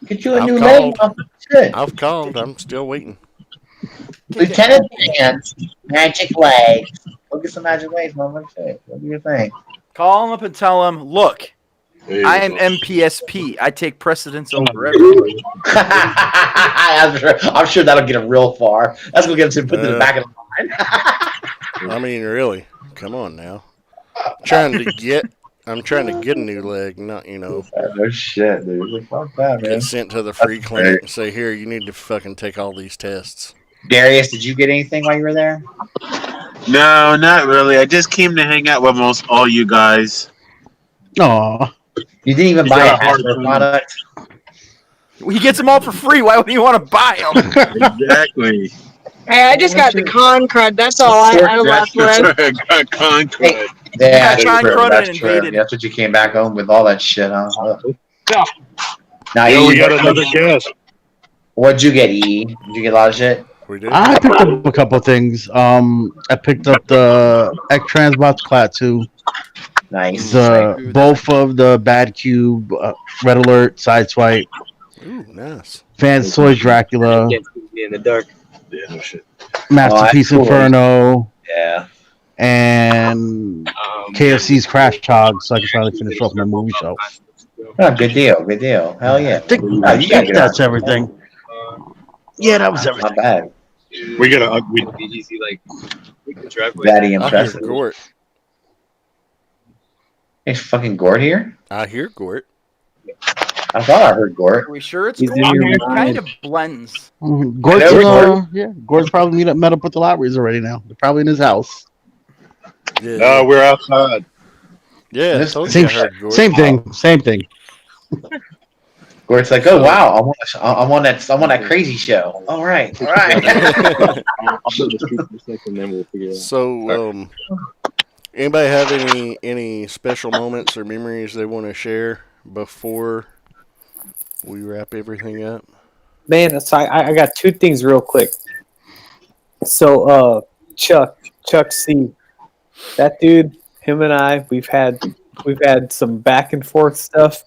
Get you a new called. leg. Shit. I've called. I'm still waiting. Lieutenant Dan's magic legs. Look at some magic legs, mama. Shit. What do you think? Call him up and tell him, look, I am MPSP. I take precedence over everybody. I'm sure that'll get him real far. That's gonna get him to put in the back of the line. I mean, really, come on now. I'm trying to get a new leg, not No shit, dude. Fuck that, man. get sent to the free clinic and say, here, you need to fucking take all these tests. Darius, did you get anything while you were there? No, not really. I just came to hang out with most all you guys. Aw. You didn't even buy a Hasbro product? He gets them all for free. Why would you want to buy them? Exactly. Hey, I just got the con crud. That's all I left with. Con crud. Yeah, Con true. crud That's and true. invaded. That's what you came back home with all that shit, huh? Now, Yo, we got another guest. What'd you get, E? Did you get a lot of shit? We did. I picked up a couple things. I picked up the X-Transbots Clat 2. Nice. Both of the Bad Cube, Red Alert, Sideswipe, Ooh, nice. Fans Toys Dracula, In the dark. Yeah, no shit. Masterpiece cool. Inferno, Yeah. and KFC's Crash Hog, so I can finally finish off my movie shelf. Oh, good deal. Good deal. Hell yeah. I think that's everything. Yeah, that was everything. Not bad. We got a BGC, like, the driveway. Very I hear impressive. Gort. Is fucking Gort here? I hear Gort. I thought I heard Gort. Are we sure it's He's in Gordon? your It mind. kind of blends. Gord's probably met up with the Lowrys already now. They're probably in his house. Yeah. No, we're outside. Yeah, I told you Same, I heard Gort. same thing. Gort's like, oh wow, I'm on that crazy show. All right. So, anybody have any special moments or memories they want to share before we wrap everything up? Man, so I got two things real quick. So Chuck C, that dude, him and I, we've had some back and forth stuff,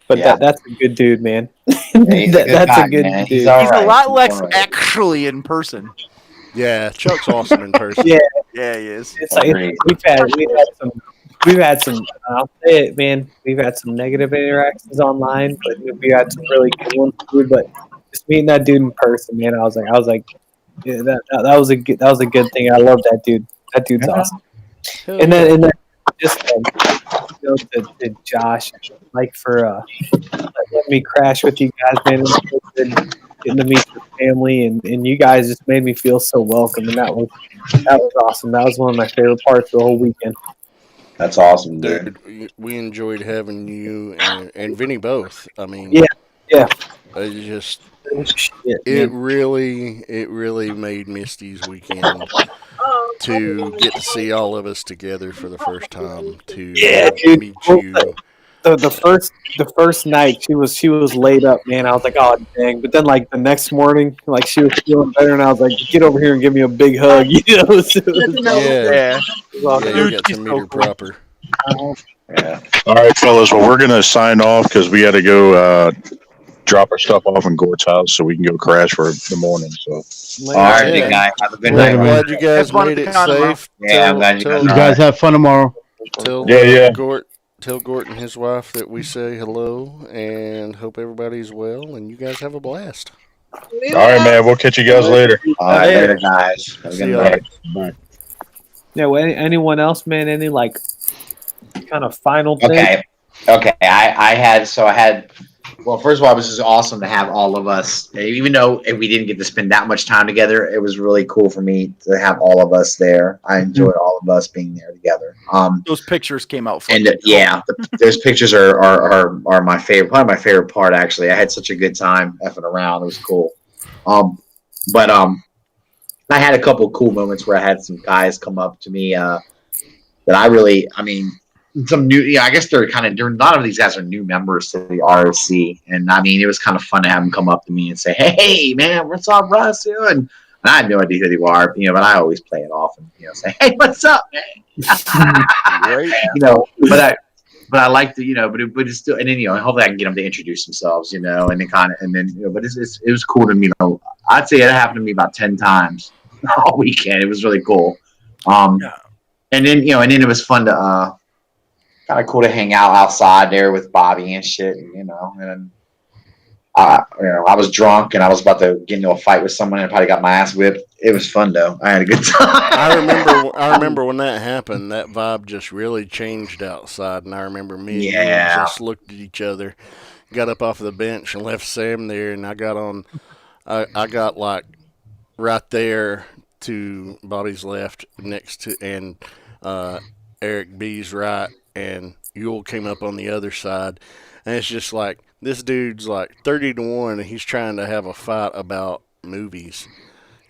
but Yeah. that's a good dude, man. He's a good That's guy, a good man. dude. He's all He's right. a lot He's less all right. actually in person. Yeah, Chuck's awesome in person. Yeah, Yeah, he is. it's like we've had some. I'll say it, man. We've had some negative interactions online, but we had some really good ones too. But just meeting that dude in person, man, I was like, yeah, that was a good thing. I love that dude. That dude's awesome. And then just to Josh, like for letting me crash with you guys, man. It was so good getting to meet your family, and you guys just made me feel so welcome, and that was awesome. That was one of my favorite parts of the whole weekend. That's awesome, dude. We enjoyed having you and Vinny both. I mean, Yeah. it just Shit, it man. really made Misty's weekend to get to see all of us together for the first time. To Yeah, dude. meet you. The first night she was laid up, man. I was like, oh dang. But then like the next morning, like she was feeling better, and I was like, get over here and give me a big hug. You know, so it was Yeah, Yeah. you got to meet her proper. Yeah. All right, fellas. Well, we're gonna sign off because we got to go drop our stuff off in Gort's house so we can go crash for the morning. So, All right, Yeah. big guy. Have a good Well, night. I'm glad you guys Have fun made at the it con tomorrow. safe. Yeah, I'm glad you guys You are guys have fun tomorrow. Tell Yeah. Gort and his wife that we say hello and hope everybody's well and you guys have a blast. all right, man. We'll catch you guys later. All right, later, guys. Have a See good ya. night. Bye. Yeah, well, anyone else, man? Any like kind of final thing? Okay. I had. Well, first of all, it was just awesome to have all of us. Even though we didn't get to spend that much time together, it was really cool for me to have all of us there. I enjoyed all of us being there together. Those pictures came out. And fucking yeah, those pictures are my favorite. Probably my favorite part. Actually, I had such a good time effing around. It was cool. But I had a couple of cool moments where I had some guys come up to me that I mean, some new. Yeah, I guess they're kind of. A lot of these guys are new members to the ROC, and I mean, it was kind of fun to have them come up to me and say, "Hey, man, what's up, Russ?" And I had no idea who they were, but I always play it off and say, "Hey, what's up, man?" Right? But I like to, but it's still, and then hopefully I can get them to introduce themselves, and then but it was cool to me. I'd say it happened to me about 10 times all weekend. It was really cool. And then it was fun to kind of cool to hang out outside there with Bobby and shit, and I was drunk and I was about to get into a fight with someone and probably got my ass whipped. It was fun though. I had a good time. I remember when that happened, that vibe just really changed outside, and I remember me and you just looked at each other, got up off the bench and left Sam there, and I got like right there to Bobby's left next to, and Eric B's right, and Yule came up on the other side, and it's just like, this dude's like 30-1, and he's trying to have a fight about movies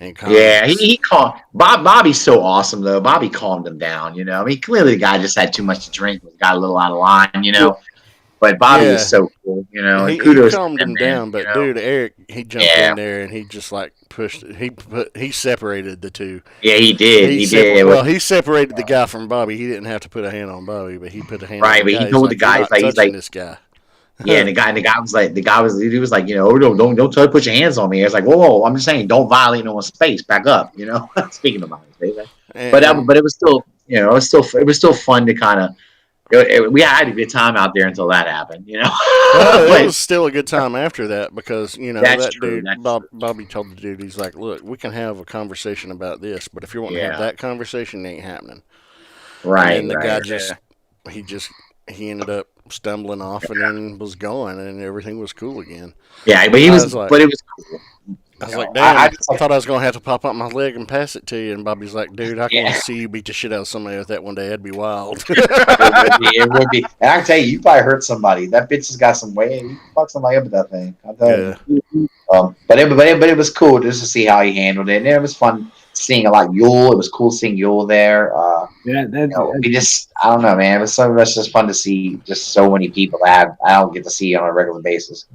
and comics. Yeah, he calmed. Bobby's so awesome though. Bobby calmed him down. I mean, clearly the guy just had too much to drink, got a little out of line. But Bobby was so cool. And He kudos calmed to him man, down, but dude, Eric, he jumped in there and he just like pushed. He separated the two. Yeah, he did. He did. Well, he separated the guy from Bobby. He didn't have to put a hand on Bobby, but he put a hand on Right, the but guy. he told the guy, he's like, this guy. Yeah, and the guy was like, he was like, oh, don't try to put your hands on me. I was like, whoa, I'm just saying, don't violate no one's space. Back up, Speaking of my space, but it was still, it was still fun to kind of. We had a good time out there until that happened, Well, it was still a good time after that because that dude, Bobby told the dude, he's like, look, we can have a conversation about this, but if you want to have that conversation, it ain't happening. Right. And the guy he ended up stumbling off and then was gone, and everything was cool again. Yeah, but it was cool. I was like, damn, I thought I was going to have to pop out my leg and pass it to you. And Bobby's like, dude, I can see you beat the shit out of somebody with that one day. That'd be wild. It would be. And I can tell you probably hurt somebody. That bitch has got some weight. You fuck somebody up with that thing. I'll tell you. But it was cool just to see how he handled it. And it was fun seeing a lot of Yule. It was cool seeing Yule there. We just, I don't know, man. It was so much just fun to see just so many people that I don't get to see on a regular basis.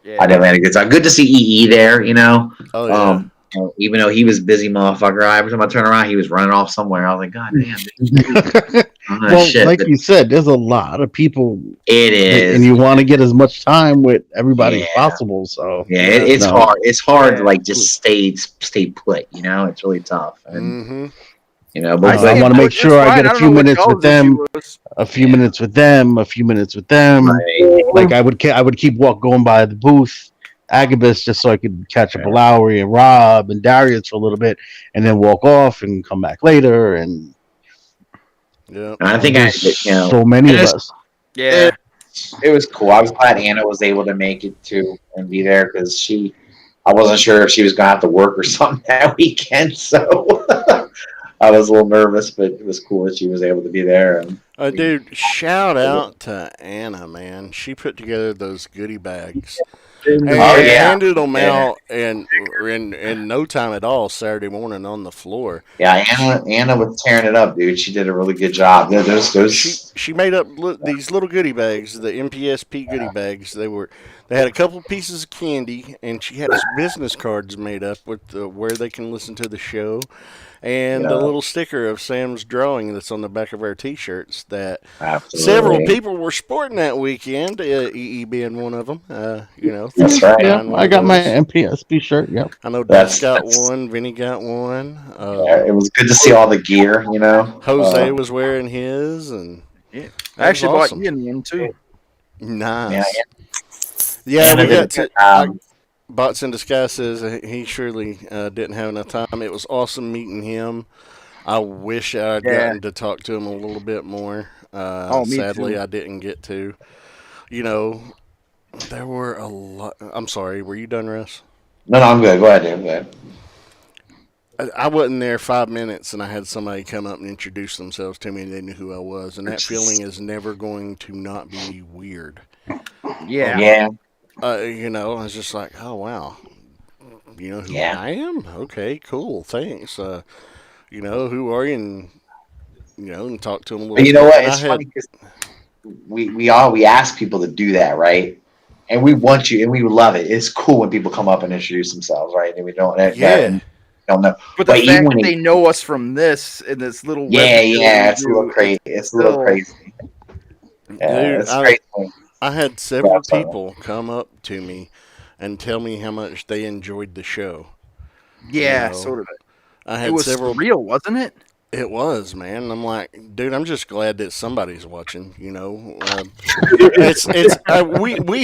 Yeah. I definitely had a good time. Good to see EE there, Oh, yeah. Even though he was busy, motherfucker. Every time I turn around, he was running off somewhere. I was like, God damn. Well, like you said, there's a lot of people. It is. And you want to get as much time with everybody as possible. So it's hard. It's hard to like just stay put. It's really tough. And, but I want to make sure I get a few minutes with them, a few minutes with them, a few minutes with them. Right. Like I would keep going by the booth, Agabus, just so I could catch up with Lowry and Rob and Darius for a little bit, and then walk off and come back later. And I think so many of us. Yeah, it was cool. I was glad Anna was able to make it too and be there because I wasn't sure if she was gonna have to work or something that weekend, so. I was a little nervous, but it was cool that she was able to be there. And Dude, shout out to Anna, man. She put together those goodie bags and Oh yeah, handed them yeah, out and in no time at all Saturday morning on the floor. yeah. Anna was tearing it up, dude. She did a really good job. There's She made up these little goodie bags, the MPSP goodie bags. They had a couple pieces of candy, and she had us business cards made up with where they can listen to the show, and a yeah, little sticker of Sam's drawing that's on the back of our T-shirts that several absolutely. people were sporting that weekend. EE being one of them. That's Throwing right. Yeah, one I of got my those. MPSP shirt. Yep. I know Dutch got That's one, Vinny got one. yeah, it was good to see all the gear. Jose was wearing his, and Yeah. I that was actually bought awesome. Ian one too. Yeah, Nice. Yeah, Anna we did a got good to. job. Bots in Disguise says he surely didn't have enough time. It was awesome meeting him. I wish I'd Yeah. gotten to talk to him a little bit more. Oh, me Sadly, too. I didn't get to. You know, there were a lot. I'm sorry. Were you done, Russ? No, I'm good. Go ahead, dude. Go ahead. I wasn't there 5 minutes, and I had somebody come up and introduce themselves to me, and they knew who I was. And that feeling is never going to not be weird. Yeah. Yeah, I was just like, oh wow, you know who yeah. I am? Okay, cool, thanks. Who are you? And talk to them a But little you know bit. what? And I It's had, funny because we ask people to do that, right? And we want you, and we love it. It's cool when people come up and introduce themselves, right? And we don't, yeah, don't know. But the But even fact when that they know us from this and this little web yeah, show yeah, we it's a little do, crazy. it's It's a little still crazy. Yeah, dude, it's crazy. I had Go several ahead, sorry. people come up to me and tell me how much they enjoyed the show. yeah, sort of. I It had was several. surreal, wasn't it? It was, man. I'm like, dude, I'm just glad that somebody's watching. We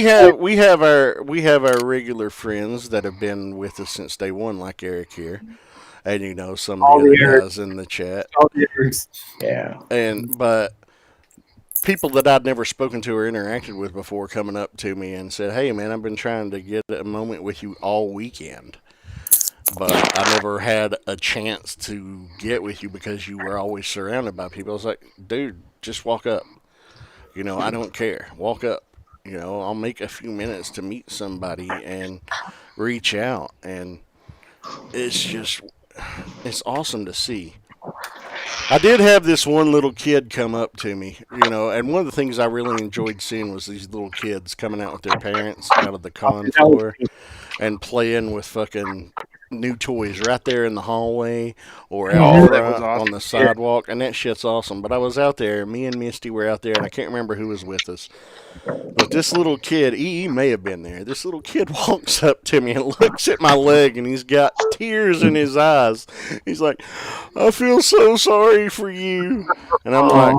have our regular friends that have been with us since day one, like Eric here, and some of the All other the Eric, guys in the chat, all the Erics. Yeah, but people that I'd never spoken to or interacted with before coming up to me and said, "Hey, man, I've been trying to get a moment with you all weekend." But I never had a chance to get with you because you were always surrounded by people. I was like, dude, just walk up. I don't care. Walk up. I'll make a few minutes to meet somebody and reach out. And it's awesome to see. I did have this one little kid come up to me, and one of the things I really enjoyed seeing was these little kids coming out with their parents out of the con floor and playing with fucking new toys right there in the hallway or out That was front awesome. on the sidewalk, and that shit's awesome. But I was out there, me and Misty were out there, and I can't remember who was with us. But this little kid, EE may have been there. This little kid walks up to me and looks at my leg, and he's got tears in his eyes. He's like, I feel so sorry for you. And I'm like,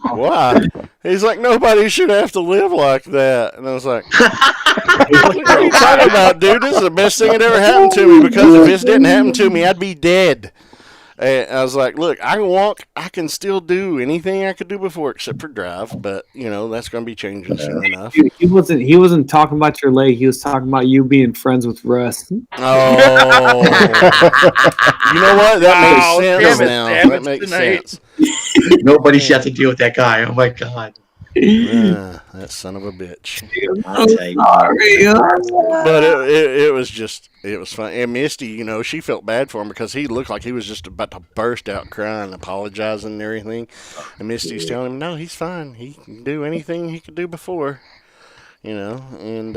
why? He's like, nobody should have to live like that. And I was like, what are you talking about, dude? This is the best thing that ever happened to me, because if this didn't happen to me, I'd be dead. And I was like, look, I can walk. I can still do anything I could do before except for drive. But, that's going to be changing soon enough. He wasn't talking about your leg. He was talking about you being friends with Russ. Oh. You know what? That makes sense damn it, now. damn That it makes tonight. sense. nobody should have to deal with that guy. Oh my god. That son of a bitch. I'll tell you. But it was fun. And Misty, she felt bad for him because he looked like he was just about to burst out crying, apologizing and everything. And Misty's telling him, no, he's fine. He can do anything he could do before. And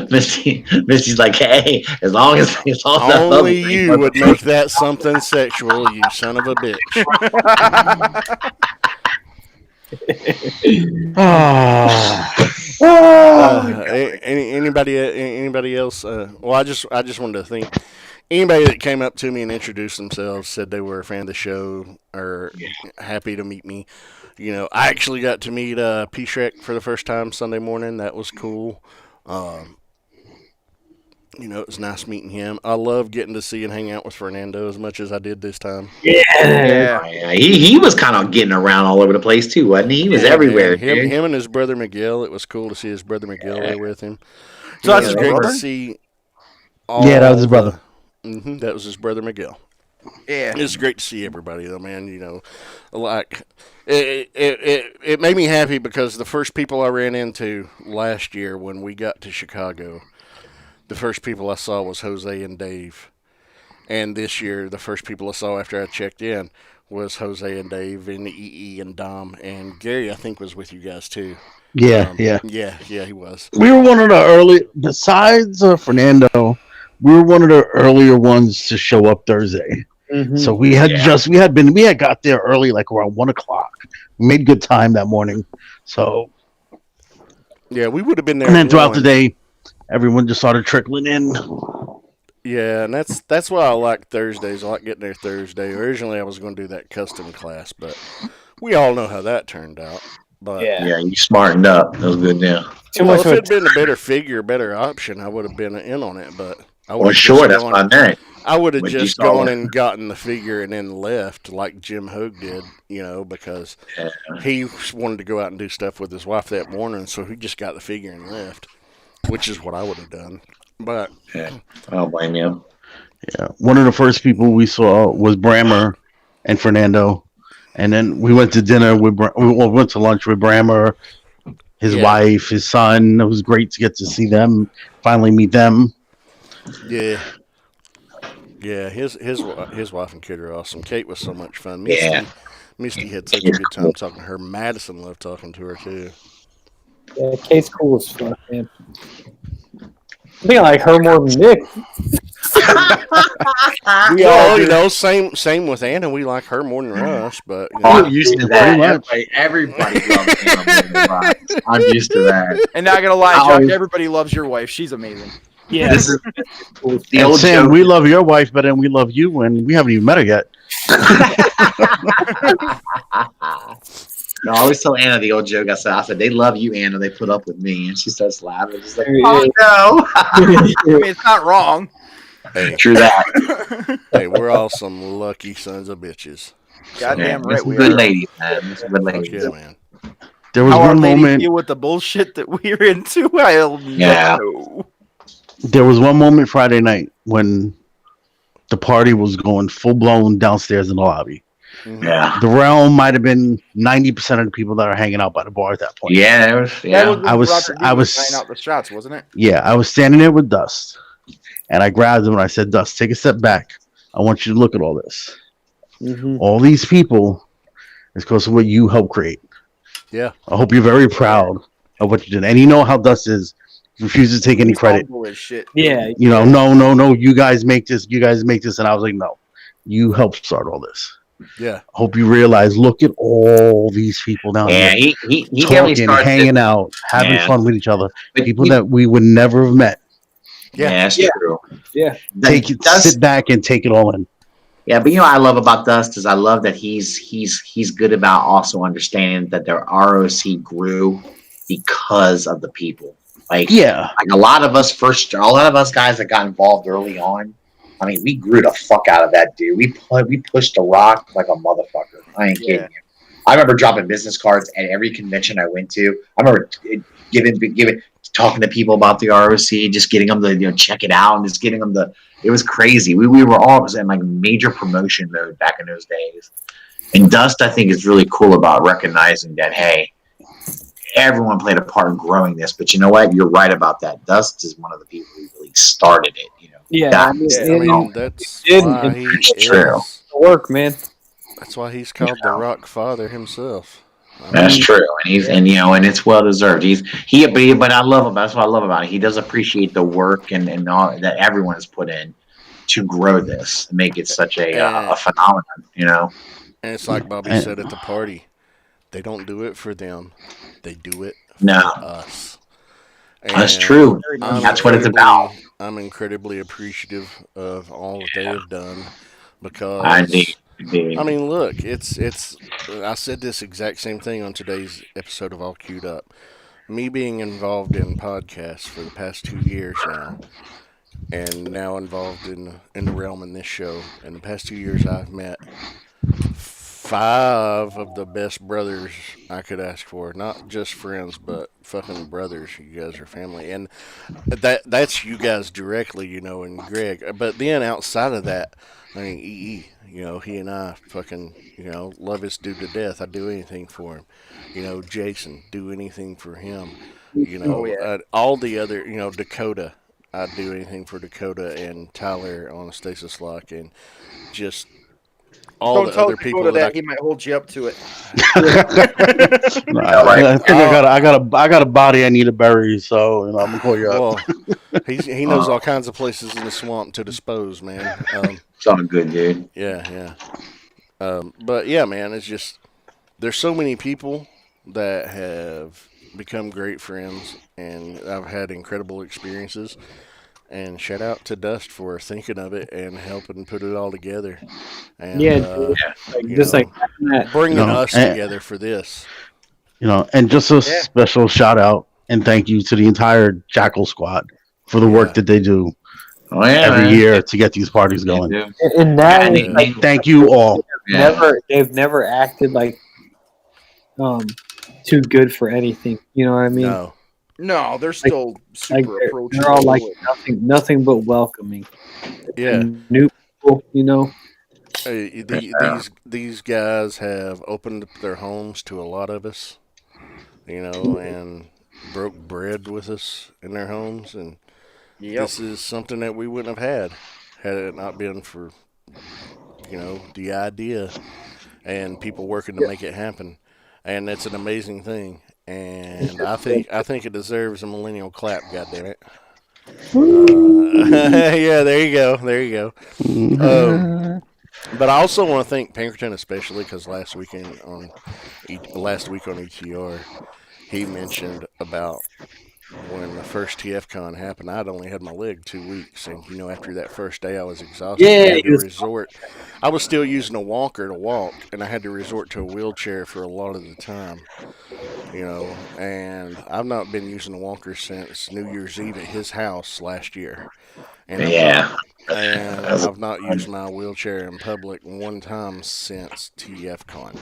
Misty's like, hey, as long as only you would make that something sexual, you son of a bitch. Anybody else? Well, I just wanted to thank anybody that came up to me and introduced themselves, said they were a fan of the show, or happy to meet me. I actually got to meet P. Shrek for the first time Sunday morning. That was cool. It was nice meeting him. I love getting to see and hang out with Fernando as much as I did this time. Yeah. He was kind of getting around all over the place too, wasn't he? He was everywhere. Man. Dude. Him and his brother Miguel. It was cool to see his brother Miguel there with him. So It that's was his great brother? to see. Yeah, that was his brother. That was his brother Miguel. Yeah. It's great to see everybody, though, man. You know, like it made me happy because the first people I ran into last year when we got to Chicago, the first people I saw was Jose and Dave, and this year the first people I saw after I checked in was Jose and Dave and EE and Dom and Gary. I think was with you guys too. Yeah, yeah. Yeah, he was. We were one of the early, besides Fernando, we were one of the earlier ones to show up Thursday. So we had got there early, like around 1:00. We made good time that morning. So yeah, we would have been there. And then throughout the day, everyone just started trickling in. Yeah, and that's why I like Thursdays. I like getting there Thursday. Originally, I was going to do that custom class, but we all know how that turned out. But yeah, you smartened up. That was good. Yeah. Well, if it had been a better figure, better option, I would have been in on it. But I would Well, sure, that's what I meant. I would have But you just saw gone it. and gotten the figure and then left like Jim Hogue did, you know, because he wanted to go out and do stuff with his wife that morning, so he just got the figure and left, which is what I would have done. But I don't blame you. Yeah, one of the first people we saw was Brammer and Fernando, and then we went to dinner with we went to lunch with Brammer, his wife, his son. It was great to get to see them, finally meet them. Yeah. Yeah, his wife and kid are awesome. Kate was so much fun. Misty had such a good time talking to her. Madison loved talking to her too. Yeah, Kate's cool as fuck, man. I think I like her more than Nick. We all, you know, same with Anna. We like her more than us, but you know. I'm used to that. Everybody loves Anna more than us. I'm used to that. And not gonna lie, Chuck, everybody loves your wife. She's amazing. Yeah. This is the And old Sam, joke. we love your wife better than we love you, and we haven't even met her yet. No, I always tell Anna the old joke. I said, they love you, Anna. They put up with me. And she starts laughing. She's like, oh, no. I mean, it's not wrong. Hey, True that. hey, we're all some lucky sons of bitches. Goddamn right we good are. ladies, man. Some good ladies. Yeah, man. There was How our one ladies moment. deal with the bullshit that we're into. I'll never know. There was one moment Friday night when the party was going full blown downstairs in the lobby. Yeah. The realm might have been 90% of the people that are hanging out by the bar at that point. Yeah, it was. Yeah. That I was trying out the shots, wasn't it? Yeah, I was standing there with Dust, and I grabbed him and I said, "Dust, take a step back. I want you to look at all this. All these people is because of what you helped create. Yeah. I hope you're very proud of what you did." And you know how Dust is. Refuses to take any credit. Shit. Yeah. You know, no. You guys make this. You guys make this. And I was like, no, you helped start all this. Yeah. Hope you realize. Look at all these people down Yeah, here. he talking, started hanging out, having Yeah. fun with each other. But People he- that we would never have met. Yeah, that's true. Yeah. Take it, sit back and take it all in. Yeah, but you know what I love about Dust is I love that he's good about also understanding that their ROC grew because of the people. Like a lot of us guys that got involved early on. I mean, we grew the fuck out of that dude. We pushed the rock like a motherfucker. I ain't kidding you. I remember dropping business cards at every convention I went to. I remember talking to people about the ROC, just getting them to check it out, and just getting them to. It was crazy. We were all in like major promotion mode back in those days. And Dust, I think, is really cool about recognizing that. Hey, everyone played a part in growing this, but you know what? You're right about that. Dust is one of the people who really started it. Yeah, I mean, that's why he true. is. Work, man. That's why he's called the Rock Father himself. That's true, and and it's well deserved. But I love him. That's what I love about it. He does appreciate the work and all that everyone has put in to grow this and make it such a phenomenon. And it's like Bobby said at the party, they don't do it for them, they do it for us. That's And true. That's what it's about. I'm incredibly appreciative of all that they have done because I mean, look, it's. I said this exact same thing on today's episode of All Queued Up. Me being involved in podcasts for the past 2 years now, and now involved in the realm in this show. In the past 2 years, I've met 5 of the best brothers I could ask for. Not just friends, but fucking brothers. You guys are family, and that's you guys directly, and Greg. But then outside of that, I mean, EE, You know, he and I fucking, you know, love this dude to death. I'd do anything for him. You know, Jason, do anything for him. You know, all the other, you know, Dakota, I'd do anything for Dakota and Tyler on Stasis Lock, and just all Don't the tell other people Dakota that he might hold you up to it. I got a body I need to bury, so you know, I'm gonna call you up. Well, he knows all kinds of places in the swamp to dispose, man. It's all good, dude. Yeah. But yeah, man, it's just there's so many people that have become great friends, and I've had incredible experiences. And shout out to Dust for thinking of it and helping put it all together. And bringing us together for this. You know, and just a special shout out and thank you to the entire Jackal Squad for the work that they do every year to get these parties going. And that is like, thank you all. They've never acted like too good for anything. You know what I mean? No, they're still super approachable. They're all like nothing but welcoming. Yeah, and new people, you know. These guys have opened up their homes to a lot of us, you know, and broke bread with us in their homes, and this is something that we wouldn't have had it not been for, you know, the idea and people working to make it happen, and it's an amazing thing. And I think it deserves a millennial clap. Goddamn it! Yeah, there you go. But I also want to thank Pinkerton especially because last week on ETR, he mentioned about when the first TFCon happened. I'd only had my leg 2 weeks, and you know, after that first day, I was exhausted. I had to resort. I was still using a walker to walk, and I had to resort to a wheelchair for a lot of the time. You know, and I've not been using a walker since New Year's Eve at his house last year. And I've not used my wheelchair in public one time since TFCon.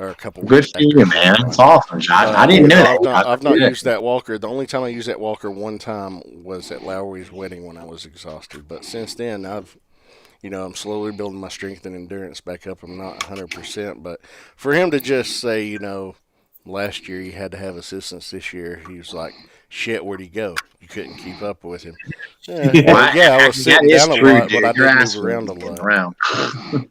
Or a couple Good for you, man. It's awesome, Josh. I didn't know that. I've not used that walker. The only time I used that walker one time was at Lowry's wedding when I was exhausted. But since then, I'm slowly building my strength and endurance back up. I'm not 100%, but for him to just say, you know, last year you had to have assistance. This year he was like, "Shit, where'd he go? You couldn't keep up with him." I was sitting down a lot, but I didn't move around a lot.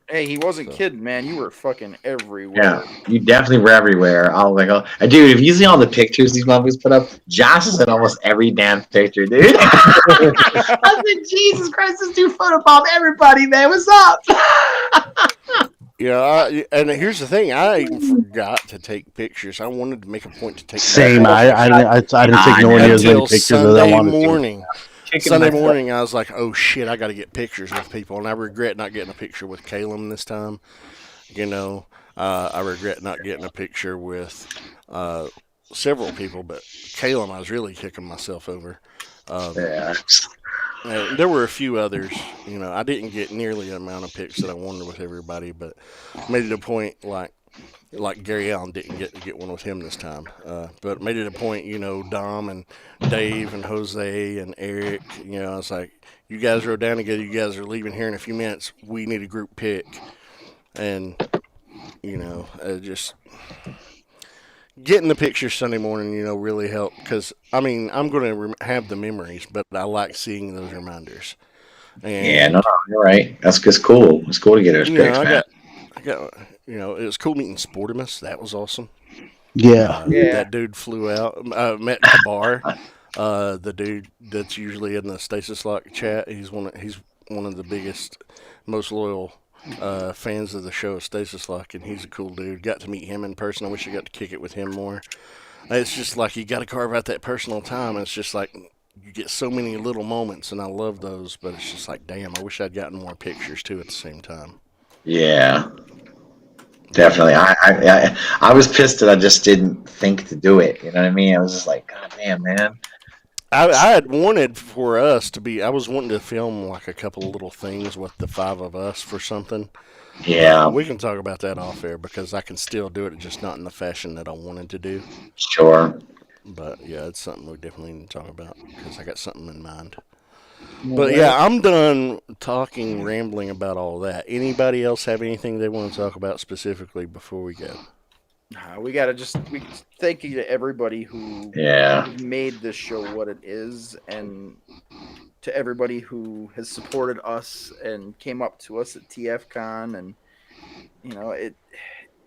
Hey, he wasn't kidding, man. You were fucking everywhere. Yeah, you definitely were everywhere. I was like, oh, dude, if you see all the pictures these motherfuckers put up, Josh is in almost every damn picture, dude. I said, Jesus Christ, this dude photobombed everybody, man. What's up? Yeah, and here's the thing. I even forgot to take pictures. I wanted to make a point to take Same. I didn't take nowhere near as many pictures as I wanted to. Sunday morning, I was like, oh, shit, I got to get pictures with people. And I regret not getting a picture with Caleb this time. You know, I regret not getting a picture with several people. But Caleb, I was really kicking myself over. There were a few others. You know, I didn't get nearly the amount of pics that I wanted with everybody, but made it a point like Gary Allen didn't get one with him this time. But made it a point, you know, Dom and Dave and Jose and Eric, you know, I was like, you guys rode down together, you guys are leaving here in a few minutes, we need a group pic. And, you know, just getting the pictures Sunday morning, you know, really helped because, I mean, I'm going to have the memories, but I like seeing those reminders. And, you're right. That's just cool. It's cool to get those pics, man. I got, you know, it was cool meeting Sportimus. That was awesome. Yeah. That dude flew out. I met Kabar, the dude that's usually in the Stasis Lock chat. He's one of the biggest, most loyal fans of the show, Stasis Lock, and he's a cool dude. Got to meet him in person. I wish I got to kick it with him more. It's just like you got to carve out that personal time. It's just like you get so many little moments, and I love those. But it's just like, damn, I wish I'd gotten more pictures too at the same time. Yeah, definitely. I was pissed that I just didn't think to do it. You know what I mean? I was just like, God damn, man. I had wanted for us to be. I was wanting to film like a couple of little things with the five of us for something. Yeah, we can talk about that off air because I can still do it, just not in the fashion that I wanted to do. Sure. But yeah, it's something we definitely need to talk about because I got something in mind. But yeah, I'm done talking, rambling about all that. Anybody else have anything they want to talk about specifically before we go? We thank you to everybody who made this show what it is, and to everybody who has supported us and came up to us at TFCon, and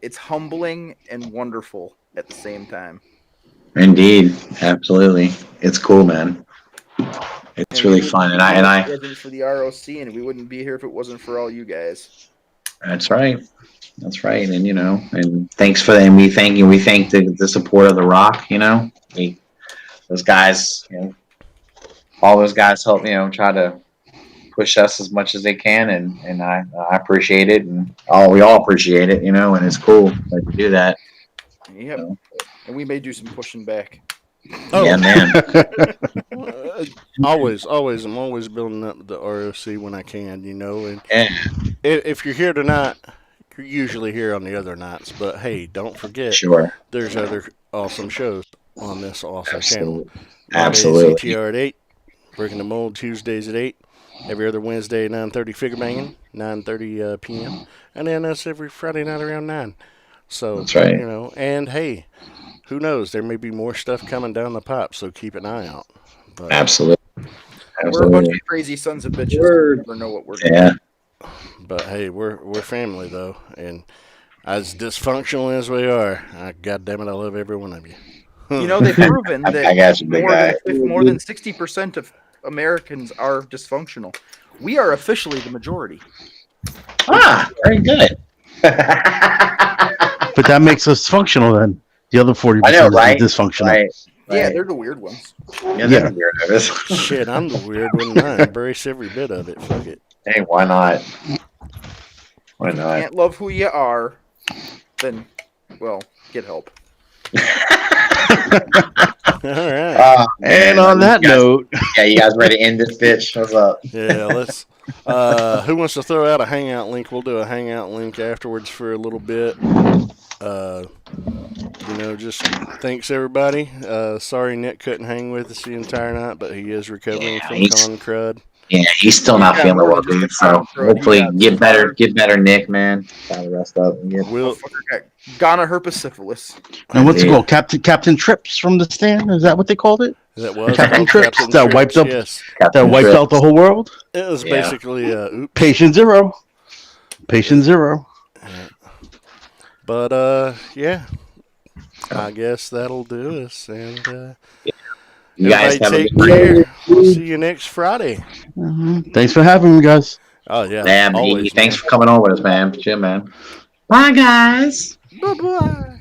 it's humbling and wonderful at the same time. Indeed, absolutely, it's cool, man. It's really fun, and I It wasn't for the ROC, and we wouldn't be here if it wasn't for all you guys. That's right. That's right. And and thanks for that. And we thank the support of the Rock. Those guys, all those guys help try to push us as much as they can, and I appreciate it, and we all appreciate it, and it's cool that you do that. Yep. And we may do some pushing back. Oh yeah, man. Always. I'm always building up the ROC when I can, and if you're here tonight, you're usually here on the other nights. But hey, don't forget, there's other awesome shows on this awesome channel. Absolutely. CTR at 8, Breaking the Mold Tuesdays at 8, every other Wednesday at 9:30 Figure Banging, 9:30 p.m., and then us every Friday night around 9. So that's right. And hey, who knows? There may be more stuff coming down the pipe, so keep an eye out. But, Absolutely. We're a bunch of crazy sons of bitches. We never know what we're doing. Yeah. But hey, we're family though, and as dysfunctional as we are, God damn it, I love every one of you. They've proven that I got you, big guy. more than 60% of Americans are dysfunctional. We are officially the majority. Very good. But that makes us functional then. The other 40% is dysfunctional. Right. Yeah, they're the weird ones. Yeah, they're the weirdos. Shit, I'm the weird one. I embrace every bit of it. Fuck it. Hey, why not? Why If you not? can't love who you are, then, get help. All right. And on that note, you guys ready to end this bitch? What's up? Yeah, let's. Who wants to throw out a hangout link? We'll do a hangout link afterwards for a little bit. Just thanks everybody. Sorry Nick couldn't hang with us the entire night, but he is recovering from Crud. Yeah, he's still not feeling well, dude. So hopefully get better, Nick, man. Try to rest up and get. We'll Gonorrhea herpes. And what's it called? Captain Trips from the stand? Is that what they called it? That was Captain Trips Captain that wiped up yes. that wiped out the whole world. It was basically oops. Patient zero. Yeah. But yeah, I guess that'll do us. And you guys take care. We'll see you next Friday. Thanks for having me, guys. Oh yeah, man. Always, thanks for coming on with us, man. Chill, man. Bye, guys. Bye-bye.